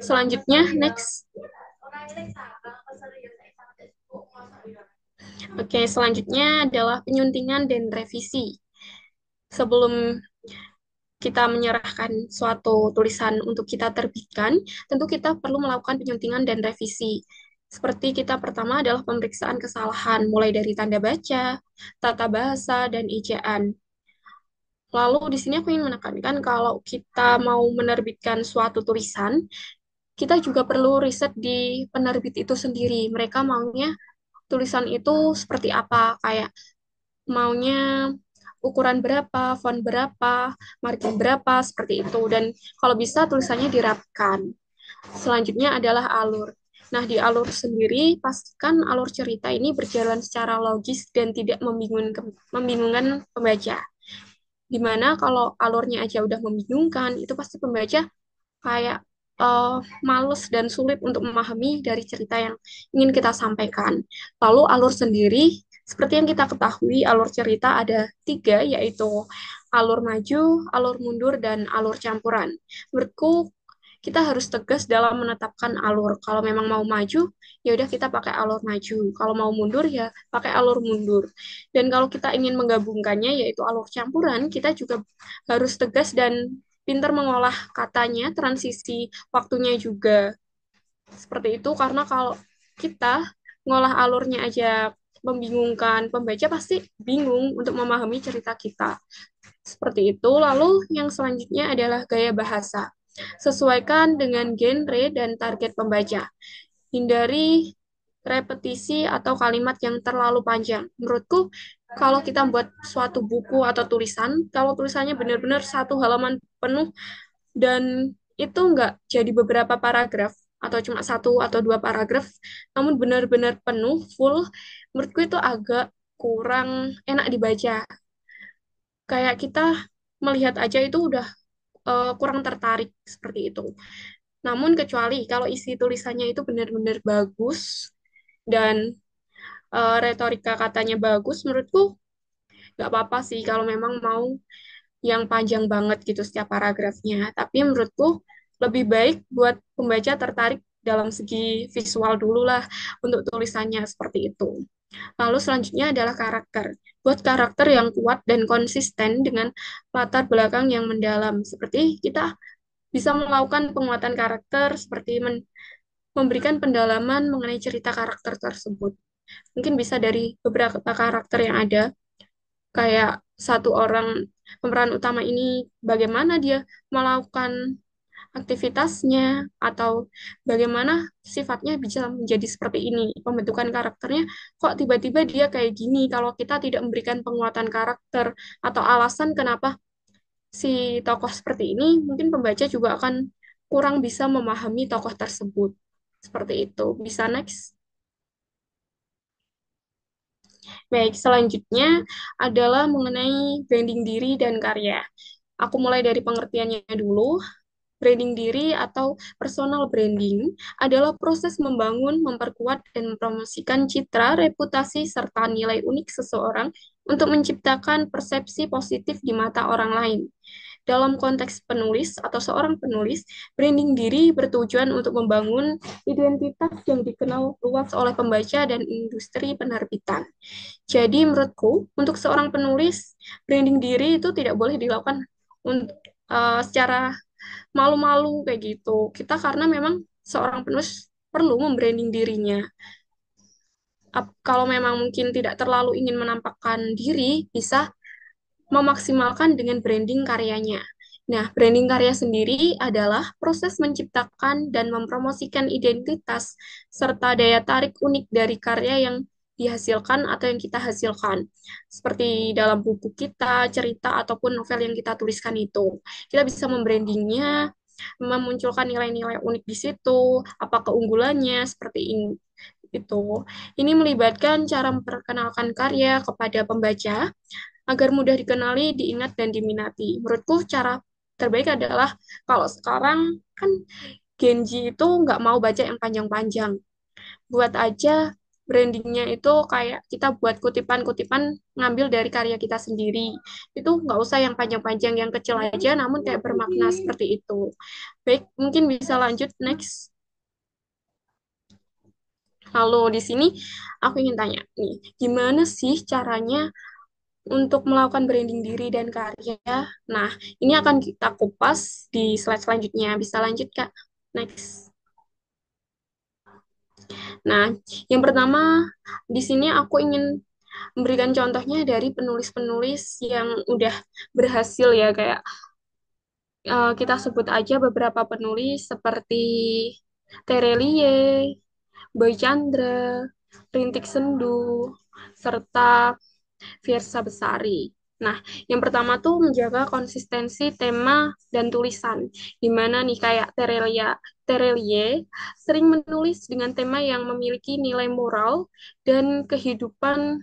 selanjutnya next. Oke, selanjutnya adalah penyuntingan dan revisi. Sebelum kita menyerahkan suatu tulisan untuk kita terbitkan, tentu kita perlu melakukan penyuntingan dan revisi. Seperti kita pertama adalah pemeriksaan kesalahan, mulai dari tanda baca, tata bahasa, dan ejaan. Lalu di sini aku ingin menekankan kalau kita mau menerbitkan suatu tulisan, kita juga perlu riset di penerbit itu sendiri. Mereka maunya tulisan itu seperti apa, kayak maunya ukuran berapa, font berapa, margin berapa, seperti itu. Dan kalau bisa tulisannya dirapikan. Selanjutnya adalah alur. Nah, di alur sendiri, pastikan alur cerita ini berjalan secara logis dan tidak membingungkan pembaca. Dimana kalau alurnya aja udah membingungkan, itu pasti pembaca kayak males dan sulit untuk memahami dari cerita yang ingin kita sampaikan. Lalu alur sendiri, seperti yang kita ketahui, alur cerita ada 3, yaitu alur maju, alur mundur, dan alur campuran. Menurutku kita harus tegas dalam menetapkan alur. Kalau memang mau maju, ya udah kita pakai alur maju. Kalau mau mundur, ya pakai alur mundur. Dan kalau kita ingin menggabungkannya, yaitu alur campuran, kita juga harus tegas dan pintar mengolah katanya, transisi waktunya juga. Seperti itu, karena kalau kita ngolah alurnya aja membingungkan, pembaca pasti bingung untuk memahami cerita kita. Seperti itu. Lalu yang selanjutnya adalah gaya bahasa. Sesuaikan dengan genre dan target pembaca. Hindari repetisi atau kalimat yang terlalu panjang. Menurutku, kalau kita buat suatu buku atau tulisan, kalau tulisannya benar-benar satu halaman penuh dan itu nggak jadi beberapa paragraf atau cuma satu atau dua paragraf, namun benar-benar penuh, full, menurutku itu agak kurang enak dibaca. Kayak kita melihat aja itu udah kurang tertarik seperti itu. Namun kecuali kalau isi tulisannya itu benar-benar bagus dan retorika katanya bagus, menurutku nggak apa-apa sih kalau memang mau yang panjang banget gitu setiap paragrafnya. Tapi menurutku lebih baik buat pembaca tertarik dalam segi visual dulu lah untuk tulisannya seperti itu. Lalu selanjutnya adalah karakter. Buat karakter yang kuat dan konsisten dengan latar belakang yang mendalam. Seperti kita bisa melakukan penguatan karakter seperti memberikan pendalaman mengenai cerita karakter tersebut. Mungkin bisa dari beberapa karakter yang ada, kayak satu orang pemeran utama ini bagaimana dia melakukan aktivitasnya atau bagaimana sifatnya bisa menjadi seperti ini. Pembentukan karakternya kok tiba-tiba dia kayak gini kalau kita tidak memberikan penguatan karakter atau alasan kenapa si tokoh seperti ini, mungkin pembaca juga akan kurang bisa memahami tokoh tersebut. Seperti itu. Bisa next? Baik, selanjutnya adalah mengenai branding diri dan karya. Aku mulai dari pengertiannya dulu. Branding diri atau personal branding adalah proses membangun, memperkuat, dan mempromosikan citra, reputasi, serta nilai unik seseorang untuk menciptakan persepsi positif di mata orang lain. Dalam konteks penulis atau seorang penulis, branding diri bertujuan untuk membangun identitas yang dikenal luas oleh pembaca dan industri penerbitan. Jadi menurutku, untuk seorang penulis, branding diri itu tidak boleh dilakukan untuk secara malu-malu kayak gitu. Kita karena memang seorang penulis perlu membranding dirinya. Kalau memang mungkin tidak terlalu ingin menampakkan diri, bisa memaksimalkan dengan branding karyanya. Nah, branding karya sendiri adalah proses menciptakan dan mempromosikan identitas serta daya tarik unik dari karya yang dihasilkan atau yang kita hasilkan. Seperti dalam buku kita, cerita, ataupun novel yang kita tuliskan itu. Kita bisa membrandingnya, memunculkan nilai-nilai unik di situ, apa keunggulannya, seperti ini. Itu. Ini melibatkan cara memperkenalkan karya kepada pembaca, agar mudah dikenali, diingat, dan diminati. Menurutku cara terbaik adalah kalau sekarang kan Gen Z itu nggak mau baca yang panjang-panjang. Buat aja brandingnya itu kayak kita buat kutipan-kutipan ngambil dari karya kita sendiri. Itu nggak usah yang panjang-panjang, yang kecil aja, namun kayak bermakna seperti itu. Baik, mungkin bisa lanjut next. Lalu di sini aku ingin tanya nih, gimana sih caranya untuk melakukan branding diri dan karya? Nah, ini akan kita kupas di slide selanjutnya. Bisa lanjut, Kak. Next. Nah, yang pertama di sini aku ingin memberikan contohnya dari penulis-penulis yang udah berhasil ya, kayak kita sebut aja beberapa penulis seperti Terelie, Boy Chandra, Rintik Sendu, serta Fiersa Besari. Nah, yang pertama tuh menjaga konsistensi tema dan tulisan. Di mana nih kayak Terelie sering menulis dengan tema yang memiliki nilai moral dan kehidupan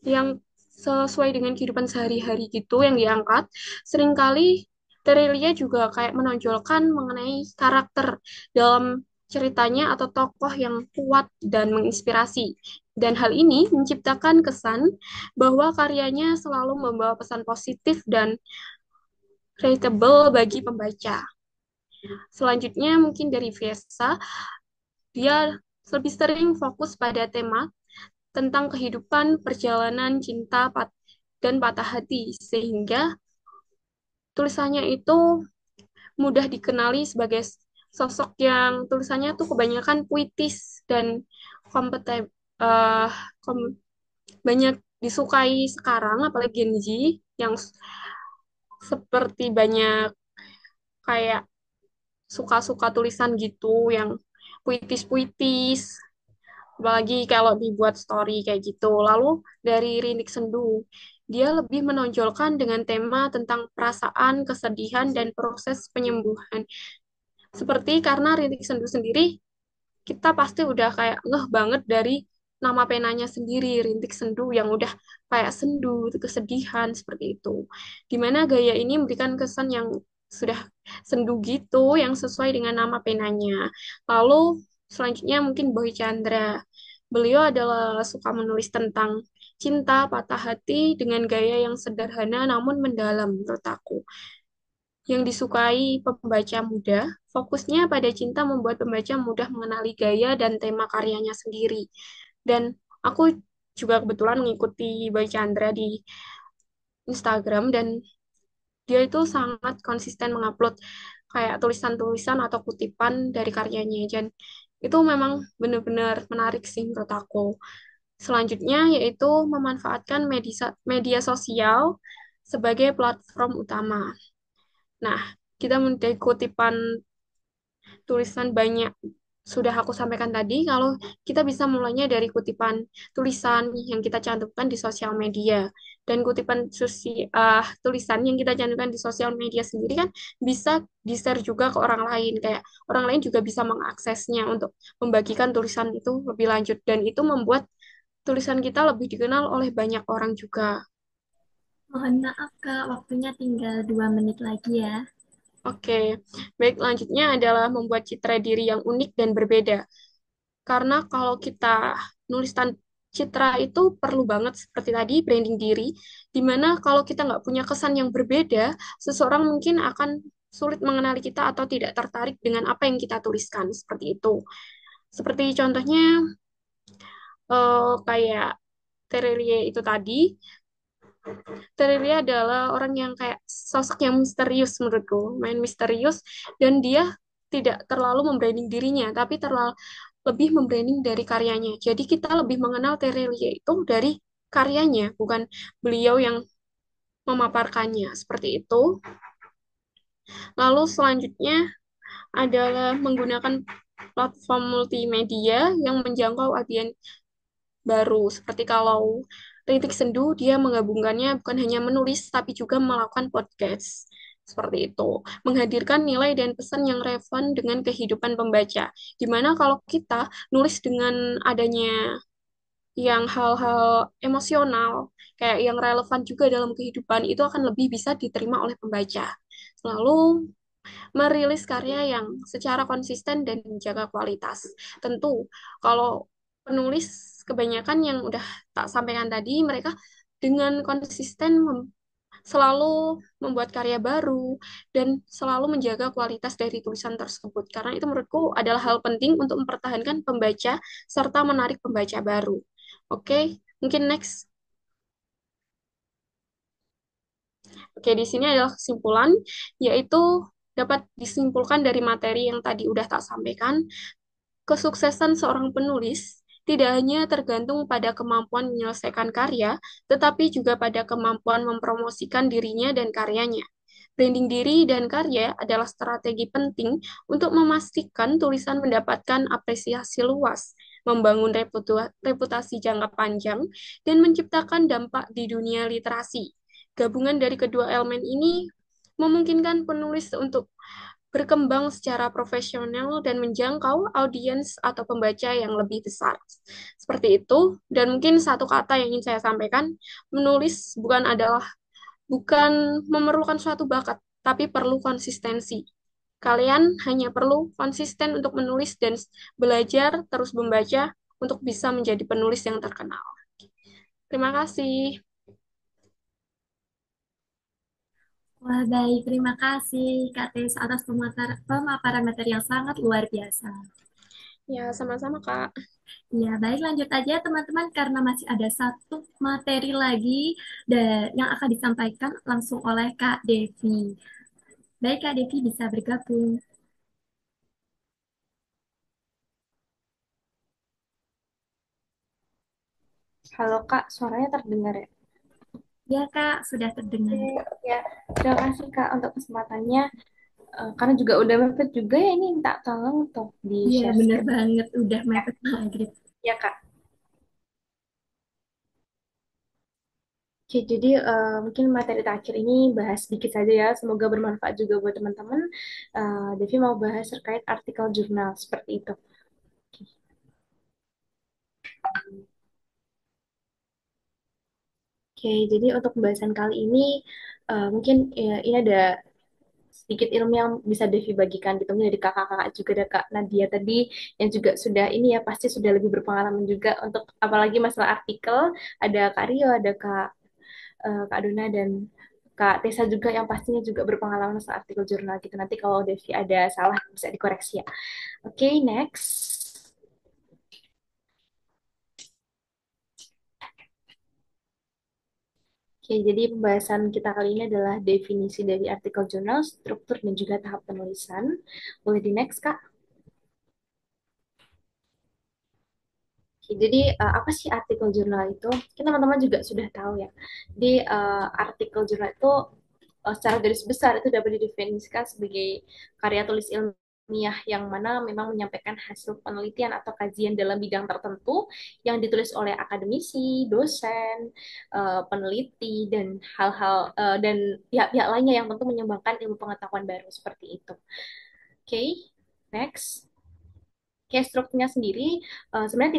yang sesuai dengan kehidupan sehari-hari gitu yang diangkat. Seringkali Terelie juga kayak menonjolkan mengenai karakter dalam ceritanya atau tokoh yang kuat dan menginspirasi. Dan hal ini menciptakan kesan bahwa karyanya selalu membawa pesan positif dan relatable bagi pembaca. Selanjutnya mungkin dari Vesa, dia lebih sering fokus pada tema tentang kehidupan, perjalanan, cinta, dan patah hati, sehingga tulisannya itu mudah dikenali sebagai sosok yang tulisannya tuh kebanyakan puitis dan kompeten, eh, kom- banyak disukai sekarang, apalagi Gen Z yang seperti banyak kayak suka-suka tulisan gitu yang puitis-puitis, apalagi kalau dibuat story kayak gitu. Lalu dari Rintik Sendu, dia lebih menonjolkan dengan tema tentang perasaan, kesedihan, dan proses penyembuhan. Seperti karena Rintik Sendu sendiri, kita pasti udah kayak ngeh banget dari nama penanya sendiri, Rintik Sendu yang udah kayak sendu, kesedihan, seperti itu. Dimana gaya ini memberikan kesan yang sudah sendu gitu, yang sesuai dengan nama penanya. Lalu selanjutnya mungkin Boy Chandra. Beliau adalah suka menulis tentang cinta, patah hati dengan gaya yang sederhana namun mendalam menurut aku yang disukai pembaca muda, fokusnya pada cinta membuat pembaca mudah mengenali gaya dan tema karyanya sendiri. Dan aku juga kebetulan mengikuti Boy Chandra di Instagram dan dia itu sangat konsisten mengupload kayak tulisan-tulisan atau kutipan dari karyanya. Dan itu memang benar-benar menarik sih menurut aku. Selanjutnya yaitu memanfaatkan media sosial sebagai platform utama. Nah, kita menjadi kutipan tulisan banyak sudah aku sampaikan tadi, kalau kita bisa mulainya dari kutipan tulisan yang kita cantumkan di sosial media. Dan kutipan tulisan yang kita cantumkan di sosial media sendiri kan bisa di-share juga ke orang lain. Kayak orang lain juga bisa mengaksesnya untuk membagikan tulisan itu lebih lanjut. Dan itu membuat tulisan kita lebih dikenal oleh banyak orang juga. Mohon maaf, Kak, waktunya tinggal 2 menit lagi ya. Oke, baik selanjutnya adalah membuat citra diri yang unik dan berbeda. Karena kalau kita nulis citra itu perlu banget seperti tadi branding diri, dimana kalau kita nggak punya kesan yang berbeda, seseorang mungkin akan sulit mengenali kita atau tidak tertarik dengan apa yang kita tuliskan seperti itu. Seperti contohnya kayak Terelie itu tadi, Terelie adalah orang yang kayak sosok yang misterius menurutku, main misterius dan dia tidak terlalu membranding dirinya, tapi terlalu lebih membranding dari karyanya. Jadi kita lebih mengenal Terelie itu dari karyanya, bukan beliau yang memaparkannya. Seperti itu. Lalu selanjutnya adalah menggunakan platform multimedia yang menjangkau audiens baru. Seperti kalau Rintik Sendu, dia menggabungkannya bukan hanya menulis, tapi juga melakukan podcast. Seperti itu. Menghadirkan nilai dan pesan yang relevan dengan kehidupan pembaca. Dimana kalau kita nulis dengan adanya yang hal-hal emosional, kayak yang relevan juga dalam kehidupan, itu akan lebih bisa diterima oleh pembaca. Lalu merilis karya yang secara konsisten dan menjaga kualitas. Tentu, kalau penulis kebanyakan yang udah tak sampaikan tadi, mereka dengan konsisten selalu membuat karya baru dan selalu menjaga kualitas dari tulisan tersebut. Karena itu menurutku adalah hal penting untuk mempertahankan pembaca serta menarik pembaca baru. Oke, mungkin next. Oke, di sini adalah kesimpulan, yaitu dapat disimpulkan dari materi yang tadi udah tak sampaikan, kesuksesan seorang penulis tidak hanya tergantung pada kemampuan menyelesaikan karya, tetapi juga pada kemampuan mempromosikan dirinya dan karyanya. Branding diri dan karya adalah strategi penting untuk memastikan tulisan mendapatkan apresiasi luas, membangun reputasi jangka panjang, dan menciptakan dampak di dunia literasi. Gabungan dari kedua elemen ini memungkinkan penulis untuk berkembang secara profesional dan menjangkau audiens atau pembaca yang lebih besar. Seperti itu, dan mungkin satu kata yang ingin saya sampaikan, menulis bukan memerlukan suatu bakat, tapi perlu konsistensi. Kalian hanya perlu konsisten untuk menulis dan belajar terus membaca untuk bisa menjadi penulis yang terkenal. Terima kasih. Wah, baik. Terima kasih, Kak Tes, atas pemaparan materi yang sangat luar biasa. Ya, sama-sama, Kak. Ya, baik lanjut aja teman-teman karena masih ada satu materi lagi yang akan disampaikan langsung oleh Kak Devi. Baik, Kak Devi bisa bergabung. Halo Kak, suaranya terdengar ya? Ya, Kak, sudah terdengar. Oke, ya. Terima kasih Kak untuk kesempatannya. Karena juga udah mepet juga ya ini minta tolong untuk di Iya, share bener screen. banget. Udah Ya, mepet maghrib. ya Kak. Oke, jadi mungkin materi terakhir ini bahas sedikit saja ya. Semoga bermanfaat juga buat teman-teman. Devi mau bahas terkait artikel jurnal seperti itu. Oke, jadi untuk pembahasan kali ini mungkin ini ada sedikit ilmu yang bisa Devi bagikan gitu mungkin dari kakak-kakak juga ada Kak Nadia tadi yang juga sudah ini ya pasti sudah lebih berpengalaman juga untuk apalagi masalah artikel ada Kak Rio, ada Kak Duna dan Kak Tessa juga yang pastinya juga berpengalaman masalah artikel jurnal gitu. Nanti kalau Devi ada salah bisa dikoreksi ya. Oke, next. Oke, jadi pembahasan kita kali ini adalah definisi dari artikel jurnal, struktur, dan juga tahap penulisan. Boleh di next, Kak? Oke, jadi apa sih artikel jurnal itu? Kita teman-teman juga sudah tahu ya. Di artikel jurnal itu secara garis besar itu dapat didefinisikan sebagai karya tulis ilmiah yang mana memang menyampaikan hasil penelitian atau kajian dalam bidang tertentu yang ditulis oleh akademisi, dosen, peneliti dan hal-hal dan pihak-pihak lainnya yang tentu menyumbangkan ilmu pengetahuan baru seperti itu. Oke, next. Kayak strukturnya sendiri sebenarnya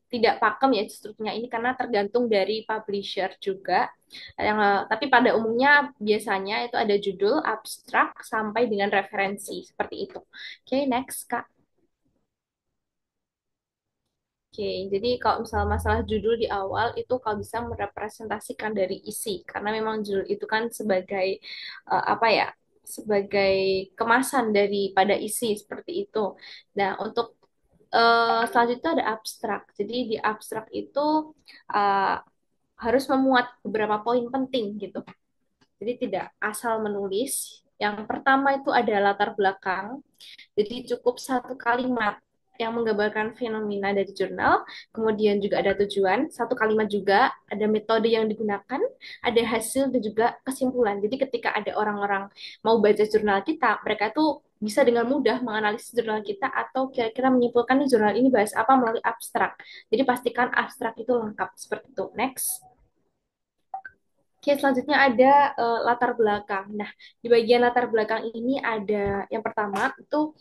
tidak pakem ya strukturnya ini karena tergantung dari publisher juga. Tapi pada umumnya biasanya itu ada judul, abstrak sampai dengan referensi seperti itu. Oke, next Kak. Oke, jadi kalau misalnya masalah judul di awal itu kalau bisa merepresentasikan dari isi karena memang judul itu kan sebagai apa ya? Sebagai kemasan daripada isi seperti itu. Nah, untuk selanjutnya ada abstrak. Jadi di abstrak itu uh, harus memuat beberapa poin penting gitu. Jadi tidak asal menulis. Yang pertama itu ada latar belakang. Jadi cukup satu kalimat yang menggambarkan fenomena dari jurnal, kemudian juga ada tujuan, satu kalimat juga, ada metode yang digunakan, ada hasil dan juga kesimpulan. Jadi ketika ada orang-orang mau baca jurnal kita, mereka tuh bisa dengan mudah menganalisis jurnal kita atau kira-kira menyimpulkan nih jurnal ini bahas apa melalui abstrak. Jadi pastikan abstrak itu lengkap seperti itu. Next. Oke, selanjutnya ada latar belakang. Nah, di bagian latar belakang ini ada yang pertama itu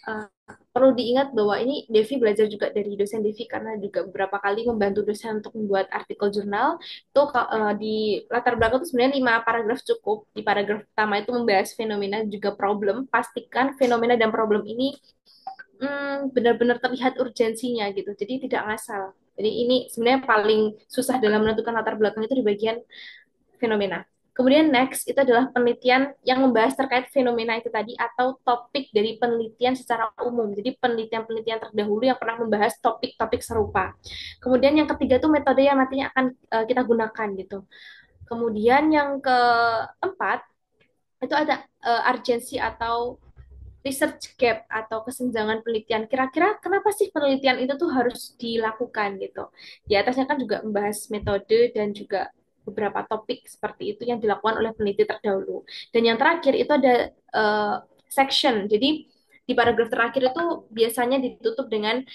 uh, perlu diingat bahwa ini Devi belajar juga dari dosen Devi karena juga beberapa kali membantu dosen untuk membuat artikel jurnal. Itu di latar belakang itu sebenarnya 5 paragraf cukup. Di paragraf pertama itu membahas fenomena dan juga problem. Pastikan fenomena dan problem ini benar-benar terlihat urgensinya gitu. Jadi tidak ngasal. Jadi ini sebenarnya paling susah dalam menentukan latar belakang itu di bagian fenomena. Kemudian next itu adalah penelitian yang membahas terkait fenomena itu tadi atau topik dari penelitian secara umum. Jadi penelitian-penelitian terdahulu yang pernah membahas topik-topik serupa. Kemudian yang ketiga itu metode yang nantinya akan kita gunakan gitu. Kemudian yang keempat itu ada urgensi atau research gap atau kesenjangan penelitian. Kira-kira kenapa sih penelitian itu tuh harus dilakukan gitu? Di atasnya kan juga membahas metode dan juga beberapa topik seperti itu yang dilakukan oleh peneliti terdahulu. Dan yang terakhir itu ada section. Jadi di paragraf terakhir itu biasanya ditutup dengan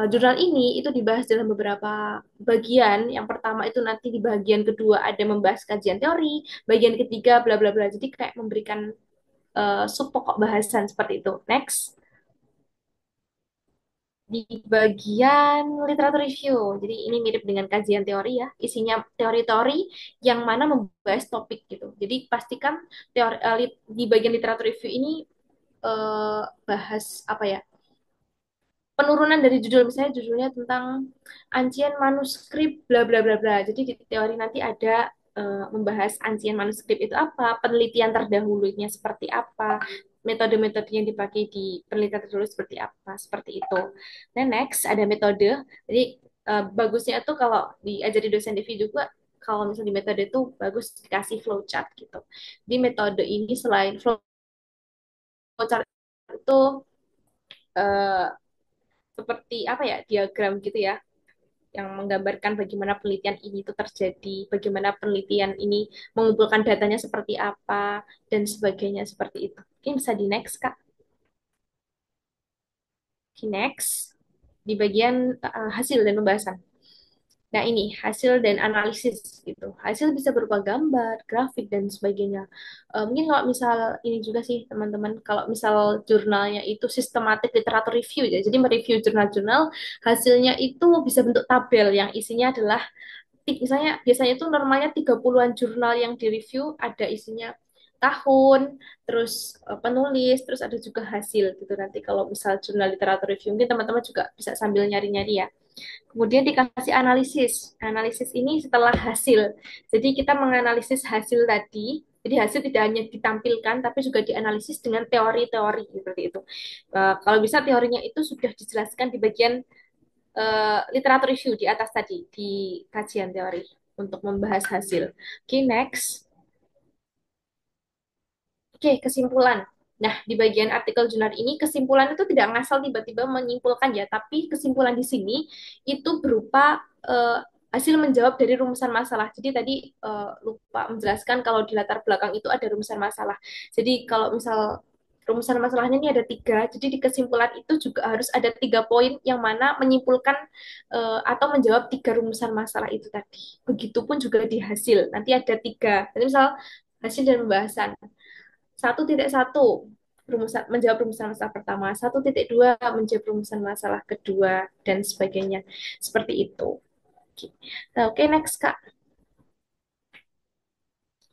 jurnal ini itu dibahas dalam beberapa bagian. Yang pertama itu nanti di bagian kedua ada membahas kajian teori, bagian ketiga bla bla bla. Jadi kayak memberikan sub pokok bahasan seperti itu. Next, di bagian literatur review. Jadi ini mirip dengan kajian teori ya, isinya teori-teori yang mana membahas topik gitu. Jadi pastikan di bagian literatur review ini bahas apa ya? Penurunan dari judul misalnya judulnya tentang ancian manuskrip bla bla bla bla. Jadi di teori nanti ada membahas ancient manuskrip itu apa, penelitian terdahulunya seperti apa, metode-metode yang dipakai di penelitian terdahulu seperti apa, seperti itu. Nah, next ada metode. Jadi bagusnya itu kalau diajari dosen Devi juga, kalau misalnya di metode itu bagus dikasih flowchart gitu. Di metode ini selain flowchart itu eh, seperti apa ya, diagram gitu ya, yang menggambarkan bagaimana penelitian ini itu terjadi, bagaimana penelitian ini mengumpulkan datanya seperti apa, dan sebagainya seperti itu. Mungkin bisa di next, Kak. Di next, di bagian hasil dan pembahasan. Nah, ini hasil dan analisis gitu. Hasil bisa berupa gambar, grafik, dan sebagainya. Mungkin kalau misal ini juga sih, teman-teman, kalau misal jurnalnya itu sistematik literatur review ya. Jadi mereview jurnal-jurnal, hasilnya itu bisa bentuk tabel yang isinya adalah misalnya biasanya itu normalnya 30-an jurnal yang direview, ada isinya tahun, terus penulis, terus ada juga hasil gitu. Nanti kalau misal jurnal literatur review, mungkin teman-teman juga bisa sambil nyari-nyari ya. Kemudian dikasih analisis. Analisis ini setelah hasil. Jadi kita menganalisis hasil tadi. Jadi hasil tidak hanya ditampilkan, tapi juga dianalisis dengan teori-teori seperti itu. Kalau bisa teorinya itu sudah dijelaskan di bagian literatur review di atas tadi, di kajian teori untuk membahas hasil. Oke, next. Oke, kesimpulan. Nah, di bagian artikel jurnal ini, kesimpulan itu tidak ngasal tiba-tiba menyimpulkan ya, tapi kesimpulan di sini itu berupa hasil menjawab dari rumusan masalah. Jadi tadi lupa menjelaskan kalau di latar belakang itu ada rumusan masalah. Jadi kalau misal rumusan masalahnya ini ada tiga, jadi di kesimpulan itu juga harus ada 3 poin yang mana menyimpulkan atau menjawab 3 rumusan masalah itu tadi. Begitupun juga di hasil, nanti ada tiga. Jadi misal hasil dan pembahasan. 1.1 rumusan menjawab rumusan masalah pertama, 1.2 menjawab rumusan masalah kedua, dan sebagainya. Seperti itu. Oke, nah, oke, next, Kak.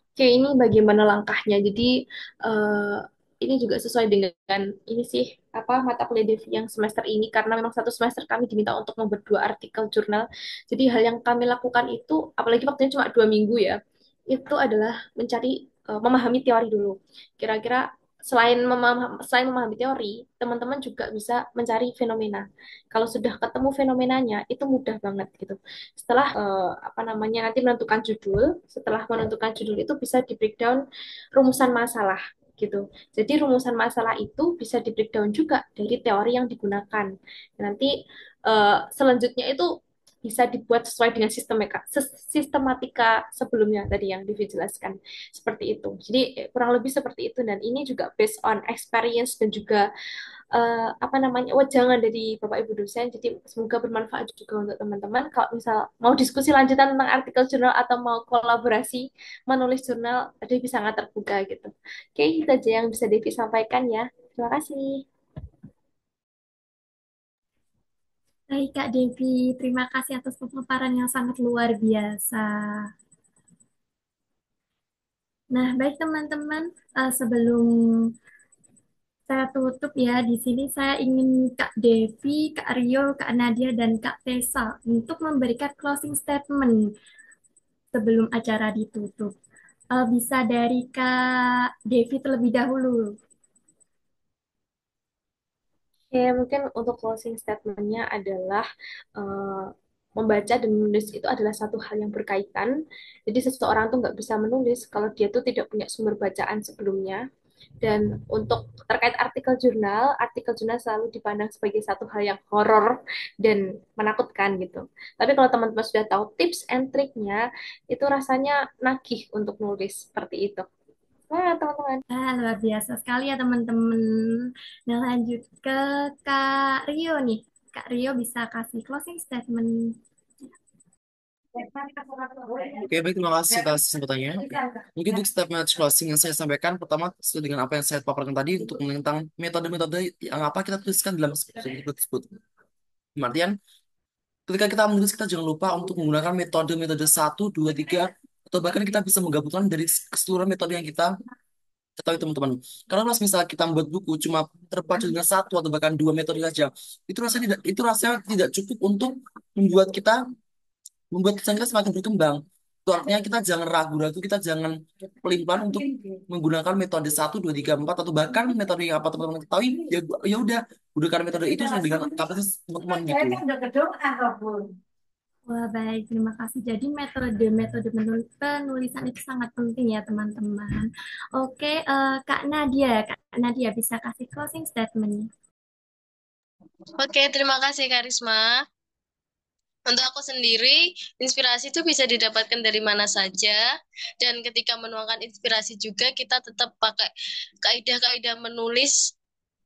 Oke, ini bagaimana langkahnya. Jadi, eh, ini juga sesuai dengan ini sih, apa mata kuliah Devi yang semester ini, karena memang satu semester kami diminta untuk membuat 2 artikel jurnal. Jadi, hal yang kami lakukan itu, apalagi waktunya cuma 2 minggu ya, itu adalah mencari, memahami teori dulu. Kira-kira selain memahami teori, teman-teman juga bisa mencari fenomena. Kalau sudah ketemu fenomenanya, itu mudah banget gitu. Setelah apa namanya nanti menentukan judul, setelah menentukan judul itu bisa di breakdown rumusan masalah gitu. Jadi rumusan masalah itu bisa di breakdown juga dari teori yang digunakan. Nanti selanjutnya itu bisa dibuat sesuai dengan sistematika sebelumnya tadi yang Divi jelaskan seperti itu. Jadi kurang lebih seperti itu, dan ini juga based on experience dan juga apa namanya wejangan dari Bapak Ibu dosen. Jadi semoga bermanfaat juga untuk teman-teman. Kalau misal mau diskusi lanjutan tentang artikel jurnal atau mau kolaborasi menulis jurnal, Devi sangat terbuka gitu. Oke, itu aja yang bisa Devi sampaikan ya. Terima kasih. Baik, Kak Devi, terima kasih atas pemaparan yang sangat luar biasa. Nah, baik teman-teman, sebelum saya tutup ya, di sini saya ingin Kak Devi, Kak Rio, Kak Nadia, dan Kak Tessa untuk memberikan closing statement sebelum acara ditutup. Bisa dari Kak Devi terlebih dahulu. Oke, mungkin untuk closing statement-nya adalah membaca dan menulis itu adalah satu hal yang berkaitan. Jadi seseorang tuh nggak bisa menulis kalau dia tuh tidak punya sumber bacaan sebelumnya. Dan untuk terkait artikel jurnal selalu dipandang sebagai satu hal yang horor dan menakutkan gitu. Tapi kalau teman-teman sudah tahu tips and triknya, itu rasanya nagih untuk nulis seperti itu. Nah, teman-teman. Luar biasa sekali ya teman-teman. Nah, lanjut ke Kak Rio nih. Kak Rio bisa kasih closing statement. Oke, baik, terima kasih atas kesempatannya. Mungkin untuk statement closing yang saya sampaikan, pertama sesuai dengan apa yang saya paparkan tadi untuk tentang metode-metode yang apa kita tuliskan dalam skrip tersebut. Artian, ketika kita menulis, kita jangan lupa untuk menggunakan metode-metode 1, 2, 3, atau bahkan kita bisa menggabungkan dari keseluruhan metode yang kita ketahui, teman-teman. Karena kalau misalnya kita membuat buku cuma terpacu dengan 1 atau bahkan 2 metode saja, itu rasanya tidak cukup untuk membuat kita membuat desain kita semakin berkembang. Itu artinya kita jangan ragu-ragu, kita jangan pelin-pelan untuk menggunakan metode 1, 2, 3, 4 atau bahkan metode yang apa teman-teman ketahui, ya ya udah gunakan metode itu dengan kapasitas teman-teman gitu. Wah, baik. Terima kasih. Jadi metode-metode penulisan itu sangat penting ya, teman-teman. Oke, Kak Nadia. Kak Nadia bisa kasih closing statement. Oke, terima kasih Karisma. Untuk aku sendiri, inspirasi itu bisa didapatkan dari mana saja, dan ketika menuangkan inspirasi juga kita tetap pakai kaidah-kaidah menulis.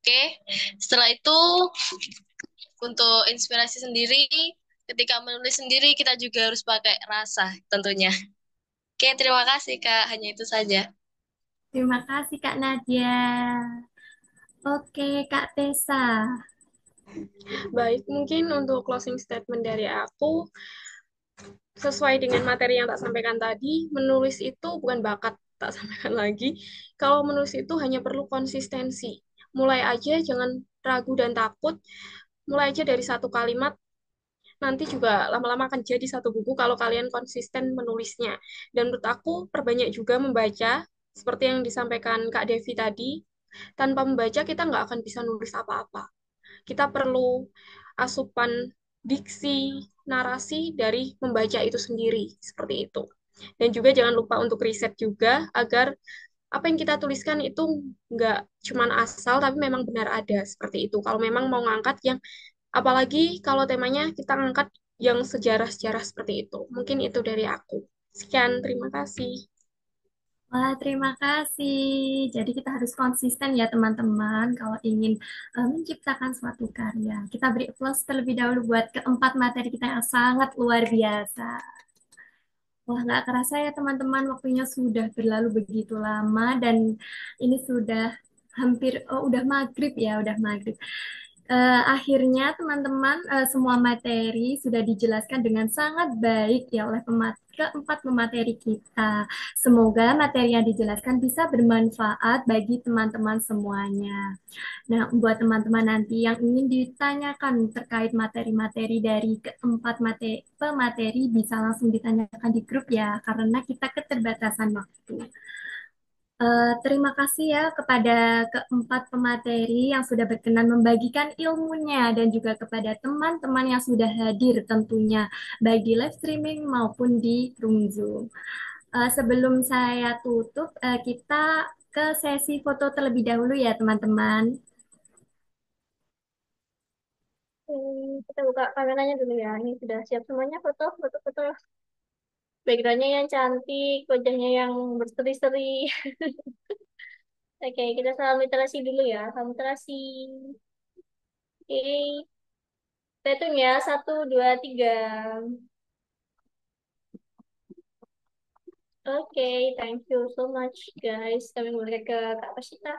Oke, setelah itu untuk inspirasi sendiri, ketika menulis sendiri kita juga harus pakai rasa tentunya. Oke, terima kasih Kak, hanya itu saja. Terima kasih, Kak Nadia. Oke, Kak Tessa. Baik, mungkin untuk closing statement dari aku, sesuai dengan materi yang tak sampaikan tadi, menulis itu bukan bakat, tak sampaikan lagi. Kalau menulis itu hanya perlu konsistensi. Mulai aja, jangan ragu dan takut. Mulai aja dari satu kalimat, nanti juga lama-lama akan jadi satu buku kalau kalian konsisten menulisnya. Dan menurut aku, perbanyak juga membaca, seperti yang disampaikan Kak Devi tadi. Tanpa membaca, kita nggak akan bisa nulis apa-apa. Kita perlu asupan diksi, narasi dari membaca itu sendiri, seperti itu. Dan juga jangan lupa untuk riset juga, agar apa yang kita tuliskan itu nggak cuman asal, tapi memang benar ada, seperti itu. Kalau memang mau ngangkat yang, apalagi kalau temanya kita ngangkat yang sejarah-sejarah seperti itu. Mungkin itu dari aku. Sekian, terima kasih. Wah, terima kasih. Jadi kita harus konsisten ya teman-teman kalau ingin menciptakan suatu karya. Kita beri applause terlebih dahulu buat keempat materi kita yang sangat luar biasa. Wah, nggak kerasa ya teman-teman, waktunya sudah berlalu begitu lama dan ini sudah hampir, oh, udah maghrib ya, udah maghrib. Akhirnya teman-teman, semua materi sudah dijelaskan dengan sangat baik ya oleh keempat pemateri kita. Semoga materi yang dijelaskan bisa bermanfaat bagi teman-teman semuanya. Nah, buat teman-teman nanti yang ingin ditanyakan terkait materi-materi dari keempat pemateri bisa langsung ditanyakan di grup ya, karena kita keterbatasan waktu. Terima kasih ya kepada keempat pemateri yang sudah berkenan membagikan ilmunya dan juga kepada teman-teman yang sudah hadir tentunya baik di live streaming maupun di room Zoom. Sebelum saya tutup, kita ke sesi foto terlebih dahulu ya teman-teman. Kita buka kameranya dulu ya. Ini sudah siap semuanya foto, foto-foto. Backgroundnya yang cantik, wajahnya yang berseri-seri. Oke, kita salam literasi dulu ya. Salam literasi. Oke, kita hitung ya. 1, 2, 3. Oke, thank you so much guys. Kami kembali ke Kak Pasita.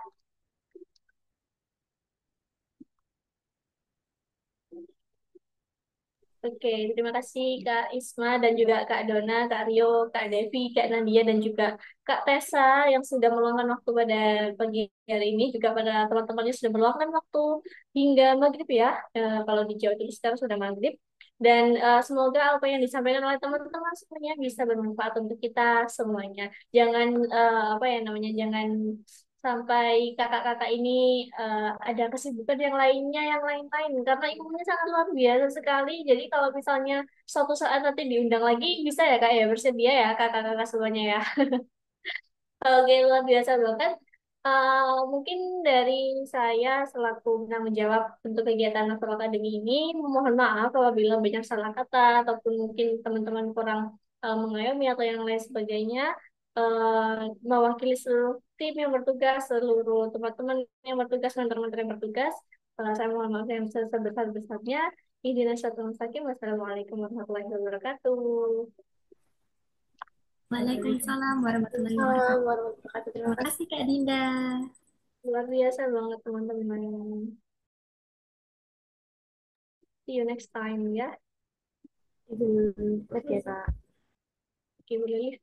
Oke, terima kasih Kak Isma dan juga Kak Dona, Kak Rio, Kak Devi, Kak Nadia, dan juga Kak Tessa yang sudah meluangkan waktu pada pagi hari ini, juga pada teman-temannya sudah meluangkan waktu hingga maghrib ya. Kalau di Jawa Timur sekarang sudah maghrib. Dan semoga apa yang disampaikan oleh teman-teman semuanya bisa bermanfaat untuk kita semuanya. Jangan apa ya namanya, jangan sampai kakak-kakak ini ada kesibukan yang lainnya, yang lain-lain, karena ilmunya sangat luar biasa sekali. Jadi kalau misalnya suatu saat nanti diundang lagi, bisa ya kak ya, bersedia ya kakak-kakak semuanya ya. Oke, luar biasa banget. Mungkin dari saya selaku penanggung jawab untuk kegiatan Nasional Akademi ini, mohon maaf apabila banyak salah kata ataupun mungkin teman-teman kurang mengayomi atau yang lain sebagainya. Mewakili seluruh tim yang bertugas, seluruh teman-teman yang bertugas, mentor-mentor yang bertugas, saya mohon maaf yang sebesar-besarnya. Izin satu mustaqim. Wassalamualaikum warahmatullahi wabarakatuh. Waalaikumsalam warahmatullahi Waalaikumsalam wabarakatuh. warahmatullahi wabarakatuh. Terima Terima kasih. kasih Kak Dinda. Luar biasa banget teman-teman. See you next time ya. Izin live ya, Kak. Oke, boleh.